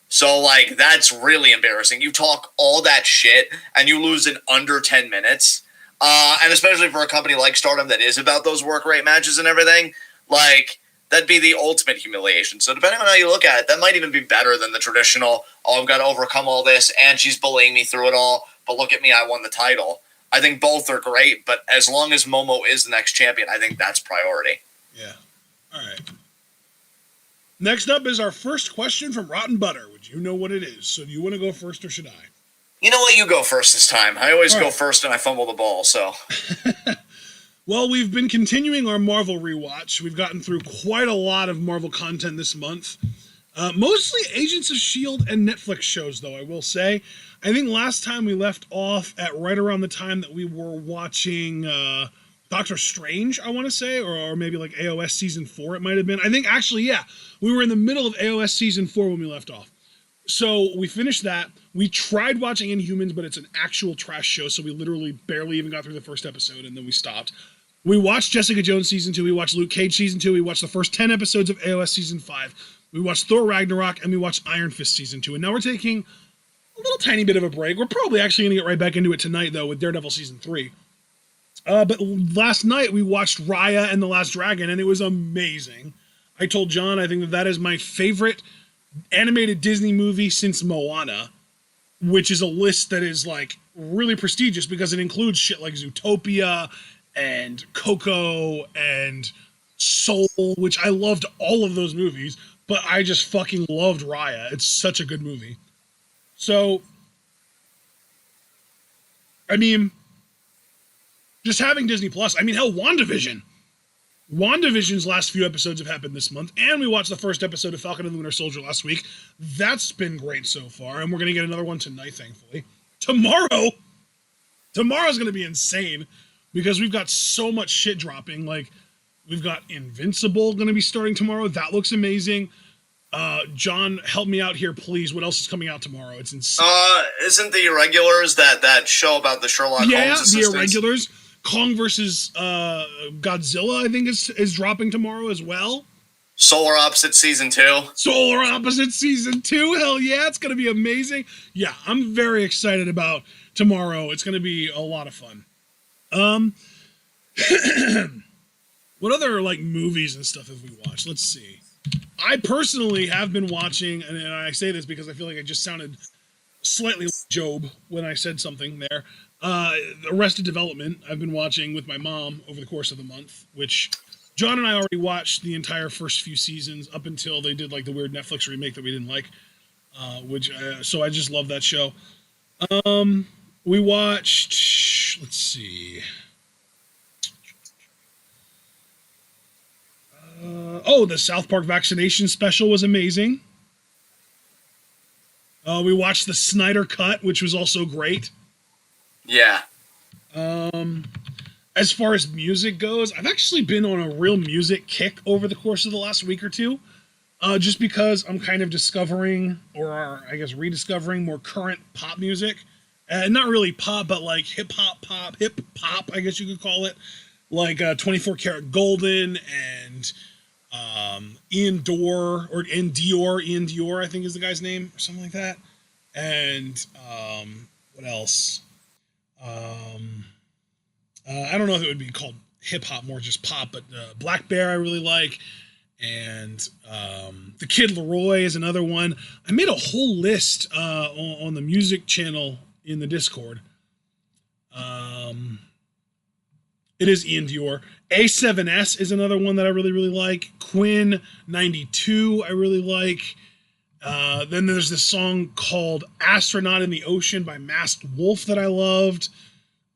So, like, that's really embarrassing. You talk all that shit and you lose in under 10 minutes. And especially for a company like Stardom that is about those work rate matches and everything, like, that'd be the ultimate humiliation. So depending on how you look at it, that might even be better than the traditional, oh, I've got to overcome all this, and she's bullying me through it all, but look at me, I won the title. I think both are great, but as long as Momo is the next champion, I think that's priority. Yeah. All right. Next up is our first question from Rotten Butter. Would you know what it is? So do you want to go first or should I? You know what? You go first this time. I always go first and I fumble the ball, so. Well, we've been continuing our Marvel rewatch. We've gotten through quite a lot of Marvel content this month. Mostly Agents of S.H.I.E.L.D. and Netflix shows, though, I will say. I think last time we left off at right around the time that we were watching Doctor Strange, I want to say, or maybe like AOS Season 4 it might have been. I think, actually, yeah, we were in the middle of AOS Season 4 when we left off. So we finished that. We tried watching Inhumans, but it's an actual trash show, so we literally barely even got through the first episode, and then we stopped. We watched Jessica Jones Season 2, we watched Luke Cage Season 2, we watched the first 10 episodes of AOS Season 5, we watched Thor Ragnarok, and we watched Iron Fist Season 2, and now we're taking a little tiny bit of a break. We're probably actually going to get right back into it tonight, though, with Daredevil Season 3. But last night, we watched Raya and the Last Dragon, and it was amazing. I told John I think that is my favorite animated Disney movie since Moana, which is a list that is, like, really prestigious because it includes shit like Zootopia and Coco and Soul, which I loved all of those movies, but I just fucking loved Raya. It's such a good movie. So, I mean, just having Disney Plus, I mean, hell, WandaVision's last few episodes have happened this month, and we watched the first episode of Falcon and the Winter Soldier last week. That's been great so far, and we're going to get another one tonight, thankfully. Tomorrow's going to be insane, because we've got so much shit dropping. Like, we've got Invincible going to be starting tomorrow. That looks amazing. John, help me out here, please. What else is coming out tomorrow? It's insane. Isn't The Irregulars that show about the Sherlock Holmes assistants? Yeah, The Irregulars. Kong versus Godzilla, I think, is dropping tomorrow as well. Solar Opposite Season 2. Solar Opposite Season 2. Hell yeah, it's going to be amazing. Yeah, I'm very excited about tomorrow. It's going to be a lot of fun. What other, like, movies and stuff have we watched? Let's see. I personally have been watching, and I say this because I feel like I just sounded slightly like Job when I said something there. Arrested Development, I've been watching with my mom over the course of the month, which John and I already watched the entire first few seasons up until they did, like, the weird Netflix remake that we didn't like, so I just love that show. We watched, let's see. The South Park vaccination special was amazing. We watched the Snyder Cut, which was also great. Yeah. As far as music goes, I've actually been on a real music kick over the course of the last week or two. Just because I'm kind of discovering, or I guess rediscovering, more current pop music. Not really pop, but like hip hop, I guess you could call it. Like 24 Karat Golden and Ian Dior, I think is the guy's name, or something like that. And what else? I don't know if it would be called hip hop, more just pop, but Black Bear I really like. And The Kid Leroy is another one. I made a whole list on the music channel in the Discord. It is Ian Dior. A7S is another one that I really, really like. Quinn 92 I really like. Then there's this song called Astronaut in the Ocean by Masked Wolf that I loved.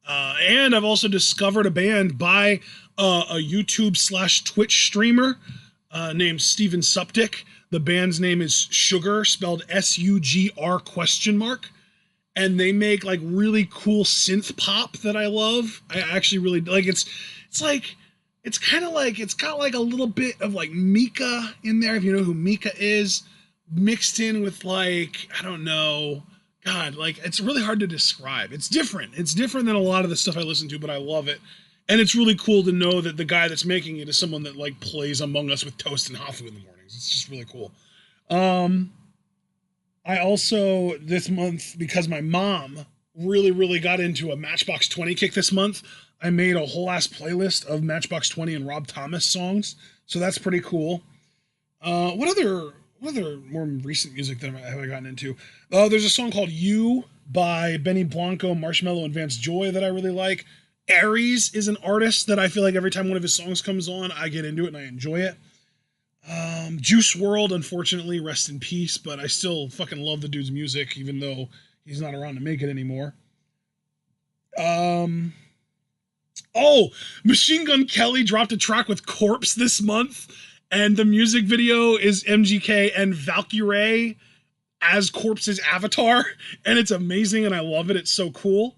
And I've also discovered a band by a YouTube/Twitch streamer named Steven Suptic. The band's name is Sugar, spelled SUGR ? And they make like really cool synth pop that I love. I actually really like. It's kind of like, it's got like a little bit of like Mika in there, if you know who Mika is, mixed in with like, I don't know, God, like it's really hard to describe. It's different. It's different than a lot of the stuff I listen to, but I love it. And it's really cool to know that the guy that's making it is someone that like plays Among Us with Toast and Hafu in the mornings. It's just really cool. I also, this month, because my mom really, really got into a Matchbox 20 kick this month, I made a whole ass playlist of Matchbox 20 and Rob Thomas songs. So that's pretty cool. What other more recent music that have I gotten into? There's a song called You by Benny Blanco, Marshmello, and Vance Joy that I really like. Aries is an artist that I feel like every time one of his songs comes on, I get into it and I enjoy it. Juice WRLD, unfortunately, rest in peace, but I still fucking love the dude's music, even though he's not around to make it anymore. Machine Gun Kelly dropped a track with Corpse this month, And the music video is MGK and Valkyrie as Corpse's avatar, and it's amazing, and I love it. It's so cool.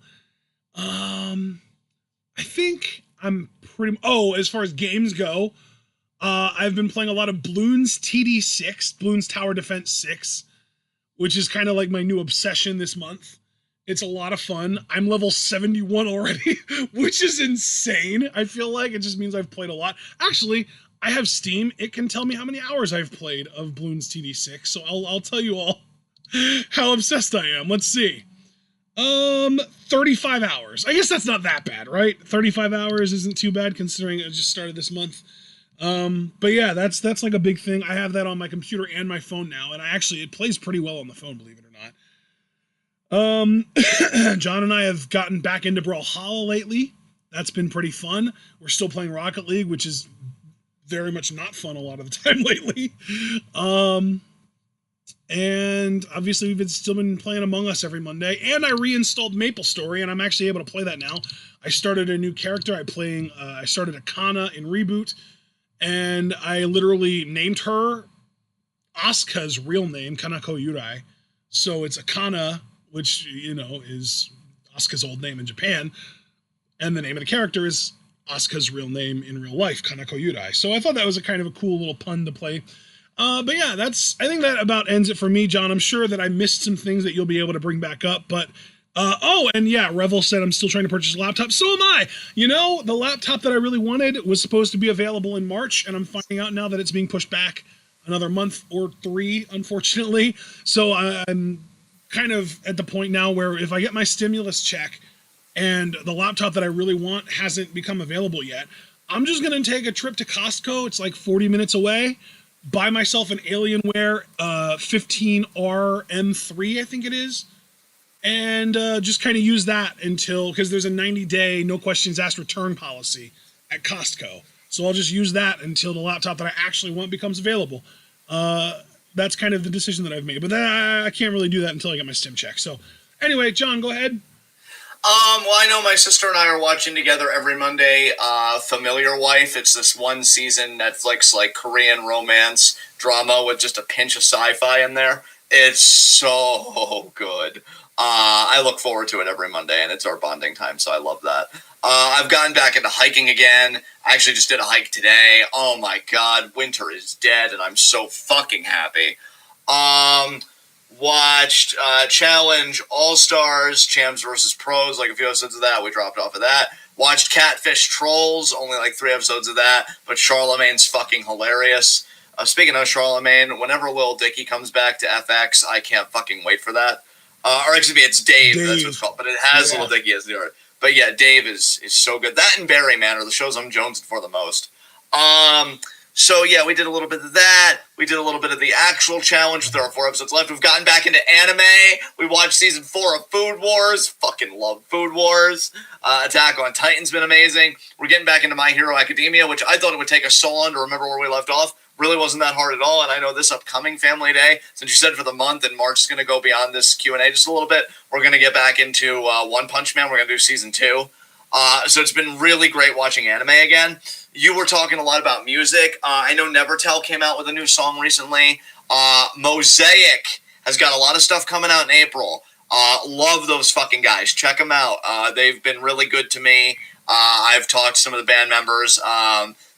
I think I'm pretty. Oh, as far as games go, I've been playing a lot of Bloons TD6, Bloons Tower Defense 6, which is kind of like my new obsession this month. It's a lot of fun. I'm level 71 already, which is insane. I feel like it just means I've played a lot. Actually, I have Steam. It can tell me how many hours I've played of Bloons TD6, so I'll tell you all how obsessed I am. Let's see. 35 hours. I guess that's not that bad, right? 35 hours isn't too bad considering it just started this month. But yeah, that's like a big thing. I have that on my computer and my phone now, and it plays pretty well on the phone, believe it or not. John and I have gotten back into Brawlhalla lately. That's been pretty fun. We're still playing Rocket League, which is very much not fun a lot of the time lately. And obviously we've still been playing Among Us every Monday, and I reinstalled MapleStory, and I'm actually able to play that now. I started a new character. I started Akana in Reboot, and I literally named her Asuka's real name, Kanako Yurai. So it's Akana, which, is Asuka's old name in Japan, and the name of the character is Asuka's real name in real life, Kanako Yurai. So I thought that was a kind of a cool little pun to play. But yeah, I think that about ends it for me, John. I'm sure that I missed some things that you'll be able to bring back up, but and yeah, Revel said I'm still trying to purchase a laptop. So am I. The laptop that I really wanted was supposed to be available in March, and I'm finding out now that it's being pushed back another month or 3, unfortunately. So I'm kind of at the point now where if I get my stimulus check and the laptop that I really want hasn't become available yet, I'm just going to take a trip to Costco. It's like 40 minutes away. Buy myself an Alienware 15R M3, I think it is, and just kind of use that because there's a 90-day no questions asked return policy at Costco. So I'll just use that until the laptop that I actually want becomes available. That's kind of the decision that I've made, but I can't really do that until I get my stim check. So anyway, John, go ahead. Well, I know my sister and I are watching together every Monday, Familiar Wife. It's this one season Netflix, like, Korean romance drama with just a pinch of sci-fi in there. It's so good. I look forward to it every Monday, and it's our bonding time, so I love that. I've gotten back into hiking again. I actually just did a hike today. Oh my god, winter is dead, and I'm so fucking happy. Watched Challenge All-Stars, Champs vs. Pros, like a few episodes of that. We dropped off of that. Watched Catfish Trolls, only like 3 episodes of that, but Charlemagne's fucking hilarious. Speaking of Charlemagne, whenever Lil Dicky comes back to FX, I can't fucking wait for that. Or excuse me, it's Dave. That's what it's called, but it has Lil Dicky as the art. But yeah, Dave is so good. That and Barry, man, are the shows I'm jonesing for the most. So yeah, we did a little bit of that. We did a little bit of the actual challenge. There are 4 episodes left. We've gotten back into anime. We watched season 4 of Food Wars. Fucking love Food Wars. Attack on Titan's been amazing. We're getting back into My Hero Academia, which I thought it would take us so long to remember where we left off. Really wasn't that hard at all. And I know this upcoming Family Day, since you said for the month, and March is going to go beyond this Q&A just a little bit, we're going to get back into One Punch Man. We're going to do season 2. So it's been really great watching anime again. You were talking a lot about music. I know Nevertell came out with a new song recently. Mosaic has got a lot of stuff coming out in April. Love those fucking guys. Check them out. They've been really good to me. I've talked to some of the band members.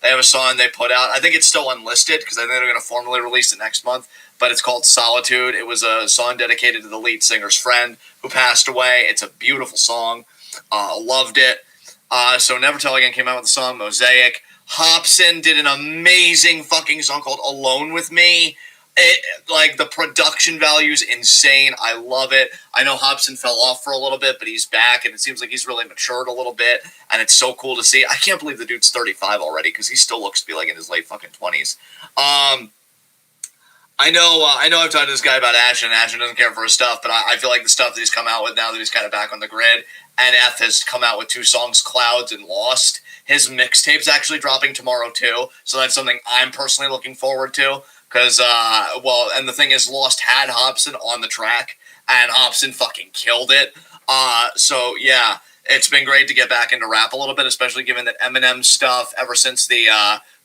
They have a song they put out. I think it's still unlisted because I think they're going to formally release it next month. But it's called Solitude. It was a song dedicated to the lead singer's friend who passed away. It's a beautiful song. Loved it. So Nevertell again came out with the song Mosaic. Hobson did an amazing fucking song called Alone With Me. Like, the production value is insane. I love it. I know Hobson fell off for a little bit, but he's back, and it seems like he's really matured a little bit, and it's so cool to see. I can't believe the dude's 35 already, because he still looks to be like in his late fucking 20s. I know I've talked to this guy about Ashton, and Ashton doesn't care for his stuff, but I feel like the stuff that he's come out with now that he's kind of back on the grid, NF has come out with 2 songs, Clouds and Lost. His mixtape's actually dropping tomorrow, too, so that's something I'm personally looking forward to, because, and the thing is, Lost had Hobson on the track, and Hobson fucking killed it. So, yeah, it's been great to get back into rap a little bit, especially given that Eminem stuff ever since the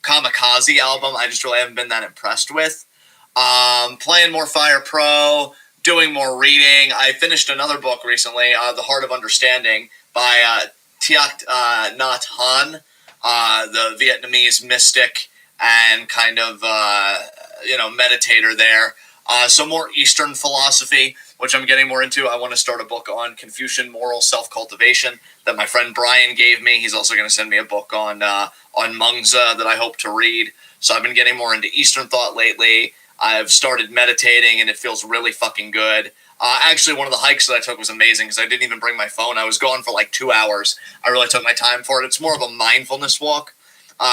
Kamikaze album, I just really haven't been that impressed with. Playing more Fire Pro, doing more reading. I finished another book recently, The Heart of Understanding by Thich Nhat Hanh, the Vietnamese mystic and kind of meditator there. So more Eastern philosophy, which I'm getting more into. I want to start a book on Confucian moral self-cultivation that my friend Brian gave me. He's also going to send me a book on Mengzi that I hope to read. So I've been getting more into Eastern thought lately. I've started meditating, and it feels really fucking good. Actually, one of the hikes that I took was amazing because I didn't even bring my phone. I was gone for like 2 hours. I really took my time for it. It's more of a mindfulness walk,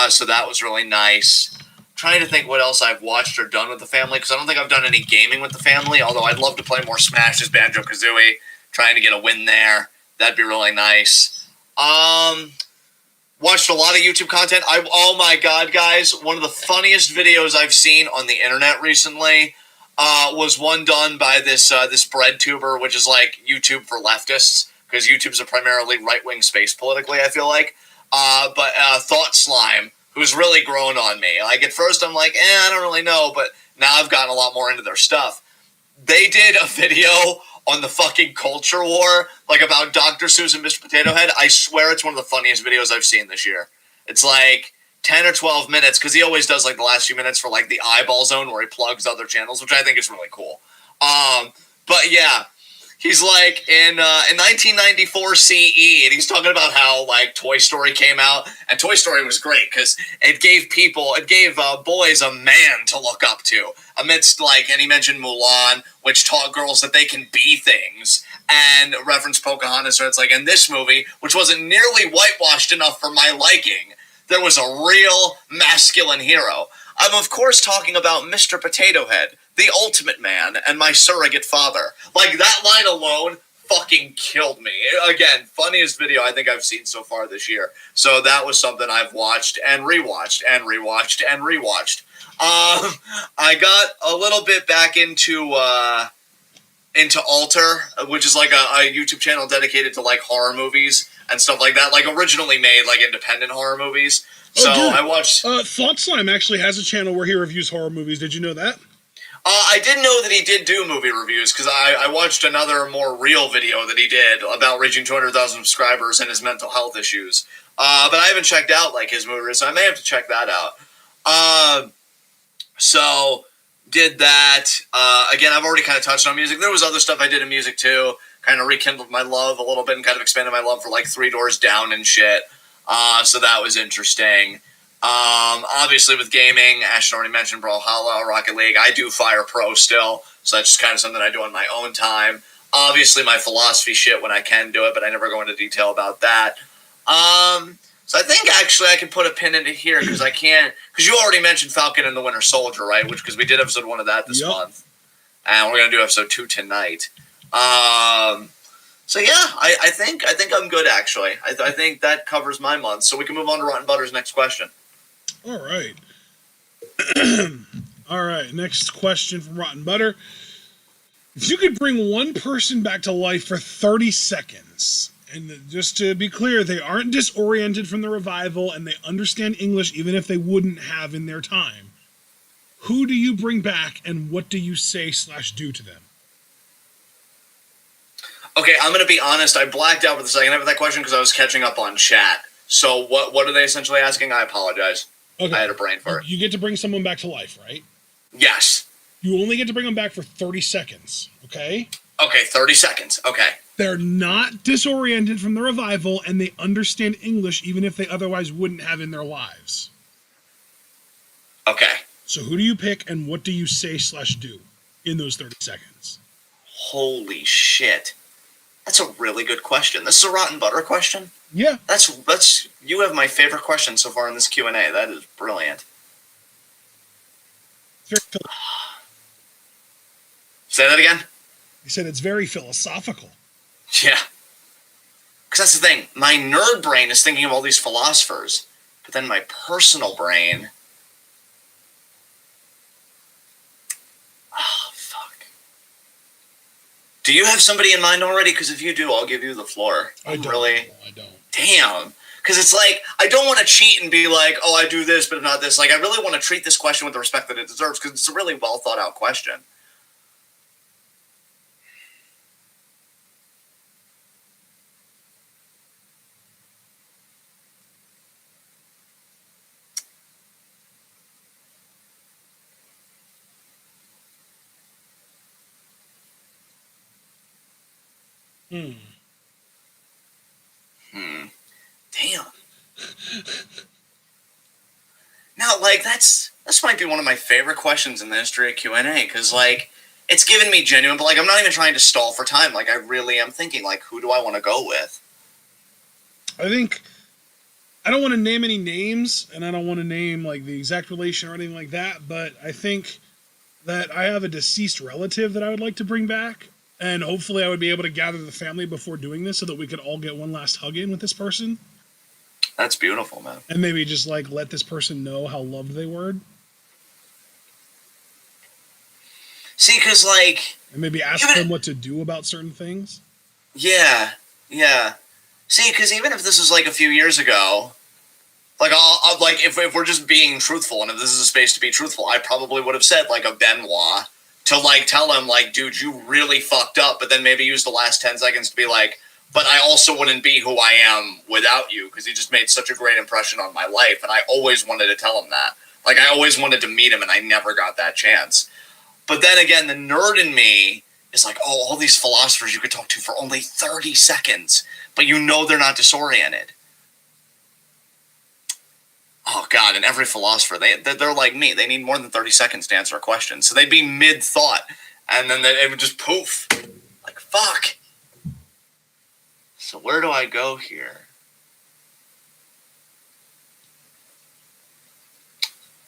so that was really nice. Trying to think what else I've watched or done with the family, because I don't think I've done any gaming with the family, although I'd love to play more Smash as Banjo-Kazooie, trying to get a win there. That'd be really nice. Watched a lot of YouTube content. Oh my god, guys, one of the funniest videos I've seen on the internet recently was one done by this bread tuber, which is like YouTube for leftists, because YouTube's a primarily right-wing space politically, I feel like. But Thought Slime, who's really grown on me. Like, at first I'm like, I don't really know, but now I've gotten a lot more into their stuff. They did a video on the fucking culture war, like about Dr. Seuss and Mr. Potato Head. I swear it's one of the funniest videos I've seen this year. It's like 10 or 12 minutes, because he always does like the last few minutes for like the eyeball zone where he plugs other channels, which I think is really cool. But yeah, he's like in 1994 CE, and he's talking about how like Toy Story came out, and Toy Story was great because it gave boys a man to look up to amidst like, and he mentioned Mulan, which taught girls that they can be things, and referenced Pocahontas. So it's like, in this movie, which wasn't nearly whitewashed enough for my liking, there was a real masculine hero. I'm of course talking about Mr. Potato Head, the ultimate man, and my surrogate father. Like, that line alone fucking killed me. Again, funniest video I think I've seen so far this year. So that was something I've watched and rewatched and rewatched and rewatched. I got a little bit back into Alter, which is like a YouTube channel dedicated to like horror movies and stuff like that. Like, originally made like independent horror movies. So I watched... Thought Slime actually has a channel where he reviews horror movies. Did you know that? I didn't know that he did do movie reviews, because I watched another more real video that he did about reaching 200,000 subscribers and his mental health issues. But I haven't checked out like his movie reviews, so I may have to check that out. So did that. Again, I've already kind of touched on music. There was other stuff I did in music too. Kind of rekindled my love a little bit and kind of expanded my love for like Three Doors Down and shit. So that was interesting. Obviously with gaming, Ashton already mentioned Brawlhalla, Rocket League. I do Fire Pro still, so that's just kind of something I do on my own time. Obviously my philosophy shit when I can do it, but I never go into detail about that. So I think actually I can put a pin in it here, because I can't, because you already mentioned Falcon and the Winter Soldier, right? Because we did episode 1 of that this month, and we're gonna do episode 2 tonight. So yeah, I think I'm good actually. I think that covers my month, so we can move on to Rotten Butter's next question. All right. All right, next question from Rotten Butter. If you could bring one person back to life for 30 seconds, and just to be clear, they aren't disoriented from the revival and they understand English even if they wouldn't have in their time, who do you bring back and what do you say/do to them? Okay, I'm going to be honest. I blacked out for the second half of that question because I was catching up on chat. So what are they essentially asking? I apologize. Okay. I had a brain fart. You get to bring someone back to life, right? Yes. You only get to bring them back for 30 seconds, okay? Okay, 30 seconds. Okay. They're not disoriented from the revival, and they understand English even if they otherwise wouldn't have in their lives. Okay. So who do you pick, and what do you say/do in those 30 seconds? Holy shit. That's a really good question. This is a Rotten Butter question? Yeah. That's you have my favorite question so far in this Q&A. That is brilliant. Say that again? He said it's very philosophical. Yeah. Because that's the thing. My nerd brain is thinking of all these philosophers, but then my personal brain... Oh, fuck. Do you have somebody in mind already? Because if you do, I'll give you the floor. I don't. Really? I don't. Damn. Because it's like, I don't want to cheat and be like, oh, I do this, but not this. Like, I really want to treat this question with the respect that it deserves, because it's a really well thought out question. Damn. Now, like, this might be one of my favorite questions in the history of Q&A, because, like, it's given me genuine, but, like, I'm not even trying to stall for time. Like, I really am thinking, like, who do I want to go with? I think I don't want to name any names, and I don't want to name, like, the exact relation or anything like that, but I think that I have a deceased relative that I would like to bring back, and hopefully I would be able to gather the family before doing this so that we could all get one last hug in with this person. That's beautiful, man. And maybe just, like, let this person know how loved they were. See, because, like... And maybe ask them what to do about certain things. Yeah. See, because even if this was, like, a few years ago, like, I'll like, if we're just being truthful, and if this is a space to be truthful, I probably would have said, like, a Benoit to, like, tell him, like, dude, you really fucked up, but then maybe use the last 10 seconds to be like, but I also wouldn't be who I am without you, because he just made such a great impression on my life, and I always wanted to tell him that. Like, I always wanted to meet him, and I never got that chance. But then again, the nerd in me is like, oh, all these philosophers you could talk to for only 30 seconds, but you know they're not disoriented. Oh, God, and every philosopher, they're like me. They need more than 30 seconds to answer a question. So they'd be mid-thought, and then it would just poof. Like, fuck. So where do I go here?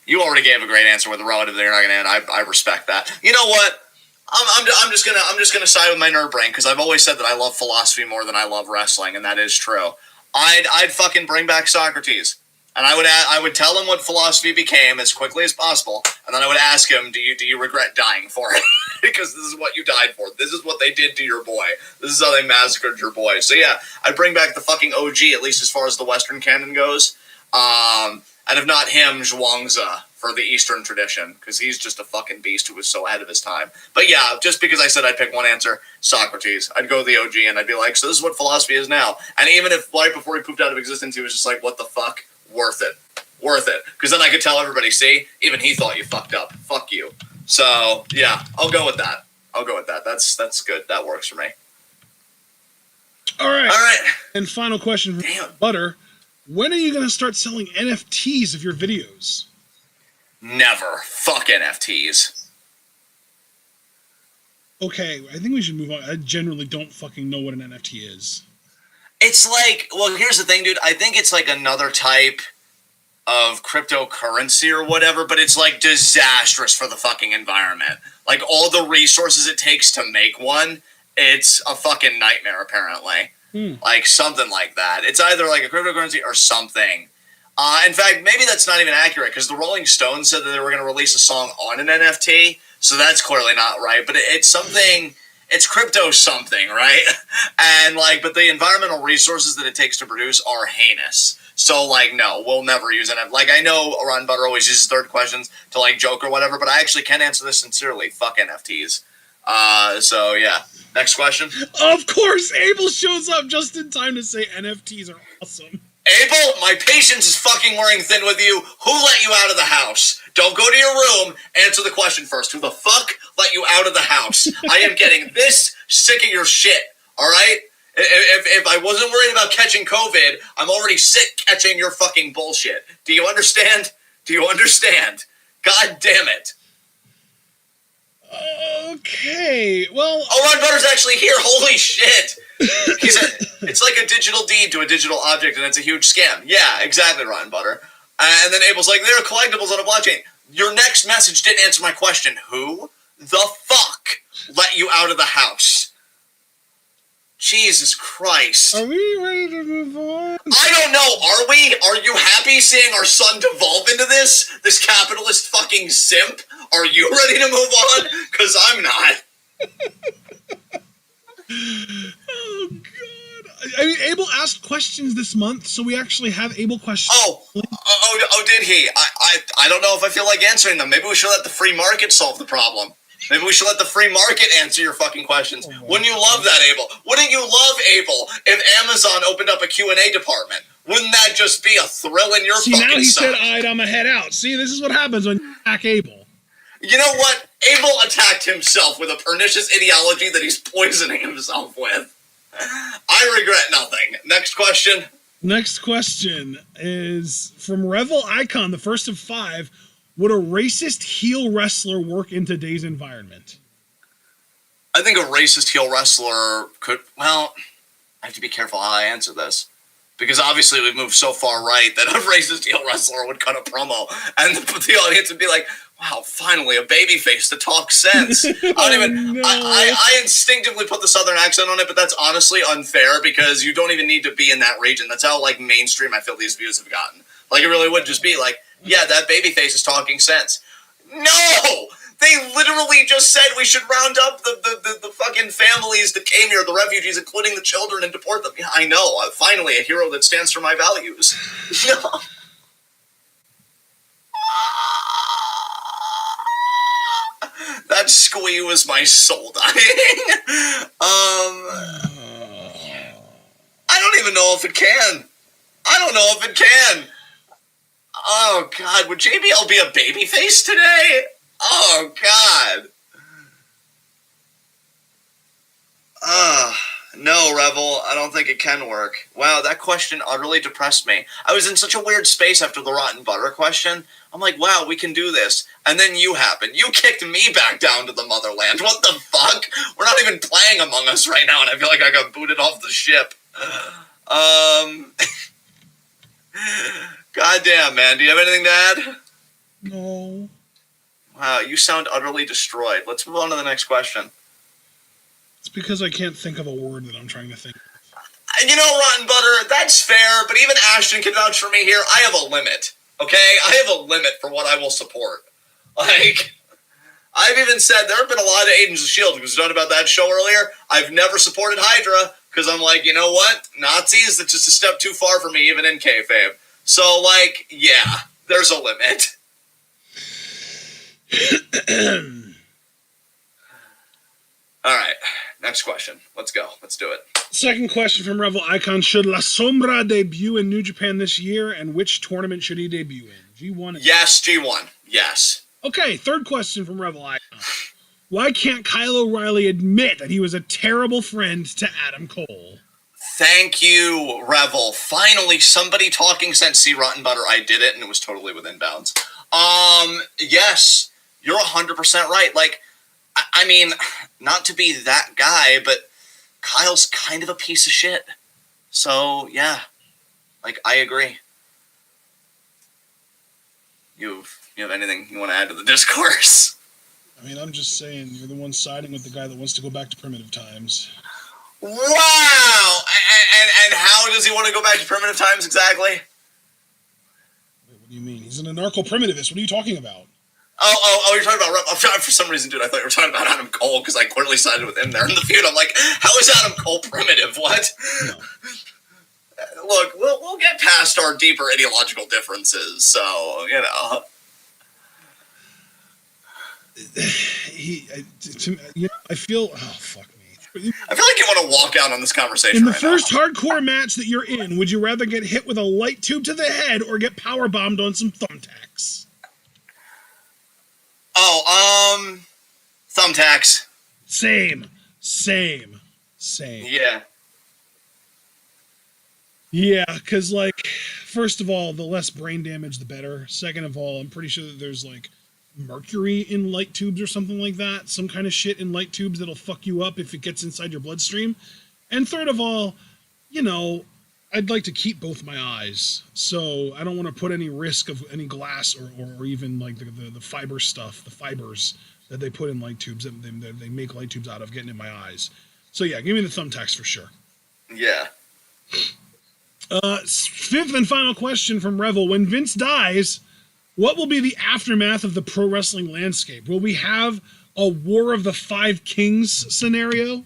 You already gave a great answer with a relative that you're not going to end. I respect that. You know what? I'm just gonna side with my nerd brain, because I've always said that I love philosophy more than I love wrestling, and that is true. I'd fucking bring back Socrates, and I would tell him what philosophy became as quickly as possible, and then I would ask him, do you regret dying for it? Because this is what you died for. This is what they did to your boy. This is how they massacred your boy. So yeah, I'd bring back the fucking OG, at least as far as the Western canon goes. And if not him, Zhuangzi for the Eastern tradition, because he's just a fucking beast who was so ahead of his time. But yeah, just because I said I'd pick one answer, Socrates. I'd go the OG, and I'd be like, so this is what philosophy is now. And even if right before he pooped out of existence, he was just like, what the fuck? Worth it. Because then I could tell everybody, see, even he thought you fucked up. Fuck you. So yeah, I'll go with that. That's good. That works for me. All right. And final question from Butter. When are you going to start selling NFTs of your videos? Never. Fuck NFTs. Okay, I think we should move on. I generally don't fucking know what an NFT is. It's like, well, here's the thing, dude. I think it's like another type of cryptocurrency or whatever, but it's like disastrous for the fucking environment. Like, all the resources it takes to make one, it's a fucking nightmare, apparently. Like, something like that. It's either like a cryptocurrency or something. In fact, maybe that's not even accurate, because the Rolling Stones said that they were going to release a song on an NFT, so that's clearly not right. But it's something, it's crypto something, right? And like, but the environmental resources that it takes to produce are heinous. So like, no, we'll never use it. Like, I know Ron Butter always uses third questions to like joke or whatever, but I actually can answer this sincerely. Fuck NFTs. So yeah. Next question. Of course, Abel shows up just in time to say NFTs are awesome. Abel, my patience is fucking wearing thin with you. Who let you out of the house? Don't go to your room. Answer the question first. Who the fuck let you out of the house? I am getting this sick of your shit, all right? If I wasn't worried about catching COVID, I'm already sick catching your fucking bullshit. Do you understand? God damn it. Okay, well... Oh, Ron Butter's actually here. Holy shit. It's like a digital deed to a digital object, and it's a huge scam. Yeah, exactly, Ron Butter. And then Abel's like, there are collectibles on a blockchain. Your next message didn't answer my question. Who the fuck let you out of the house? Jesus Christ. Are we ready to move on? I don't know. Are we? Are you happy seeing our son devolve into this capitalist fucking simp? Are you ready to move on? Because I'm not. Oh God! I mean, Abel asked questions this month, so we actually have Abel questions. Oh, did he? I don't know if I feel like answering them. Maybe we should let the free market solve the problem. Maybe we should let the free market answer your fucking questions. Wouldn't you love that, Abel? Wouldn't you love, Abel, if Amazon opened up a Q&A department? Wouldn't that just be a thrill in your fucking See, now he side? said, "Alright, I'm a head out." See, this is what happens when you attack Abel. You know what? Abel attacked himself with a pernicious ideology that he's poisoning himself with. I regret nothing. Next question. Next question is from Revel Icon, the first of 5. Would a racist heel wrestler work in today's environment? I think a racist heel wrestler could... Well, I have to be careful how I answer this. Because obviously we've moved so far right that a racist heel wrestler would cut a promo and the audience would be like, wow, finally a babyface that talks sense. I instinctively put the southern accent on it, but that's honestly unfair because you don't even need to be in that region. That's how like mainstream I feel these views have gotten. Like it really would just be like, yeah, that babyface is talking sense. No! They literally just said we should round up the fucking families that came here, the refugees, including the children, and deport them. Yeah, I know. Finally, a hero that stands for my values. No. That squee was my soul dying. I don't even know if it can. I don't know if it can. Oh, God. Would JBL be a babyface today? Oh, God. No, Revel. I don't think it can work. Wow, that question utterly depressed me. I was in such a weird space after the rotten butter question. I'm like, wow, we can do this. And then you happened. You kicked me back down to the motherland. What the fuck? We're not even playing Among Us right now, and I feel like I got booted off the ship. Goddamn, man. Do you have anything to add? No. Wow, you sound utterly destroyed. Let's move on to the next question. It's because I can't think of a word that I'm trying to think of. You know, Rotten Butter, that's fair, but even Ashton can vouch for me here. I have a limit, okay? I have a limit for what I will support. Like, I've even said there have been a lot of Agents of S.H.I.E.L.D. who's done about that show earlier. I've never supported Hydra because I'm like, you know what? Nazis, that's just a step too far for me, even in kayfabe. So, like, yeah, there's a limit. All right, next question. Let's go. Let's do it. Second question from Revel Icon. Should La Sombra debut in New Japan this year, and which tournament should he debut in? G1? Yes, G1. Yes. Okay, third question from Revel Icon. Why can't Kyle O'Reilly admit that he was a terrible friend to Adam Cole? Thank you, Revel. Finally, somebody talking sense. See, Rotten Butter, I did it, and it was totally within bounds. Yes, you're 100% right. Like, I mean, not to be that guy, but Kyle's kind of a piece of shit. So, yeah. Like, I agree. You have anything you want to add to the discourse? I mean, I'm just saying, you're the one siding with the guy that wants to go back to primitive times. Wow! And how does he want to go back to primitive times exactly? Wait, what do you mean? He's an anarcho-primitivist. What are you talking about? Oh, you're talking about... For some reason, dude, I thought you were talking about Adam Cole because I clearly sided with him there in the feud. I'm like, how is Adam Cole primitive? What? No. Look, we'll get past our deeper ideological differences, so, you know... I feel... Oh, fuck me. I feel like you want to walk out on this conversation in the right first now. hardcore match that you're in, would you rather get hit with a light tube to the head or get power bombed on some thumbtacks? Oh, thumbtacks. Same. Yeah. Yeah, because, like, first of all, the less brain damage, the better. Second of all, I'm pretty sure that there's, like, mercury in light tubes or something like that. Some kind of shit in light tubes that'll fuck you up if it gets inside your bloodstream. And third of all, you know, I'd like to keep both my eyes. So I don't want to put any risk of any glass or even, like, the fiber stuff, the fibers that they put in light tubes, that they make light tubes out of, getting in my eyes. So yeah, give me the thumbtacks for sure. Yeah. Fifth and final question from Revel. When Vince dies, what will be the aftermath of the pro wrestling landscape? Will we have a War of the Five Kings scenario?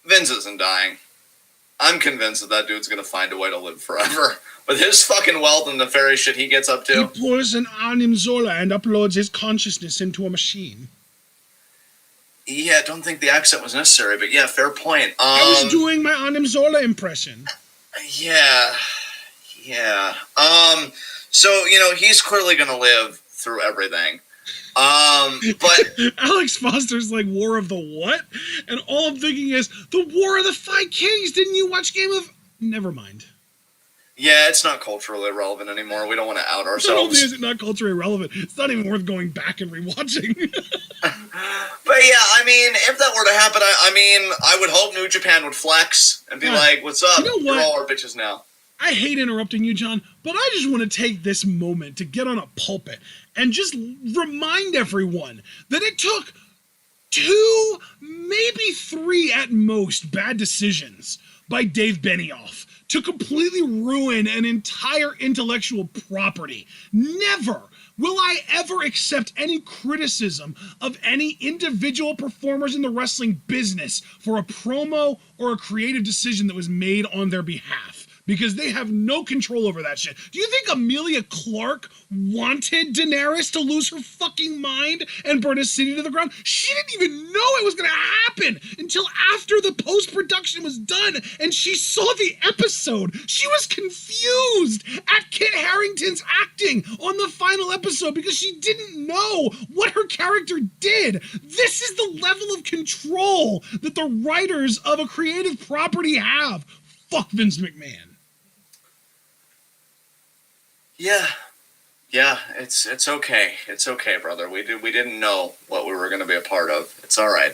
Vince isn't dying. I'm convinced that dude's gonna find a way to live forever. With his fucking wealth and the nefarious shit he gets up to. He pulls an Arnim Zola and uploads his consciousness into a machine. Yeah, I don't think the accent was necessary, but yeah, fair point. I was doing my Arnim Zola impression. Yeah. So, he's clearly gonna live through everything. But Alex Foster's like, War of the what? And all I'm thinking is, the War of the Five Kings. Didn't you watch Game of... Never mind. Yeah, it's not culturally relevant anymore. We don't want to out ourselves. Not only is it not culturally relevant, it's not even worth going back and rewatching. But yeah, I mean, if that were to happen, I would hope New Japan would flex and be like, what's up? You know what? You're all our bitches now. I hate interrupting you, John, but I just want to take this moment to get on a pulpit and just remind everyone that it took 2, maybe 3 at most, bad decisions by Dave Benioff to completely ruin an entire intellectual property. Never will I ever accept any criticism of any individual performers in the wrestling business for a promo or a creative decision that was made on their behalf, because they have no control over that shit. Do you think Amelia Clark wanted Daenerys to lose her fucking mind and burn a city to the ground? She didn't even know it was going to happen until after the post-production was done and she saw the episode. She was confused at Kit Harington's acting on the final episode because she didn't know what her character did. This is the level of control that the writers of a creative property have. Fuck Vince McMahon. Yeah, it's okay. It's okay, brother. We didn't know what we were going to be a part of. It's all right.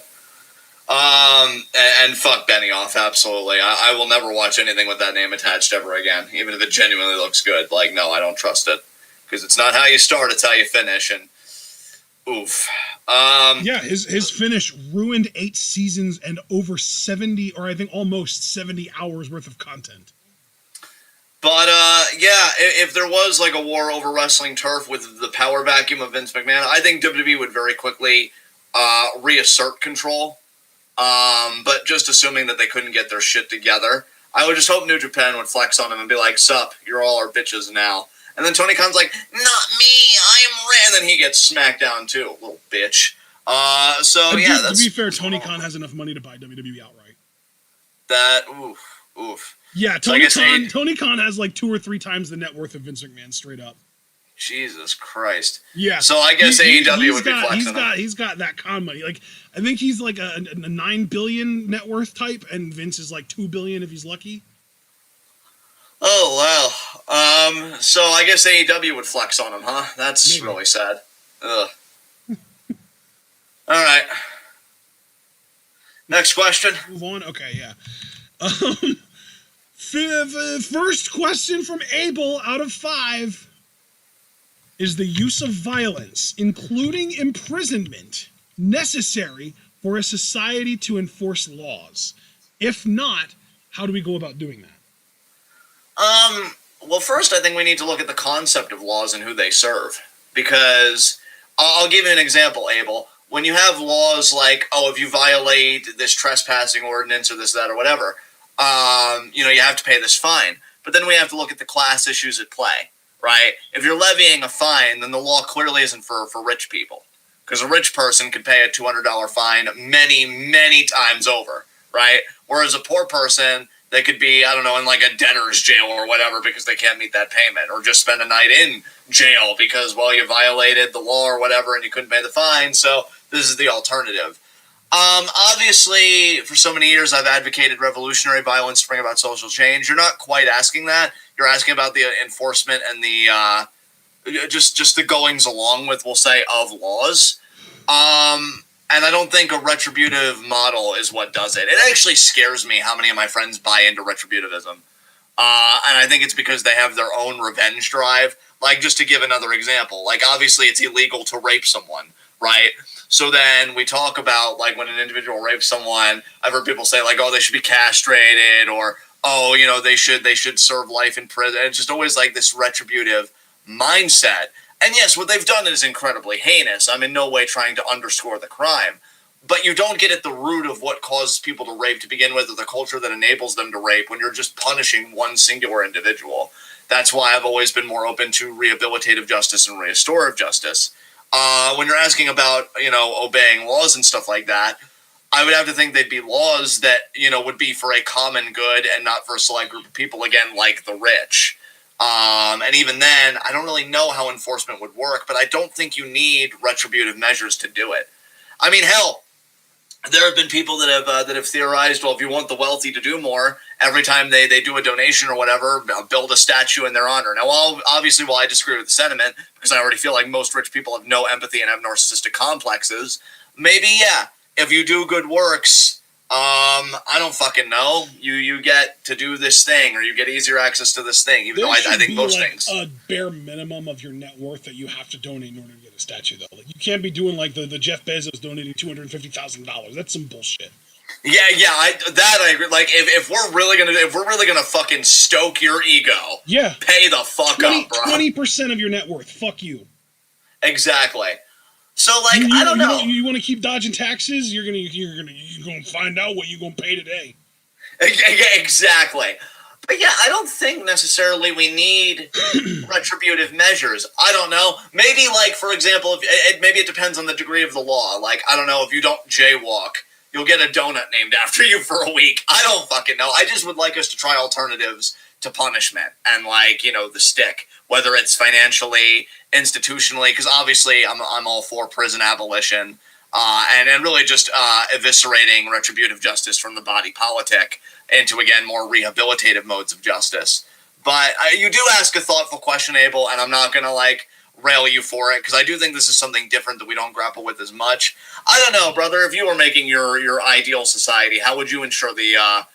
And fuck Benioff, absolutely. I will never watch anything with that name attached ever again, even if it genuinely looks good. Like, no, I don't trust it. Because it's not how you start, it's how you finish, and oof. Yeah, his finish ruined 8 seasons and over 70, or I think almost 70 hours worth of content. But, yeah, if there was, like, a war over wrestling turf with the power vacuum of Vince McMahon, I think WWE would very quickly reassert control. But just assuming that they couldn't get their shit together, I would just hope New Japan would flex on him and be like, sup, you're all our bitches now. And then Tony Khan's like, not me, I am Ray. And then he gets smacked down, too, little bitch. To be fair, Tony Khan has enough money to buy WWE outright. Oof. Yeah, Tony Khan has like 2 or 3 times the net worth of Vince McMahon, straight up. Jesus Christ. Yeah. So I guess AEW would be flexing. He's got that Khan money. Like, I think he's like a 9 billion net worth type, and Vince is like 2 billion if he's lucky. Oh, well. So I guess AEW would flex on him, huh? That's really sad. Ugh. All right. Next question. Move on? Okay, yeah. First question from Abel out of 5. Is the use of violence, including imprisonment, necessary for a society to enforce laws? If not, how do we go about doing that? Well, first, I think we need to look at the concept of laws and who they serve. Because, I'll give you an example, Abel. When you have laws like, if you violate this trespassing ordinance or this, that, or whatever, you have to pay this fine. But then we have to look at the class issues at play, right? If you're levying a fine, then the law clearly isn't for rich people. Because a rich person could pay a $200 fine many, many times over, right? Whereas a poor person, they could be, I don't know, in like a debtor's jail or whatever because they can't meet that payment, or just spend a night in jail because, well, you violated the law or whatever and you couldn't pay the fine. So this is the alternative. Obviously, for so many years, I've advocated revolutionary violence to bring about social change. You're not quite asking that. You're asking about the enforcement and the just the goings along with, we'll say, of laws. And I don't think a retributive model is what does it. It actually scares me how many of my friends buy into retributivism. And I think it's because they have their own revenge drive. Like, just to give another example, like, obviously it's illegal to rape someone, right? So then we talk about, like, when an individual rapes someone, I've heard people say, like, they should be castrated, or, they should serve life in prison. It's just always, like, this retributive mindset. And yes, what they've done is incredibly heinous. I'm in no way trying to underscore the crime. but you don't get at the root of what causes people to rape to begin with, or the culture that enables them to rape, when you're just punishing one singular individual. That's why I've always been more open to rehabilitative justice and restorative justice. When you're asking about, obeying laws and stuff like that, I would have to think they'd be laws that, would be for a common good and not for a select group of people, again, like the rich. And even then, I don't really know how enforcement would work, but I don't think you need retributive measures to do it. I mean, hell, there have been people that have theorized, well, if you want the wealthy to do more, every time they do a donation or whatever, build a statue in their honor. Now, obviously, while I disagree with the sentiment, because I already feel like most rich people have no empathy and have narcissistic complexes, maybe, yeah, if you do good works, I don't fucking know. You get to do this thing, or you get easier access to this thing, even though I think most things. A bare minimum of your net worth that you have to donate in order to get a statue, though. Like, you can't be doing like the Jeff Bezos donating $250,000. That's some bullshit. Yeah, I agree. Like, if we're really gonna fucking stoke your ego, yeah, pay the fuck up, bro. 20% of your net worth. Fuck you. Exactly. So, like, I don't know. You want to keep dodging taxes? You're gonna find out what you're gonna pay today. Exactly. But yeah, I don't think necessarily we need retributive measures. I don't know. Maybe, like, for example, maybe it depends on the degree of the law. Like, I don't know, if you don't jaywalk, you'll get a donut named after you for a week. I don't fucking know. I just would like us to try alternatives to punishment and, like, the stick, whether it's financially, institutionally, because obviously I'm all for prison abolition, and really just eviscerating retributive justice from the body politic into, again, more rehabilitative modes of justice. But you do ask a thoughtful question, Abel, and I'm not going to, like, rail you for it, because I do think this is something different that we don't grapple with as much. I don't know, brother, if you were making your ideal society, how would you ensure the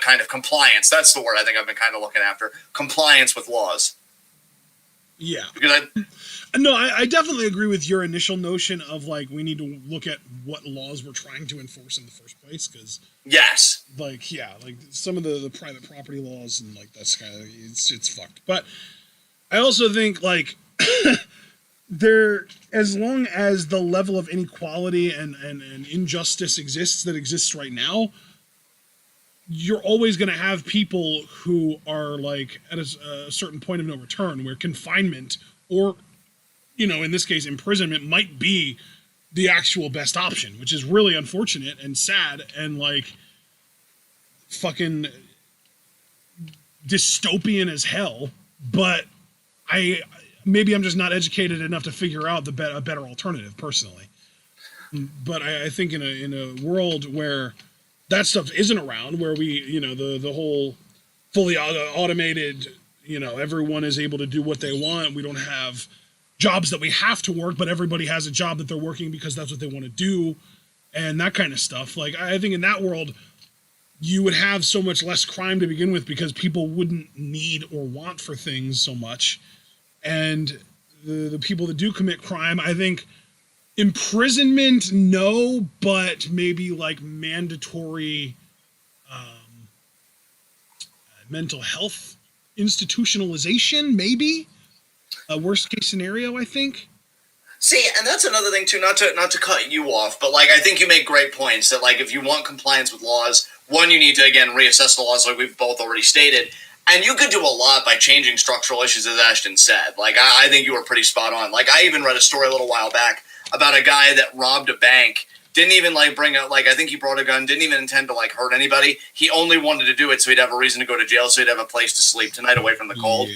kind of compliance? That's the word I think I've been kind of looking after. Compliance with laws. Yeah. Because I definitely agree with your initial notion of, like, we need to look at what laws we're trying to enforce in the first place, because yes, like, yeah, like some of the private property laws and, like, that's kind of, it's fucked. But I also think, like, as long as the level of inequality and injustice exists right now, you're always going to have people who are, like, at a certain point of no return, where confinement or, in this case, imprisonment might be the actual best option, which is really unfortunate and sad and, like, fucking dystopian as hell. But maybe I'm just not educated enough to figure out a better alternative, personally. But I think in a world where that stuff isn't around, where we, the whole fully automated, everyone is able to do what they want. We don't have jobs that we have to work, but everybody has a job that they're working because that's what they want to do, and that kind of stuff. Like, I think in that world, you would have so much less crime to begin with, because people wouldn't need or want for things so much. And the people that do commit crime, I think imprisonment, no, but maybe, like, mandatory mental health institutionalization, maybe. A worst case scenario, I think. See, and that's another thing too, not to cut you off, but, like, I think you make great points that, like, if you want compliance with laws, one, you need to, again, reassess the laws, like we've both already stated. And you could do a lot by changing structural issues, as Ashton said. Like, I think you were pretty spot on. Like, I even read a story a little while back about a guy that robbed a bank, didn't even, like, bring a, like, I think he brought a gun, didn't even intend to, like, hurt anybody. He only wanted to do it so he'd have a reason to go to jail, so he'd have a place to sleep tonight away from the cold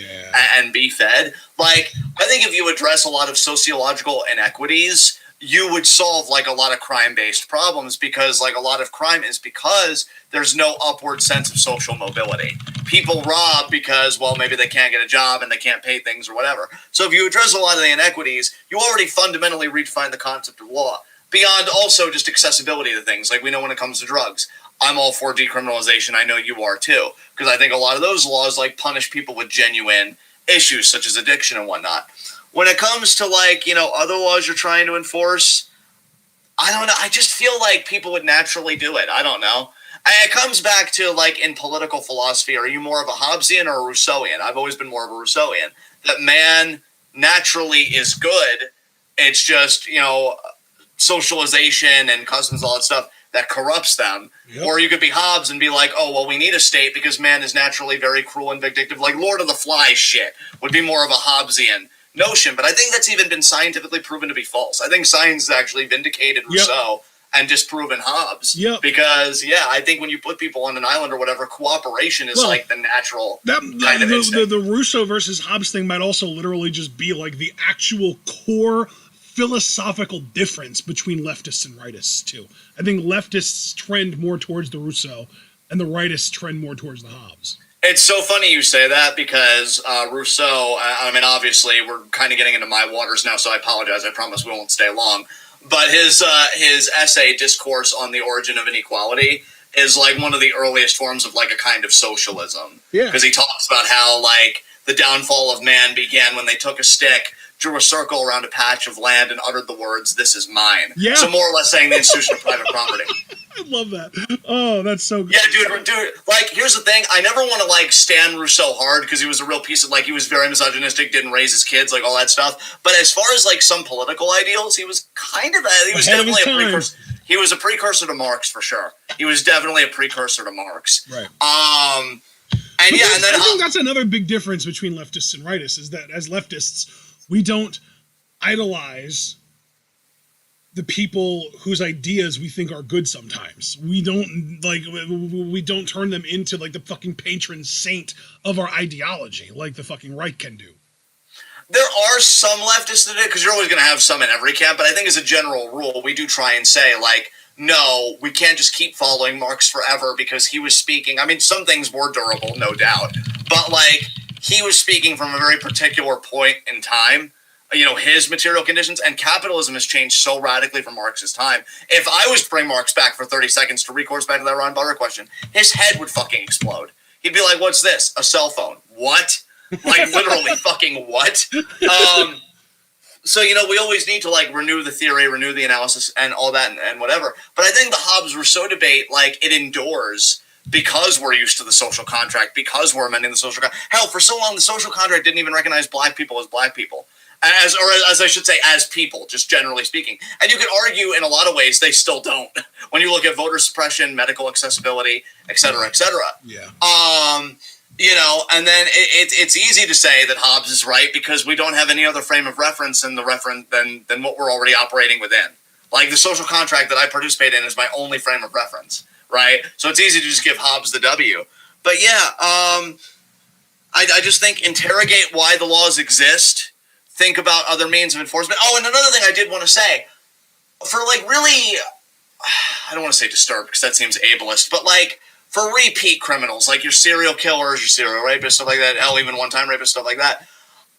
and be fed. Like, I think if you address a lot of sociological inequities, you would solve, like, a lot of crime-based problems, because, like, a lot of crime is because there's no upward sense of social mobility. People rob because, well, maybe they can't get a job and they can't pay things or whatever. So if you address a lot of the inequities, you already fundamentally redefine the concept of law. Beyond also just accessibility to things, like we know when it comes to drugs. I'm all for decriminalization. I know you are too, because I think a lot of those laws, like, punish people with genuine issues such as addiction and whatnot. When it comes to, like, other laws you're trying to enforce, I don't know. I just feel like people would naturally do it. I don't know. It comes back to, like, in political philosophy, are you more of a Hobbesian or a Rousseauian? I've always been more of a Rousseauian. That man naturally is good. It's just, socialization and customs, all that stuff that corrupts them. Yep. Or you could be Hobbes and be like, oh, well, we need a state because man is naturally very cruel and vindictive. Like Lord of the Flies shit would be more of a Hobbesian notion. But I think that's even been scientifically proven to be false. I think science has actually vindicated Rousseau and disproven Hobbes. Yep. Because, I think when you put people on an island or whatever, cooperation is like the natural kind of instinct. The Rousseau versus Hobbes thing might also literally just be like the actual core philosophical difference between leftists and rightists, too. I think leftists trend more towards the Rousseau, and the rightists trend more towards the Hobbes. It's so funny you say that because Rousseau, I mean, obviously, we're kind of getting into my waters now, so I apologize. I promise we won't stay long. But his essay, Discourse on the Origin of Inequality, is like one of the earliest forms of like a kind of socialism. Yeah. Because he talks about how like the downfall of man began when they took a stick, drew a circle around a patch of land, and uttered the words, "This is mine." Yeah. So more or less saying the institution of private property. I love that. Oh, that's so good. Yeah, dude. Like, here's the thing. I never want to like stand Rousseau hard because he was a real piece of like he was very misogynistic, didn't raise his kids, like all that stuff. But as far as like some political ideals, he was definitely a precursor. He was a precursor to Marx for sure. He was definitely a precursor to Marx. Right. And I think that's another big difference between leftists and rightists is that as leftists, we don't idolize the people whose ideas we think are good sometimes. We don't turn them into like the fucking patron saint of our ideology like the fucking right can do. There are some leftists that do, because you're always going to have some in every camp, but I think as a general rule, we do try and say, like, no, we can't just keep following Marx forever because he was speaking. I mean, some things were durable, no doubt, but, like, he was speaking from a very particular point in time, you know, his material conditions, and capitalism has changed so radically from Marx's time. If I was to bring Marx back for 30 seconds to recourse back to that Ron Barber question, his head would fucking explode. He'd be like, what's this? A cell phone. What? Like, literally, fucking what? So, you know, we always need to, like, renew the theory, renew the analysis, and all that, and whatever. But I think the Hobbes-Rousseau debate, like, it endures because we're used to the social contract, because we're amending the social contract. Hell, for so long, the social contract didn't even recognize black people as black people. As I should say, as people, just generally speaking. And you could argue in a lot of ways they still don't. When you look at voter suppression, medical accessibility, et cetera, et cetera. Yeah. You know, and then it's easy to say that Hobbes is right because we don't have any other frame of reference than than what we're already operating within. Like the social contract that I participate in is my only frame of reference, right? So it's easy to just give Hobbes the W. But yeah, I just think interrogate why the laws exist. Think about other means of enforcement. Oh, and another thing I did want to say, for like really, I don't want to say disturbed because that seems ableist, but like, for repeat criminals, like your serial killers, your serial rapists, stuff like that, hell, even one-time rapists, stuff like that,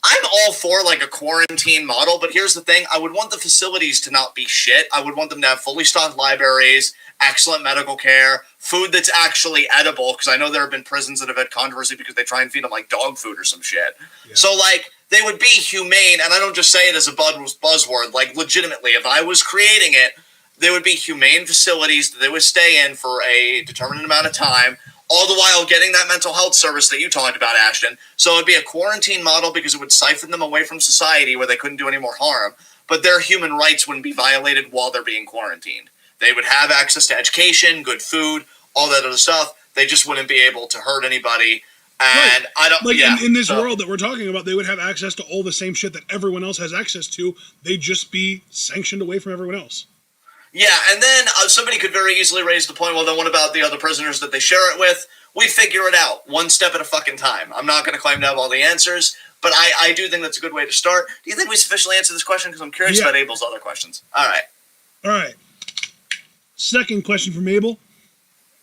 I'm all for, like, a quarantine model, but here's the thing. I would want the facilities to not be shit. I would want them to have fully stocked libraries, excellent medical care, food that's actually edible, because I know there have been prisons that have had controversy because they try and feed them, like, dog food or some shit. Yeah. So, like, they would be humane, and I don't just say it as a buzzword. Like, legitimately, if I was creating it, there would be humane facilities that they would stay in for a determined amount of time, all the while getting that mental health service that you talked about, Ashton. So it would be a quarantine model because it would siphon them away from society where they couldn't do any more harm, but their human rights wouldn't be violated while they're being quarantined. They would have access to education, good food, all that other stuff. They just wouldn't be able to hurt anybody. And right. I don't like in this world that we're talking about, they would have access to all the same shit that everyone else has access to. They'd just be sanctioned away from everyone else. Yeah, and then somebody could very easily raise the point, well, then what about the other prisoners that they share it with? We figure it out, one step at a fucking time. I'm not going to claim to have all the answers, but I do think that's a good way to start. Do you think we sufficiently answered this question? Because I'm curious about Abel's other questions. All right. Second question from Abel.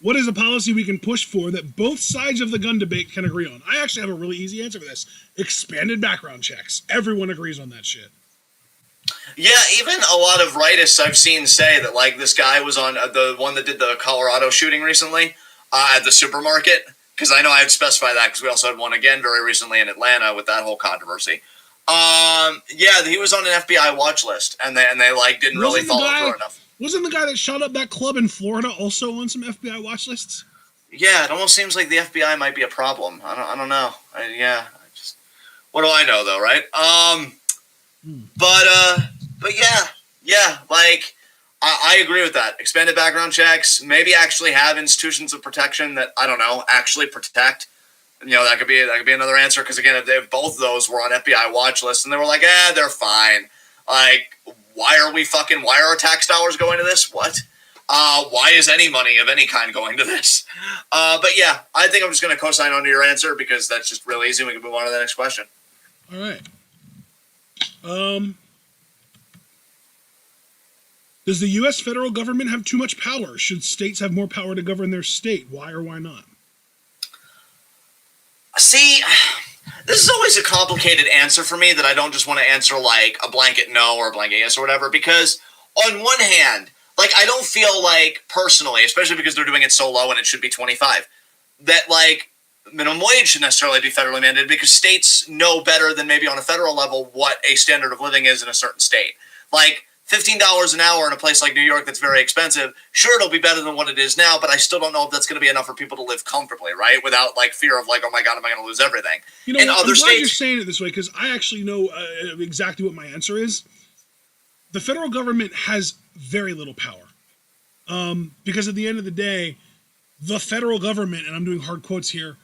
What is a policy we can push for that both sides of the gun debate can agree on? I actually have a really easy answer for this. Expanded background checks. Everyone agrees on that shit. Yeah, even a lot of rightists I've seen say that, like, this guy was on the one that did the Colorado shooting recently at the supermarket, because I know I had specified that because we also had one again very recently in Atlanta with that whole controversy. Yeah, he was on an FBI watch list, and they like didn't really follow through enough. Wasn't the guy that shot up that club in Florida also on some FBI watch lists? Yeah, it almost seems like the FBI might be a problem. I don't know. What do I know though, right? But yeah, like, I agree with that. Expanded background checks, maybe actually have institutions of protection that, I don't know, actually protect. That could be another answer, because again, if both of those were on FBI watch lists and they were like, they're fine. Like, why are our tax dollars going to this? What? Why is any money of any kind going to this? But yeah, I think I'm just going to co-sign onto your answer, because that's just real easy. We can move on to the next question. All right. Does the U.S. federal government have too much power? Should states have more power to govern their state? Why or why not? See, this is always a complicated answer for me, that I don't just want to answer like a blanket no or a blanket yes or whatever, because on one hand, like, I don't feel like personally, especially because they're doing it so low and it should be 25, that like minimum wage should necessarily be federally mandated, because states know better than maybe on a federal level what a standard of living is in a certain state. Like, $15 an hour in a place like New York that's very expensive, sure, it'll be better than what it is now, but I still don't know if that's going to be enough for people to live comfortably, right? Without like fear of like, oh my God, am I going to lose everything? In other states, I'm glad you're saying it this way, because I actually know exactly what my answer is. The federal government has very little power, because at the end of the day, the federal government, and I'm doing hard quotes here,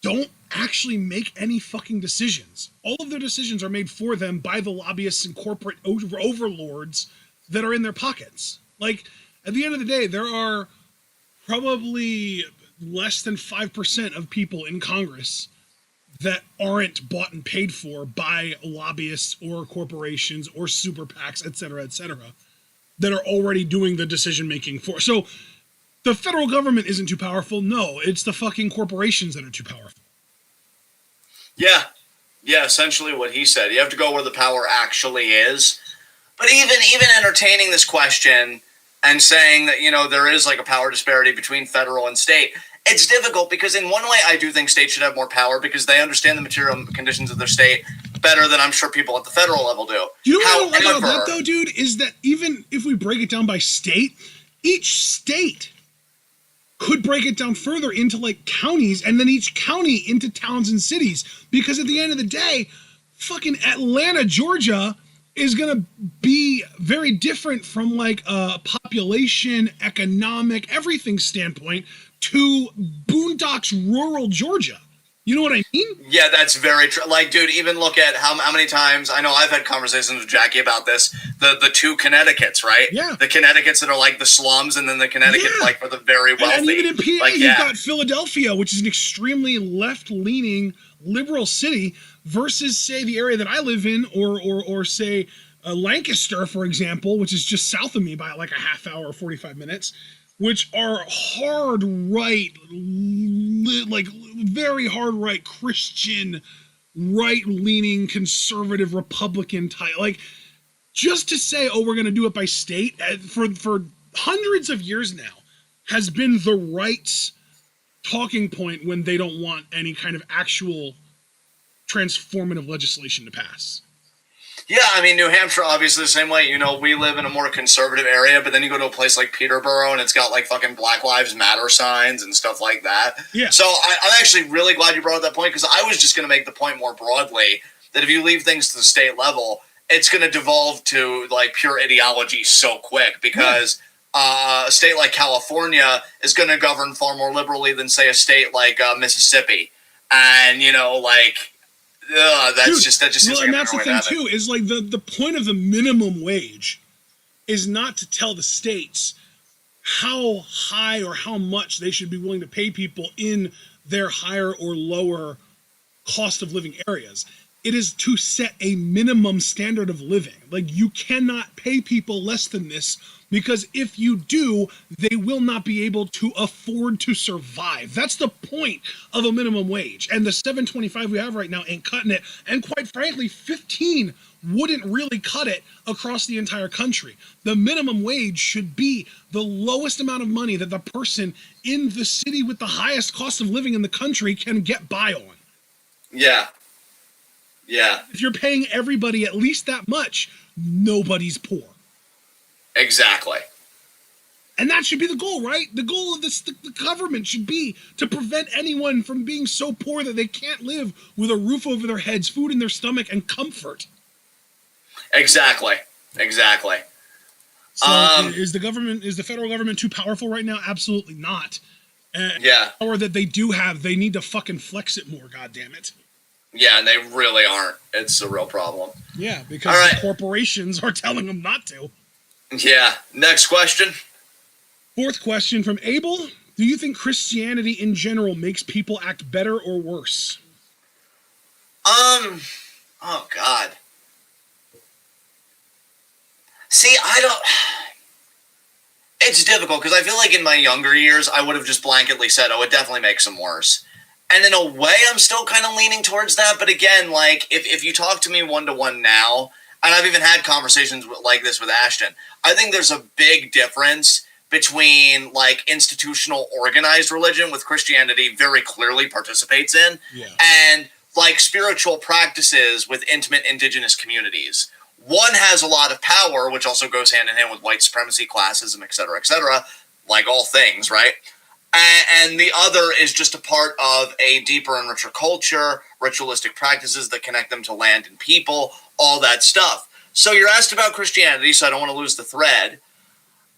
don't actually make any fucking decisions. All of their decisions are made for them by the lobbyists and corporate overlords that are in their pockets. Like, at the end of the day, there are probably less than 5% of people in Congress that aren't bought and paid for by lobbyists or corporations or super PACs, et cetera, that are already doing the decision making for. So the federal government isn't too powerful. No, it's the fucking corporations that are too powerful. Yeah, essentially what he said. You have to go where the power actually is. But even entertaining this question and saying that, there is like a power disparity between federal and state, it's difficult, because in one way I do think states should have more power, because they understand the material conditions of their state better than I'm sure people at the federal level do. You know what I don't like about that, though, dude, is that even if we break it down by state, each state could break it down further into like counties, and then each county into towns and cities, because at the end of the day, fucking Atlanta, Georgia is going to be very different from like a population, economic, everything standpoint to Boondocks, rural Georgia. You know what I mean? Yeah, that's very true. Like, dude, even look at how many times, I know I've had conversations with Jackie about this, the two Connecticuts, right? Yeah. The Connecticut's that are like the slums, and then the Connecticut like for the very wealthy. And even in PA, you've got Philadelphia, which is an extremely left-leaning liberal city, versus, say, the area that I live in, or say, Lancaster, for example, which is just south of me by like a half hour or 45 minutes, which are hard right, like very hard right Christian, right-leaning, conservative, Republican type. Like, just to say, oh, we're going to do it by state, for hundreds of years now, has been the right's talking point when they don't want any kind of actual transformative legislation to pass. Yeah, I mean, New Hampshire, obviously the same way. We live in a more conservative area, but then you go to a place like Peterborough, and it's got like fucking Black Lives Matter signs and stuff like that. Yeah. So I'm actually really glad you brought up that point, because I was just going to make the point more broadly that if you leave things to the state level, it's going to devolve to like pure ideology so quick, because a state like California is going to govern far more liberally than, say, a state like Mississippi. And, that just seems like and that's the thing too, is like the point of the minimum wage is not to tell the states how high or how much they should be willing to pay people in their higher or lower cost of living areas. It is to set a minimum standard of living. Like, you cannot pay people less than this, because if you do, they will not be able to afford to survive. That's the point of a minimum wage. And the $7.25 we have right now ain't cutting it. And quite frankly, 15 wouldn't really cut it across the entire country. The minimum wage should be the lowest amount of money that the person in the city with the highest cost of living in the country can get by on. Yeah. If you're paying everybody at least that much, nobody's poor. Exactly. And that should be the goal, right? The goal of the government should be to prevent anyone from being so poor that they can't live with a roof over their heads, food in their stomach, and comfort. Exactly. So is the federal government too powerful right now? Absolutely not. Yeah. Or that they do have, they need to fucking flex it more, goddammit. Yeah, and they really aren't. It's a real problem. Yeah, because the corporations are telling them not to. Yeah. Next question. Fourth question from Abel. Do you think Christianity in general makes people act better or worse? Oh God. See, I don't... It's difficult, because I feel like in my younger years, I would have just blanketly said, oh, it definitely makes them worse. And in a way, I'm still kind of leaning towards that. But again, like, if you talk to me one-to-one now, and I've even had conversations like this with Ashton, I think there's a big difference between, like, institutional organized religion, with Christianity very clearly participates in, and, like, spiritual practices with intimate indigenous communities. One has a lot of power, which also goes hand in hand with white supremacy, classism, etc., like all things, right? And the other is just a part of a deeper and richer culture, ritualistic practices that connect them to land and people, all that stuff. So you're asked about Christianity, so I don't want to lose the thread.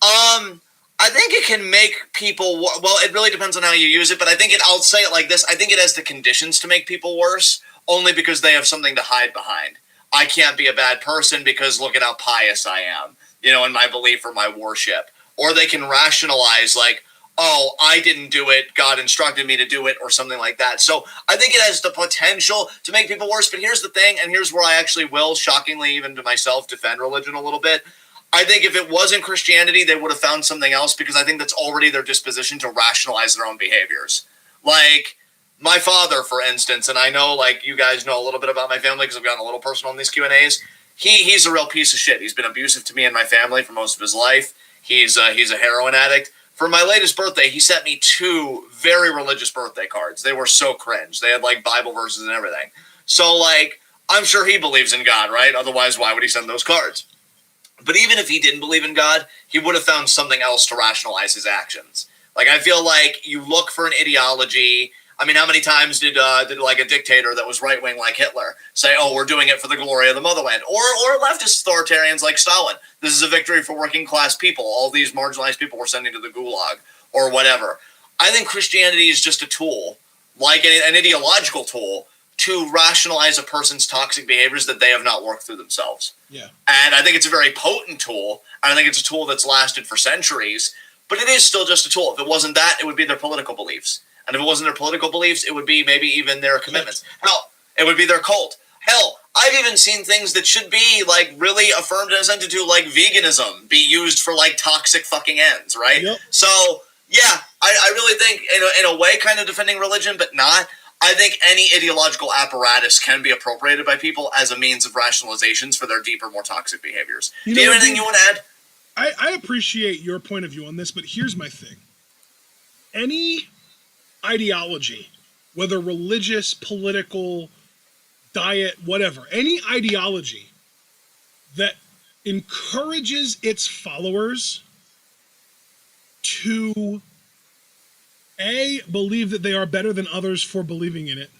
I think it can make people, well, it really depends on how you use it, but I think I'll say it like this, I think it has the conditions to make people worse, only because they have something to hide behind. I can't be a bad person because look at how pious I am, in my belief or my worship. Or they can rationalize like, oh, I didn't do it, God instructed me to do it, or something like that. So I think it has the potential to make people worse, but here's the thing, and here's where I actually will, shockingly even to myself, defend religion a little bit. I think if it wasn't Christianity, they would have found something else, because I think that's already their disposition to rationalize their own behaviors. Like, my father, for instance, and I know, like, you guys know a little bit about my family because I've gotten a little personal in these Q&As. He's a real piece of shit. He's been abusive to me and my family for most of his life. He's a heroin addict. For my latest birthday, he sent me 2 very religious birthday cards. They were so cringe. They had, like, Bible verses and everything. So, like, I'm sure he believes in God, right? Otherwise, why would he send those cards? But even if he didn't believe in God, he would have found something else to rationalize his actions. Like, I feel like you look for an ideology. I mean, how many times did like a dictator that was right-wing like Hitler say, oh, we're doing it for the glory of the motherland? Or leftist authoritarians like Stalin. This is a victory for working class people. All these marginalized people we're sending to the gulag or whatever. I think Christianity is just a tool, like an ideological tool, to rationalize a person's toxic behaviors that they have not worked through themselves. Yeah. And I think it's a very potent tool. And I think it's a tool that's lasted for centuries. But it is still just a tool. If it wasn't that, it would be their political beliefs. And if it wasn't their political beliefs, it would be maybe even their commitments. Hell, it would be their cult. Hell, I've even seen things that should be, like, really affirmed and assented to, like veganism, be used for, like, toxic fucking ends, right? Yep. So, yeah, I really think, in a way, kind of defending religion, but not. I think any ideological apparatus can be appropriated by people as a means of rationalizations for their deeper, more toxic behaviors. Do you have anything you want to add? I appreciate your point of view on this, but here's my thing. Any ideology, whether religious, political, diet, whatever, any ideology that encourages its followers to A, believe that they are better than others for believing in it,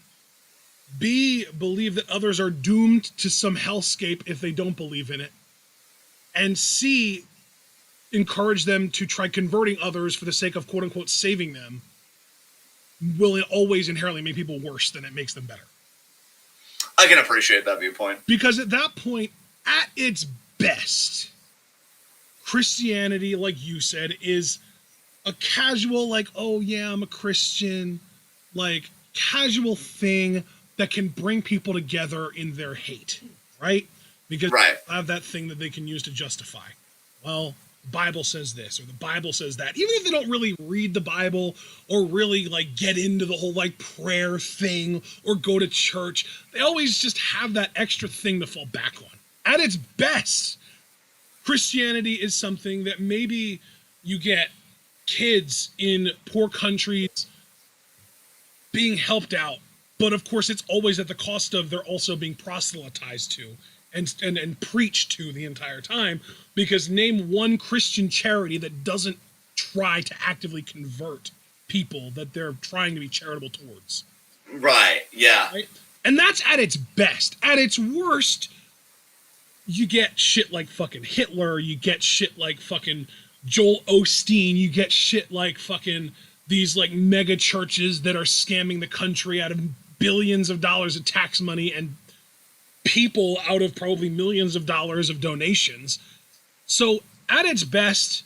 B, believe that others are doomed to some hellscape if they don't believe in it, and C, encourage them to try converting others for the sake of quote-unquote saving them, will always inherently make people worse than it makes them better. I can appreciate that viewpoint. Because at that point, at its best, Christianity, like you said, is a casual, like, oh yeah, I'm a Christian, like, casual thing that can bring people together in their hate, right? Because they have that thing that they can use to justify. Well, the Bible says this, or the Bible says that. Even if they don't really read the Bible or really, like, get into the whole, like, prayer thing or go to church, they always just have that extra thing to fall back on. At its best, Christianity is something that maybe you get kids in poor countries being helped out, but of course it's always at the cost of they're also being proselytized to and preached to the entire time, because name one Christian charity that doesn't try to actively convert people that they're trying to be charitable towards. Right, yeah. Right? And that's at its best. At its worst, you get shit like fucking Hitler, you get shit like fucking Joel Osteen, you get shit like fucking these like mega churches that are scamming the country out of billions of dollars of tax money and people out of probably millions of dollars of donations. So at its best,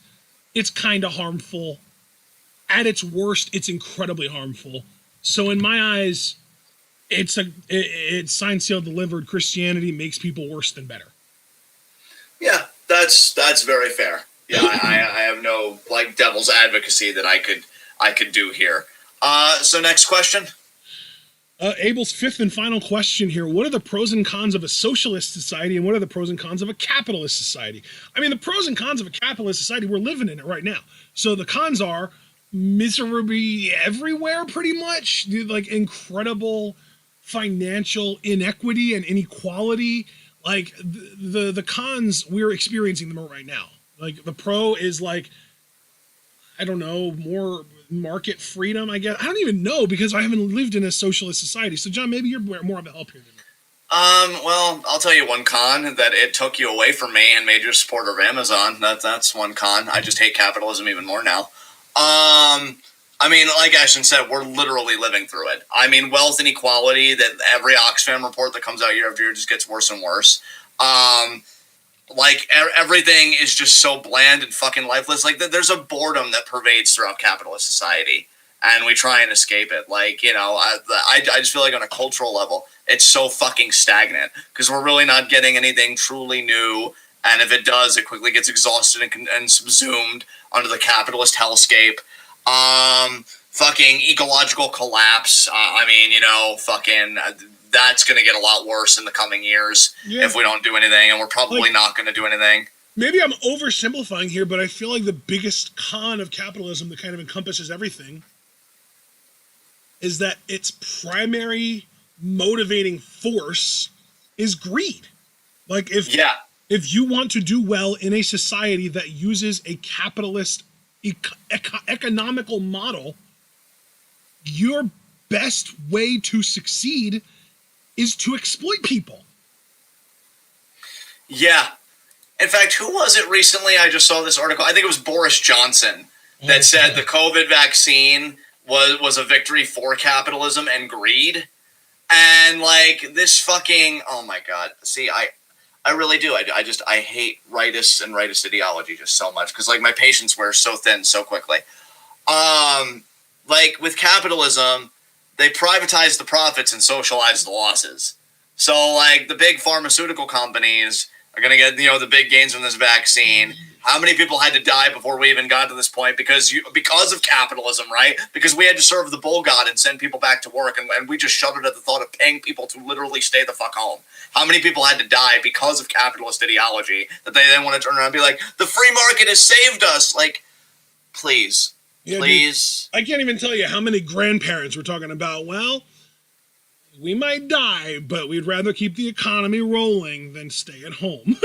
it's kind of harmful. At its worst, it's incredibly harmful. So in my eyes, it's signed, sealed, delivered. Christianity makes people worse than better. Yeah, that's very fair. Yeah, I have no like devil's advocacy that I could do here. So next question. Abel's fifth and final question here. What are the pros and cons of a socialist society and what are the pros and cons of a capitalist society? I mean, the pros and cons of a capitalist society, we're living in it right now. So the cons are misery everywhere, pretty much. Like incredible financial inequity and inequality. Like the cons, we're experiencing them right now. Like the pro is like, I don't know, more market freedom, I guess. I don't even know because I haven't lived in a socialist society. So John, maybe you're more of a help here than me. Well, I'll tell you one con, that it took you away from me and made you a supporter of Amazon. That's one con. I just hate capitalism even more now. I mean, like Ashton said, we're literally living through it. I mean, wealth inequality, that every Oxfam report that comes out year after year just gets worse and worse. Like, everything is just so bland and fucking lifeless. Like, there's a boredom that pervades throughout capitalist society, and we try and escape it. Like, you know, I just feel like on a cultural level, it's so fucking stagnant, because we're really not getting anything truly new, and if it does, it quickly gets exhausted and subsumed under the capitalist hellscape. Fucking ecological collapse. I mean, you know, fucking... that's going to get a lot worse in the coming years if we don't do anything, and we're probably not going to do anything. Maybe I'm oversimplifying here, but I feel like the biggest con of capitalism that kind of encompasses everything is that its primary motivating force is greed. Like if you want to do well in a society that uses a capitalist economical model, your best way to succeed is to exploit people. Yeah. In fact, who was it recently? I just saw this article. I think it was Boris Johnson that said the COVID vaccine was a victory for capitalism and greed. And like this fucking, oh my God. See, I really do. I hate rightist and rightist ideology just so much because like my patience wears so thin so quickly. Like with capitalism, they privatize the profits and socialize the losses. So, like, the big pharmaceutical companies are going to get, you know, the big gains from this vaccine. How many people had to die before we even got to this point? Because of capitalism, right? Because we had to serve the bull god and send people back to work, and we just shuddered at the thought of paying people to literally stay the fuck home. How many people had to die because of capitalist ideology that they then want to turn around and be like, the free market has saved us? Like, please. Yeah, please. Dude, I can't even tell you how many grandparents we're talking about. Well, we might die, but we'd rather keep the economy rolling than stay at home.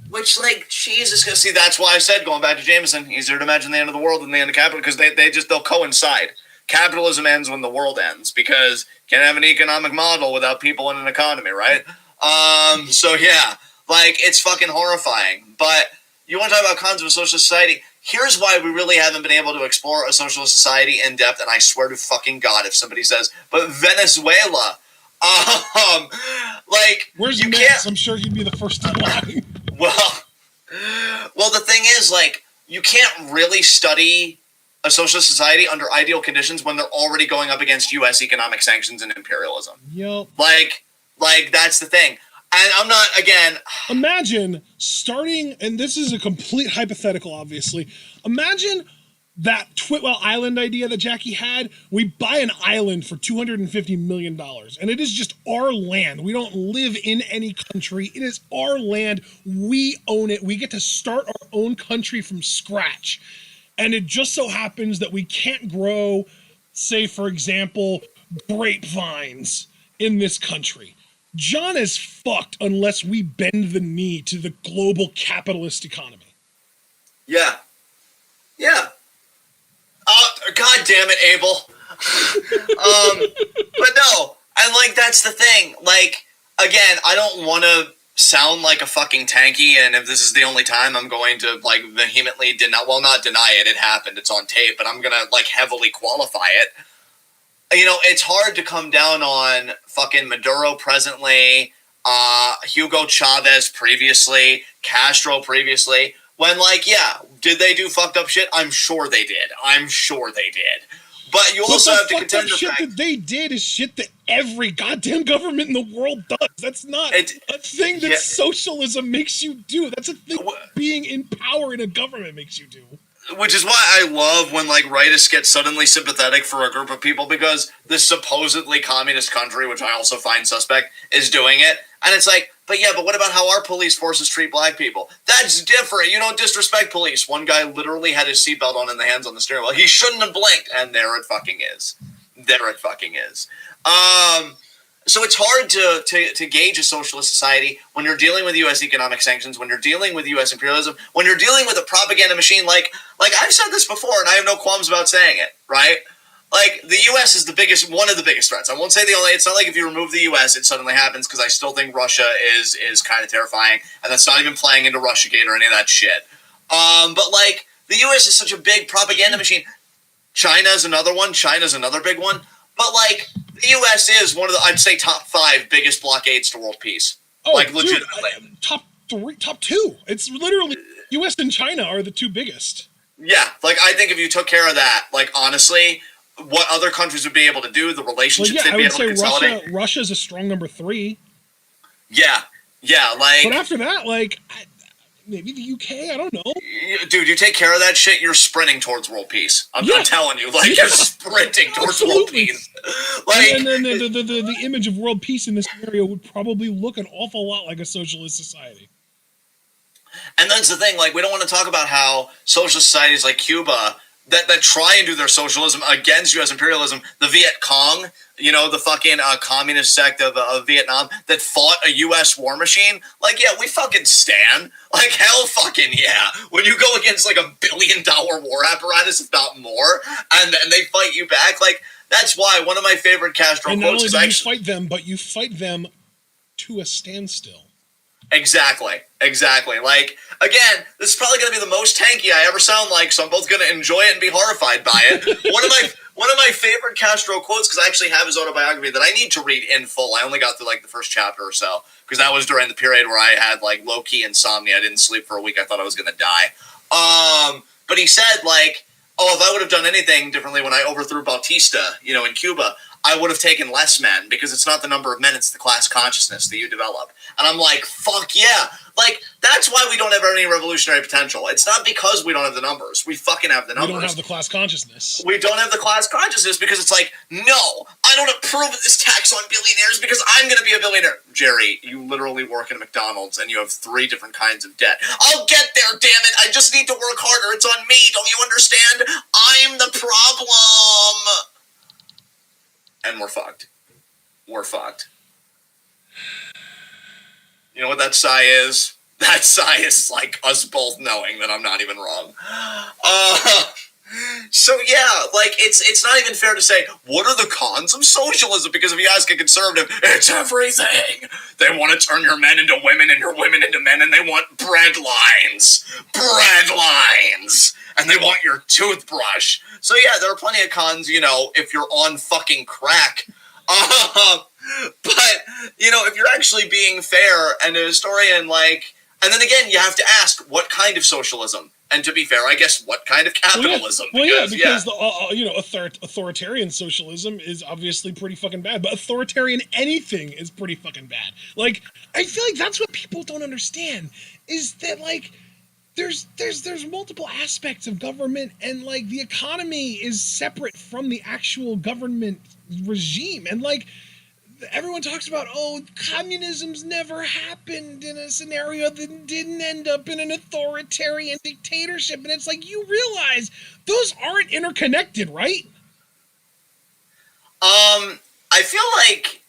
Which, like, Jesus, see, that's why I said, going back to Jameson, easier to imagine the end of the world than the end of capitalism, because they'll coincide. Capitalism ends when the world ends, because you can't have an economic model without people in an economy, right? So yeah, like, it's fucking horrifying. But you want to talk about cons of a socialist society? Here's why we really haven't been able to explore a socialist society in depth, and I swear to fucking God if somebody says, but Venezuela, like, where's you can't... I'm sure he'd be the first in line. Well, the thing is, like, you can't really study a socialist society under ideal conditions when they're already going up against U.S. economic sanctions and imperialism. Yep. Like that's the thing. And I'm not, again... Imagine starting, and this is a complete hypothetical, obviously. Imagine that TWitWoW Island idea that Jackie had. We buy an island for $250 million, and it is just our land. We don't live in any country. It is our land. We own it. We get to start our own country from scratch. And it just so happens that we can't grow, say, for example, grapevines in this country. John is fucked unless we bend the knee to the global capitalist economy. Yeah. Yeah. God damn it, Abel. But no, and like that's the thing. Like, again, I don't want to sound like a fucking tanky, and if this is the only time I'm going to like vehemently not deny it, it happened, it's on tape, but I'm gonna like heavily qualify it. You know, it's hard to come down on fucking Maduro presently, Hugo Chavez previously, Castro previously, when like, yeah, did they do fucked up shit? I'm sure they did. But you also have to contend the fact that they did is shit that every goddamn government in the world does. That's not a thing that socialism makes you do. That's a thing being in power in a government makes you do. Which is why I love when like rightists get suddenly sympathetic for a group of people because this supposedly communist country, which I also find suspect, is doing it. And it's like, but what about how our police forces treat black people? That's different. You don't disrespect police. One guy literally had his seatbelt on and the hands on the steering wheel. He shouldn't have blinked. And there it fucking is. So it's hard to gauge a socialist society when you're dealing with U.S. economic sanctions, when you're dealing with U.S. imperialism, when you're dealing with a propaganda machine like I've said this before, and I have no qualms about saying it, right? Like, the U.S. is one of the biggest threats. I won't say the only. It's not like if you remove the U.S., it suddenly happens, because I still think Russia is kind of terrifying, and that's not even playing into Russiagate or any of that shit. But, like, the U.S. is such a big propaganda machine. China's another one. China's another big one. But, like, the U.S. is one of the, I'd say, top 5 biggest blockades to world peace. Oh, like, legitimately. Top 3, top 2. It's literally, U.S. and China are the 2 biggest. Yeah, like, I think if you took care of that, like, honestly, what other countries would be able to do, the relationships they'd be able to consolidate. Russia's a strong number 3. Yeah, like... But after that, like... Maybe the UK, I don't know. Dude, you take care of that shit, you're sprinting towards world peace. I'm telling you, like, you're sprinting towards world peace. Like, and then the image of world peace in this scenario would probably look an awful lot like a socialist society. And that's the thing, like, we don't want to talk about how socialist societies like Cuba that try and do their socialism against U.S. imperialism, the Viet Cong, you know, the fucking communist sect of Vietnam that fought a U.S. war machine. Like, yeah, we fucking stand. Like, hell fucking yeah. When you go against, like, $1 billion war apparatus, if not more, and they fight you back, like, that's why one of my favorite Castro quotes is actually... And not only do you fight them, but you fight them to a standstill. Exactly. Like, again, this is probably going to be the most tanky I ever sound like, so I'm both going to enjoy it and be horrified by it. One of my favorite Castro quotes, because I actually have his autobiography that I need to read in full. I only got through, like, the first chapter or so, because that was during the period where I had, like, low-key insomnia. I didn't sleep for a week. I thought I was going to die. But he said, like, oh, if I would have done anything differently when I overthrew Bautista, you know, in Cuba, I would have taken less men, because it's not the number of men, it's the class consciousness that you develop. And I'm like, fuck yeah. Like, that's why we don't have any revolutionary potential. It's not because we don't have the numbers. We fucking have the numbers. We don't have the class consciousness. We don't have the class consciousness because it's like, no, I don't approve of this tax on billionaires because I'm going to be a billionaire. Jerry, you literally work in a McDonald's and you have 3 different kinds of debt. I'll get there, damn it. I just need to work harder. It's on me. Don't you understand? I'm the problem. And we're fucked. You know what that sigh is? That sigh is like us both knowing that I'm not even wrong. So yeah, like it's not even fair to say, what are the cons of socialism? Because if you ask a conservative, it's everything. They want to turn your men into women and your women into men, and they want bread lines. And they want your toothbrush. So yeah, there are plenty of cons, you know, if you're on fucking crack. But, you know, if you're actually being fair and a historian, like, and then again, you have to ask what kind of socialism. And to be fair, I guess what kind of capitalism? Because you know, authoritarian socialism is obviously pretty fucking bad, but authoritarian anything is pretty fucking bad. Like, I feel like that's what people don't understand, is that, like, there's multiple aspects of government, and, like, the economy is separate from the actual government regime, and, like, everyone talks about, oh, communism's never happened in a scenario that didn't end up in an authoritarian dictatorship. And it's like, you realize those aren't interconnected, right? I feel like,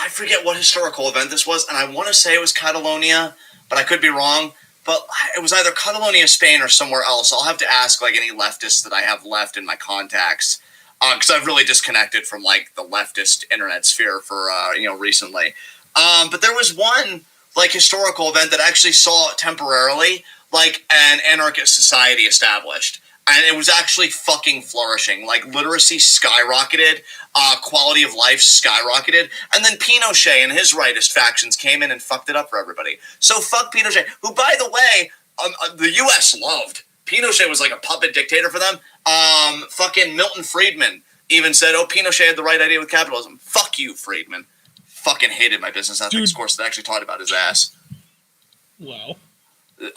I forget what historical event this was, and I want to say it was Catalonia, but I could be wrong. But it was either Catalonia, Spain, or somewhere else. I'll have to ask, like, any leftists that I have left in my contacts. Because I've really disconnected from, like, the leftist internet sphere for, you know, recently. But there was one like historical event that actually saw temporarily like an anarchist society established. And it was actually fucking flourishing. Like, literacy skyrocketed, quality of life skyrocketed, and then Pinochet and his rightist factions came in and fucked it up for everybody. So fuck Pinochet, who, by the way, the U.S. loved. Pinochet was like a puppet dictator for them. Fucking Milton Friedman even said, oh, Pinochet had the right idea with capitalism. Fuck you, Friedman. Fucking hated my business ethics course that actually taught about his ass. Wow.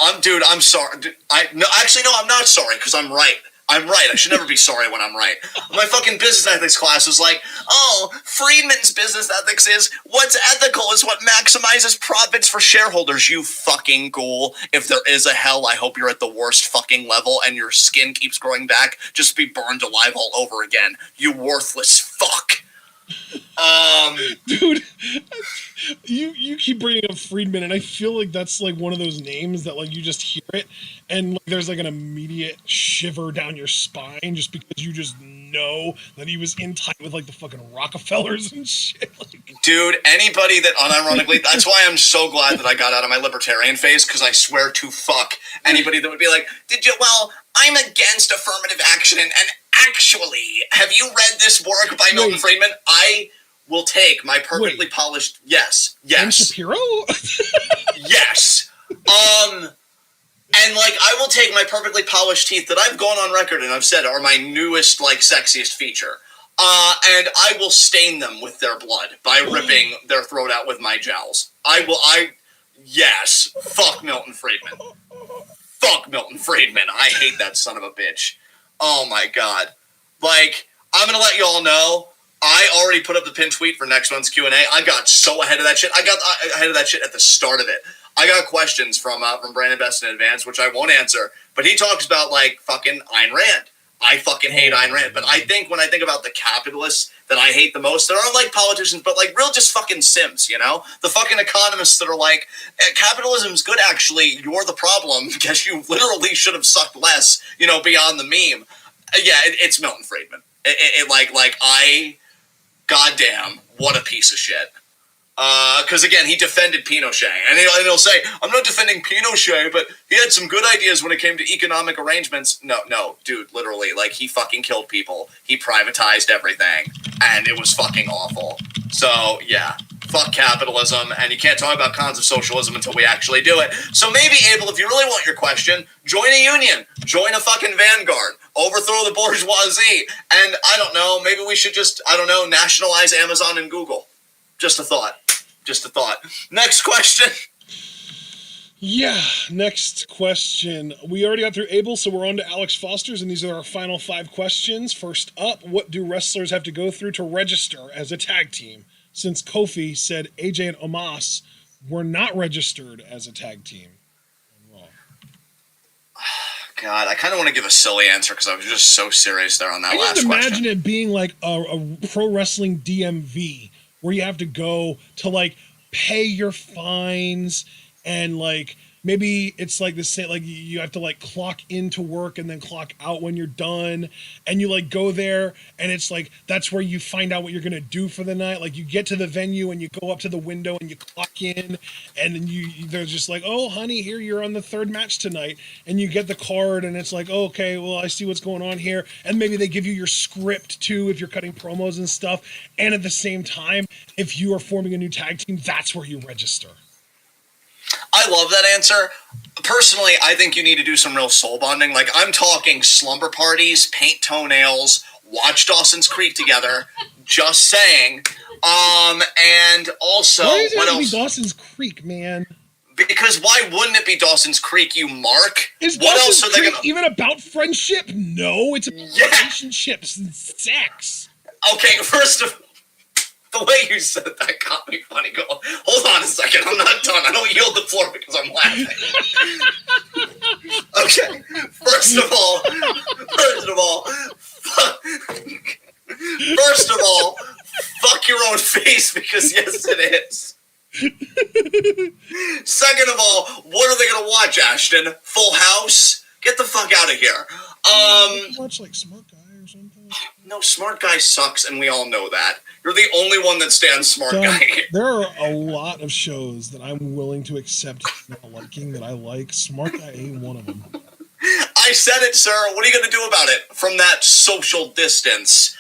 I'm sorry. I'm not sorry, because I'm right. I'm right. I should never be sorry when I'm right. My fucking business ethics class was like, oh, Friedman's business ethics is what's ethical is what maximizes profits for shareholders, you fucking ghoul. If there is a hell, I hope you're at the worst fucking level and your skin keeps growing back. Just be burned alive all over again. You worthless fuck. Dude, you keep bringing up Friedman, and I feel like that's like one of those names that like you just hear it, and like, there's like an immediate shiver down your spine just because you just know that he was in tight with like the fucking Rockefellers and shit. Like, dude, anybody that unironically, that's why I'm so glad that I got out of my libertarian phase, because I swear to fuck anybody that would be like, I'm against affirmative action, and actually, have you read this work by Milton Friedman? I will take my perfectly polished... Yes. Ben Shapiro? Yes. And, like, I will take my perfectly polished teeth that I've gone on record and I've said are my newest, like, sexiest feature. And I will stain them with their blood by ripping their throat out with my jowls. Yes. Fuck Milton Friedman. Fuck Milton Friedman. I hate that son of a bitch. Oh my god. Like, I'm gonna let you all know, I already put up the pinned tweet for next month's Q&A. I got so ahead of that shit. I got ahead of that shit at the start of it. I got questions from Brandon Best in advance, which I won't answer, but he talks about, like, fucking Ayn Rand. I fucking hate Ayn Rand, but I think when I think about the capitalists that I hate the most, that aren't like politicians, but like real just fucking simps, you know? The fucking economists that are like, capitalism's good actually, you're the problem, guess you literally should have sucked less, you know, beyond the meme. Yeah, it's Milton Friedman. Goddamn, what a piece of shit. Because again, he defended Pinochet, and he'll say, I'm not defending Pinochet, but he had some good ideas when it came to economic arrangements. No, dude, literally, like, he fucking killed people. He privatized everything, and it was fucking awful. So, yeah, fuck capitalism, and you can't talk about cons of socialism until we actually do it. So maybe, Abel, if you really want your question, join a union. Join a fucking vanguard. Overthrow the bourgeoisie. And, I don't know, maybe we should just, nationalize Amazon and Google. Just a thought. Next question. Yeah, next question. We already got through Abel, so we're on to Alex Foster's, and these are our final 5 questions. First up, what do wrestlers have to go through to register as a tag team? Since Kofi said AJ and Omos were not registered as a tag team. God, I kind of want to give a silly answer because I was just so serious there on that last question. I just imagine it being like a pro wrestling DMV, where you have to go to, like, pay your fines, and, like, maybe it's like the same, like, you have to, like, clock into work and then clock out when you're done, and you, like, go there, and it's like, that's where you find out what you're gonna do for the night. Like, you get to the venue and you go up to the window and you clock in, and then they're just like, oh, honey, here, you're on the 3rd match tonight, and you get the card, and it's like, oh, okay, well, I see what's going on here, and maybe they give you your script, too, if you're cutting promos and stuff, and at the same time, if you are forming a new tag team, that's where you register. I love that answer. Personally, I think you need to do some real soul bonding. Like, I'm talking slumber parties, paint toenails, watch Dawson's Creek together. Just saying. And also, why is it what have to else? be Dawson's Creek, man? Because why wouldn't it be Dawson's Creek, you mark? Is what Dawson's else are they Creek gonna... even about friendship? No, it's about relationships and sex. Okay, first of all, the way you said that got me funny. Hold on a second, I'm not done. I don't yield the floor because I'm laughing. Okay, first of all, fuck your own face, because yes, it is. Second of all, what are they gonna watch, Ashton? Full House? Get the fuck out of here. Watch, like, Smart Guy or something. No, Smart Guy sucks, and we all know that. You're the only one that stands Smart Guy. There are a lot of shows that I'm willing to accept not liking that I like. Smart Guy ain't one of them. I said it, sir. What are you going to do about it from that social distance?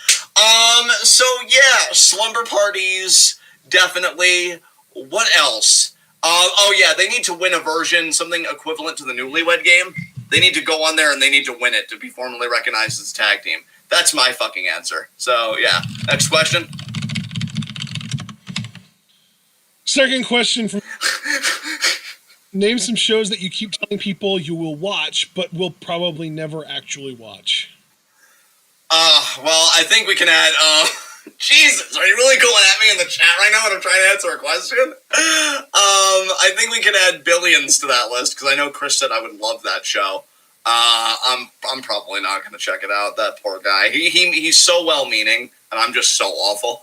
So yeah, slumber parties, definitely. What else? Oh yeah, they need to win a version, something equivalent to the Newlywed Game. They need to go on there and they need to win it to be formally recognized as a tag team. That's my fucking answer. So yeah, next question. Second question from name some shows that you keep telling people you will watch, but will probably never actually watch. Well, I think we can add, Jesus, are you really going at me in the chat right now when I'm trying to answer a question? I think we can add Billions to that list, because I know Chris said I would love that show. I'm probably not going to check it out, that poor guy. He's so well-meaning, and I'm just so awful.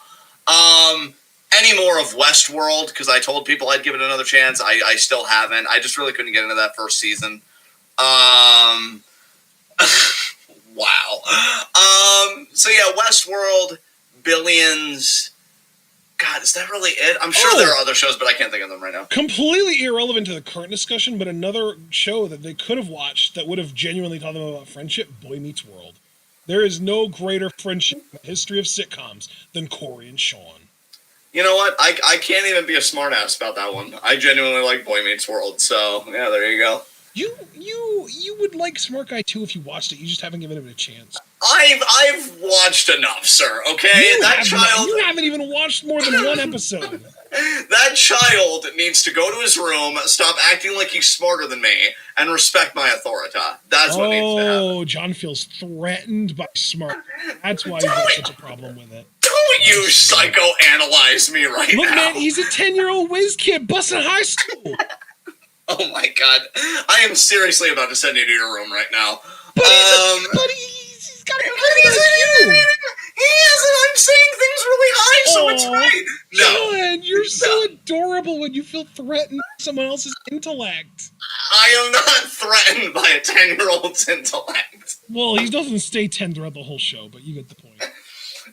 Any more of Westworld, because I told people I'd give it another chance. I still haven't. I just really couldn't get into that first season. Wow. So yeah, Westworld, Billions. God, is that really it? I'm sure there are other shows, but I can't think of them right now. Completely irrelevant to the current discussion, but another show that they could have watched that would have genuinely taught them about friendship, Boy Meets World. There is no greater friendship in the history of sitcoms than Corey and Sean. You know what? I can't even be a smartass about that one. I genuinely like Boy Meets World, so yeah, there you go. You would like Smart Guy too if you watched it. You just haven't given it a chance. I've watched enough, sir. Okay, You haven't even watched more than one episode. That child needs to go to his room, stop acting like he's smarter than me, and respect my authority. That's what needs to happen. Oh, John feels threatened by Smart. That's why he's got such a problem with it. Don't you psychoanalyze me right now. Look, man, he's a 10-year-old whiz kid busting high school. Oh my god. I am seriously about to send you to your room right now. But he's got to be you. He is, and I'm saying things really high, so it's right. No. John, you're so adorable when you feel threatened by someone else's intellect. I am not threatened by a 10-year-old's intellect. Well, he doesn't stay 10 throughout the whole show, but you get the point.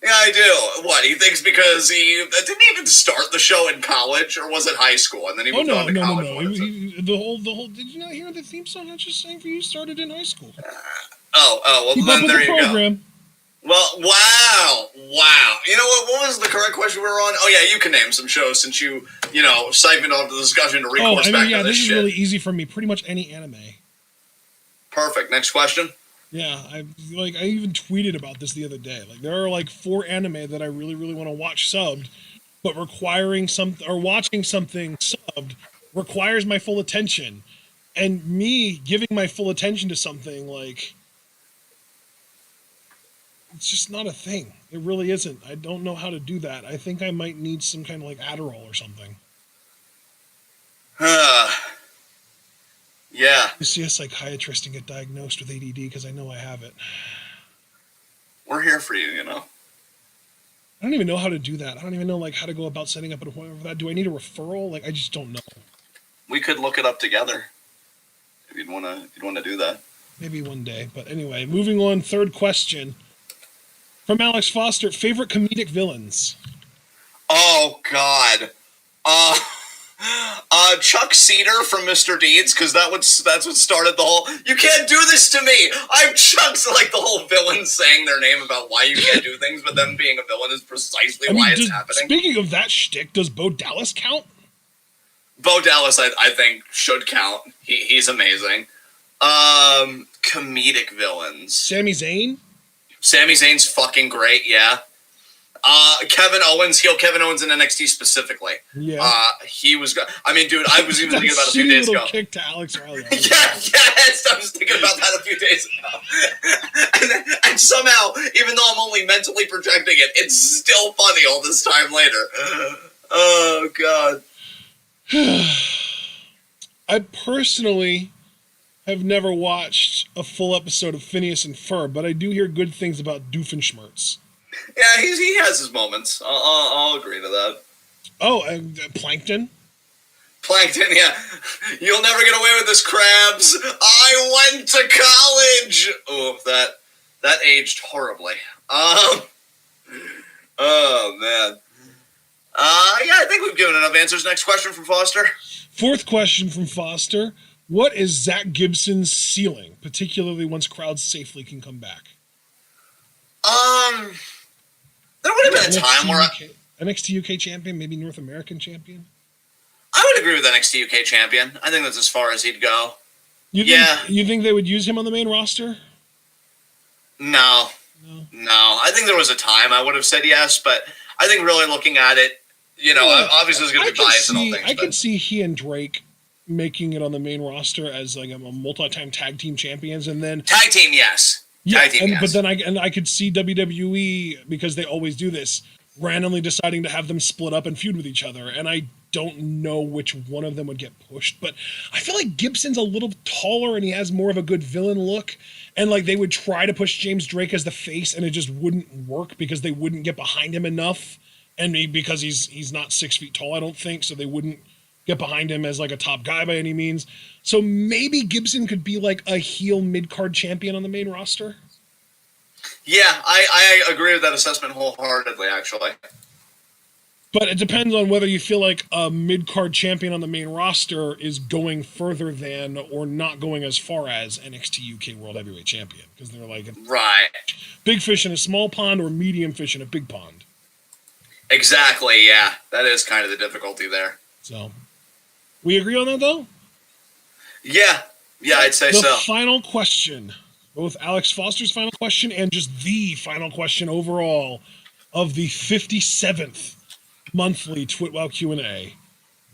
Yeah, I do. What, he thinks because he didn't even start the show in college, or was it high school? And then he moved on to college. No. The whole. Did you not hear the theme song? I was just saying for you started in high school. Well, Keep then up there with the you program. go. Well, wow. You know what? What was the correct question we were on? Oh yeah, you can name some shows since you siphoned off the discussion to recourse back to this is shit. really easy for me. Pretty much any anime. Perfect. Next question. Yeah, I even tweeted about this the other day. Like, there are 4 anime that I really, really want to watch subbed, but watching something subbed requires my full attention. And me giving my full attention to something, it's just not a thing. It really isn't. I don't know how to do that. I think I might need some kind of Adderall or something. Yeah. To see a psychiatrist and get diagnosed with ADD because I know I have it. We're here for you, I don't even know how to do that. I don't even know how to go about setting up an appointment for that. Do I need a referral? I just don't know. We could look it up together if you'd want to do that. Maybe one day. But anyway, moving on. Third question from Alex Foster: favorite comedic villains? Oh God. Chuck Cedar from Mr. Deeds, because that's what started the whole, you can't do this to me! I'm Chuck's, the whole villain saying their name about why you can't do things, but them being a villain is precisely why it's happening. Speaking of that shtick, does Bo Dallas count? Bo Dallas, I think, should count. He's amazing. Comedic villains. Sami Zayn? Sami Zayn's fucking great, yeah. Kevin Owens, heel Kevin Owens in NXT specifically. Yeah. He was good. I mean, dude, I was even thinking about it a few days ago. Kick to Alex Riley. Yes, I was thinking about that a few days ago. and somehow, even though I'm only mentally projecting it, it's still funny all this time later. Oh, God. I personally have never watched a full episode of Phineas and Ferb, but I do hear good things about Doofenshmirtz. Yeah, he has his moments. I'll agree to that. Oh, Plankton? Plankton, yeah. You'll never get away with this, Krabs. I went to college! Oh, That aged horribly. Oh man. Yeah, I think we've given enough answers. Next question from Foster. Fourth question from Foster. What is Zach Gibson's ceiling, particularly once crowds safely can come back? There would have been a time where NXT UK champion, maybe North American champion. I would agree with NXT UK champion. I think that's as far as he'd go. You think they would use him on the main roster? No. I think there was a time I would have said yes, but I think really looking at it, obviously there's going to be bias and all things. I could see he and Drake making it on the main roster as like a multi-time tag team champions, and then tag team, yes. Yeah, but then I could see WWE, because they always do this, randomly deciding to have them split up and feud with each other, and I don't know which one of them would get pushed, but I feel like Gibson's a little taller and he has more of a good villain look, and like they would try to push James Drake as the face and it just wouldn't work because they wouldn't get behind him enough, and because he's not 6 feet tall, I don't think, so they wouldn't get behind him as like a top guy by any means. So maybe Gibson could be like a heel mid-card champion on the main roster. Yeah, I agree with that assessment wholeheartedly, actually. But it depends on whether you feel like a mid-card champion on the main roster is going further than or not going as far as NXT UK World Heavyweight Champion. Because they're like big fish in a small pond or medium fish in a big pond. Exactly, yeah. That is kind of the difficulty there. So, we agree on that, though? Yeah, I'd say so. The final question, both Alex Foster's final question and just the final question overall of the 57th monthly TWitWoW Q&A.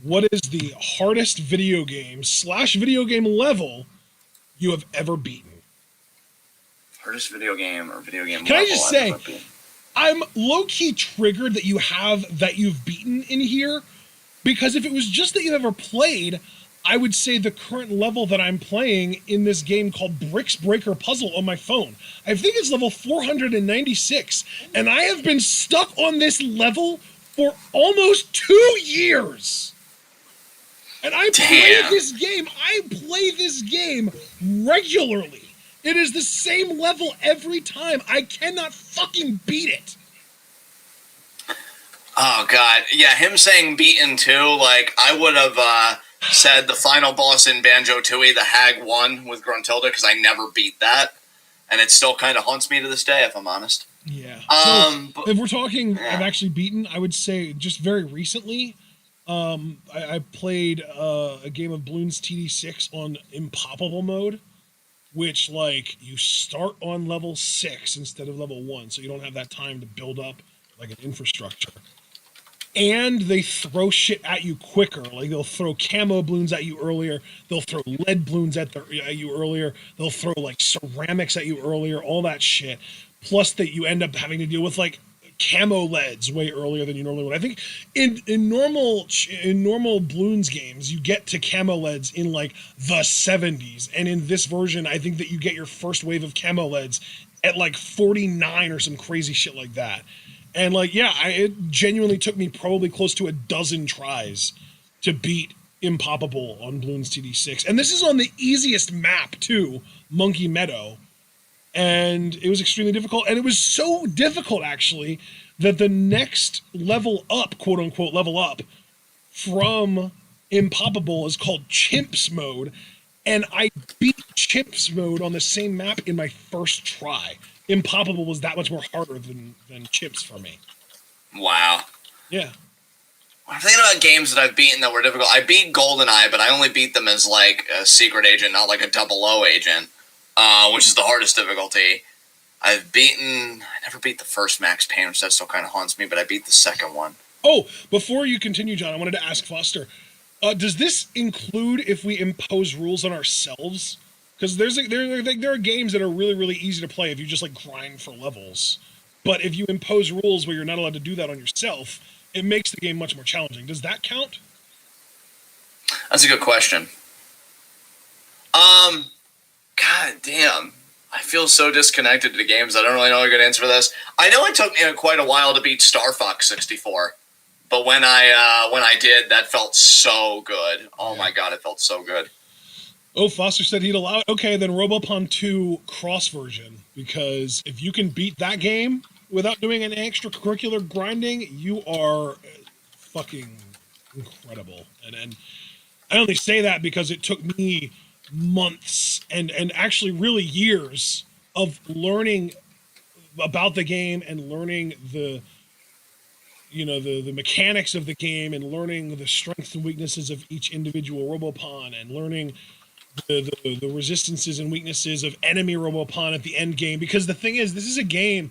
What is the hardest video game / video game level you have ever beaten? Hardest video game or video game level? Can I just say, I'm low-key triggered that you've beaten in here, because if it was just that you've ever played, I would say the current level that I'm playing in this game called Bricks Breaker Puzzle on my phone. I think it's level 496, and I have been stuck on this level for almost 2 years. And I play this game regularly. It is the same level every time. I cannot fucking beat it. Oh, God. Yeah, him saying beaten, too. Like, I would have said the final boss in Banjo-Tooie, the Hag 1 with Gruntilda, because I never beat that. And it still kind of haunts me to this day, if I'm honest. Yeah. So if we're talking I've actually beaten, I would say just very recently, I played a game of Bloons TD6 on Impoppable mode, which, like, you start on level 6 instead of level 1, so you don't have that time to build up, like, an infrastructure. And they throw shit at you quicker. Like, they'll throw camo balloons at you earlier. They'll throw lead balloons at you earlier. They'll throw, like, ceramics at you earlier, all that shit. Plus that you end up having to deal with, like, camo leads way earlier than you normally would. I think in normal balloons games, you get to camo leads in, like, the 70s. And in this version, I think that you get your first wave of camo leads at, like, 49 or some crazy shit like that. And, like, yeah, it genuinely took me probably close to a dozen tries to beat Impoppable on Bloons TD6. And this is on the easiest map, too, Monkey Meadow. And it was extremely difficult. And it was so difficult, actually, that the next level up, quote-unquote level up, from Impoppable is called Chimps Mode. And I beat Chimps Mode on the same map in my first try. Impoppable was that much more harder than Chips for me. Wow. Yeah. I'm thinking about games that I've beaten that were difficult. I beat GoldenEye, but I only beat them as, like, a secret agent, not like a 00 agent, which is the hardest difficulty. I never beat the first Max Payne, which that still kind of haunts me, but I beat the second one. Oh, before you continue, John, I wanted to ask Foster, does this include if we impose rules on ourselves? Because there are games that are really, really easy to play if you just, like, grind for levels. But if you impose rules where you're not allowed to do that on yourself, it makes the game much more challenging. Does that count? That's a good question. God damn. I feel so disconnected to the games. I don't really know a good answer for this. I know it took me quite a while to beat Star Fox 64. But when I did, that felt so good. Oh, my God, it felt so good. Oh, Foster said he'd allow it. Okay, then Robopon 2 cross version. because if you can beat that game without doing an extracurricular grinding, you are fucking incredible. And I only say that because it took me months and actually really years of learning about the game and learning the mechanics of the game and learning the strengths and weaknesses of each individual Robopawn and learning the resistances and weaknesses of enemy Robopawn at the end game. Because the thing is, this is a game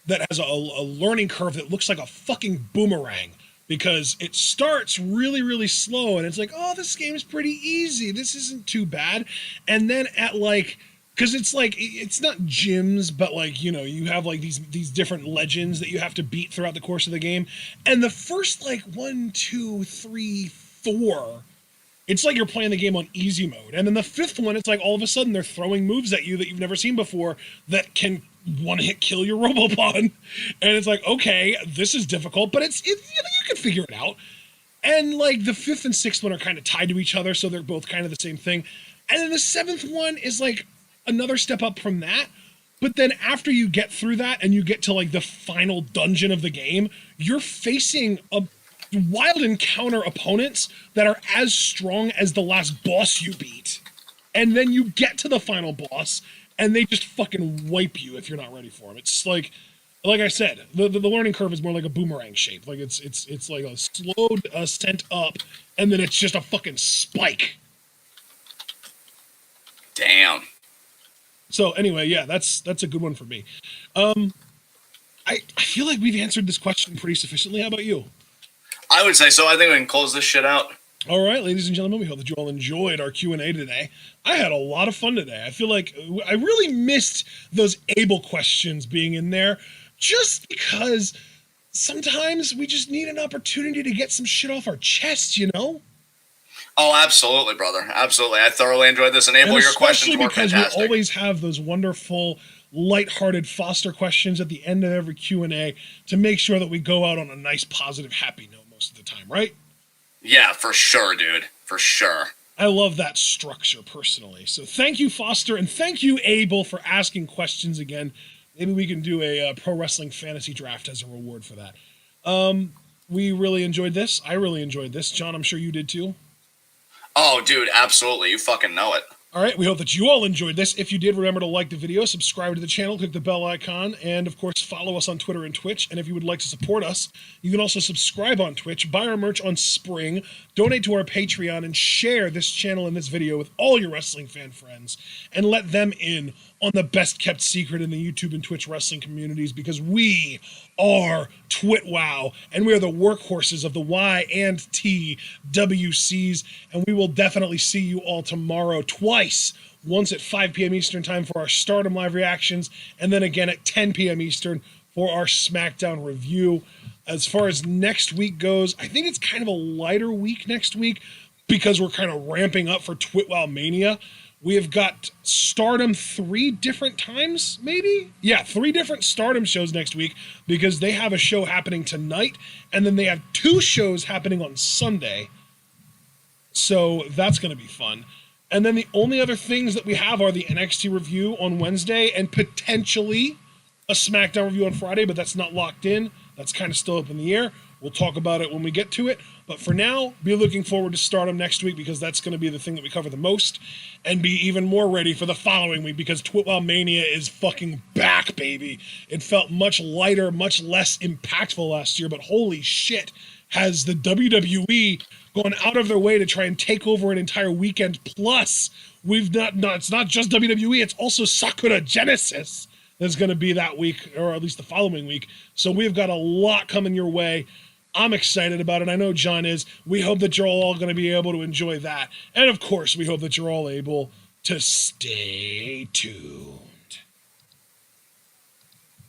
that has a learning curve that looks like a fucking boomerang, because it starts really, really slow and it's like, oh, this game is pretty easy. This isn't too bad. And then at like, because it's like, it's not gyms, but like, you have like these different legends that you have to beat throughout the course of the game. And the first like 1, 2, 3, 4, it's like you're playing the game on easy mode. And then the fifth one, it's like all of a sudden they're throwing moves at you that you've never seen before that can one-hit kill your Robopawn. And it's like, okay, this is difficult, but it's you can figure it out. And like the fifth and sixth one are kind of tied to each other, so they're both kind of the same thing. And then the seventh one is like another step up from that. But then after you get through that and you get to like the final dungeon of the game, you're facing a wild encounter opponents that are as strong as the last boss you beat. And then you get to the final boss and they just fucking wipe you if you're not ready for them. It's like I said, the learning curve is more like a boomerang shape. Like it's like a slow ascent up and then it's just a fucking spike. Damn. So anyway, yeah, that's a good one for me. I feel like we've answered this question pretty sufficiently. How about you? I would say so. I think we can close this shit out. All right, ladies and gentlemen, we hope that you all enjoyed our Q&A today. I had a lot of fun today. I feel like I really missed those Able questions being in there, just because sometimes we just need an opportunity to get some shit off our chest, Oh, absolutely, brother. Absolutely. I thoroughly enjoyed this. And Able, your questions were fantastic. Because we always have those wonderful, lighthearted Foster questions at the end of every Q&A to make sure that we go out on a nice, positive, happy note most of the time, right? Yeah, for sure, dude. For sure. I love that structure, personally. So thank you, Foster, and thank you, Able, for asking questions again. Maybe we can do a pro wrestling fantasy draft as a reward for that. We really enjoyed this. I really enjoyed this. John, I'm sure you did too. Oh, dude, absolutely. You fucking know it. All right, we hope that you all enjoyed this. If you did, remember to like the video, subscribe to the channel, click the bell icon, and of course, follow us on Twitter and Twitch. And if you would like to support us, you can also subscribe on Twitch, buy our merch on Spring, donate to our Patreon, and share this channel and this video with all your wrestling fan friends, and let them in on the best kept secret in the YouTube and Twitch wrestling communities, because we are TWitWoW, and we are the workhorses of the Y and T WCs, and we will definitely see you all tomorrow twice, once at 5 p.m. Eastern time for our Stardom live reactions, and then again at 10 p.m. Eastern for our SmackDown review. As far as next week goes, I think it's kind of a lighter week next week because we're kind of ramping up for TWitWoW Mania. We have got Stardom 3 different times, maybe? Yeah, 3 different Stardom shows next week because they have a show happening tonight, and then they have 2 shows happening on Sunday. So that's going to be fun. And then the only other things that we have are the NXT review on Wednesday and potentially a SmackDown review on Friday, but that's not locked in. That's kind of still up in the air. We'll talk about it when we get to it. But for now, be looking forward to Stardom next week because that's going to be the thing that we cover the most. And be even more ready for the following week because TWitWoW Mania is fucking back, baby. It felt much lighter, much less impactful last year, but holy shit, has the WWE gone out of their way to try and take over an entire weekend. Plus, it's not just WWE, it's also Sakura Genesis that's going to be that week, or at least the following week. So we've got a lot coming your way. I'm excited about it. I know John is. We hope that you're all going to be able to enjoy that. And of course, we hope that you're all able to stay tuned.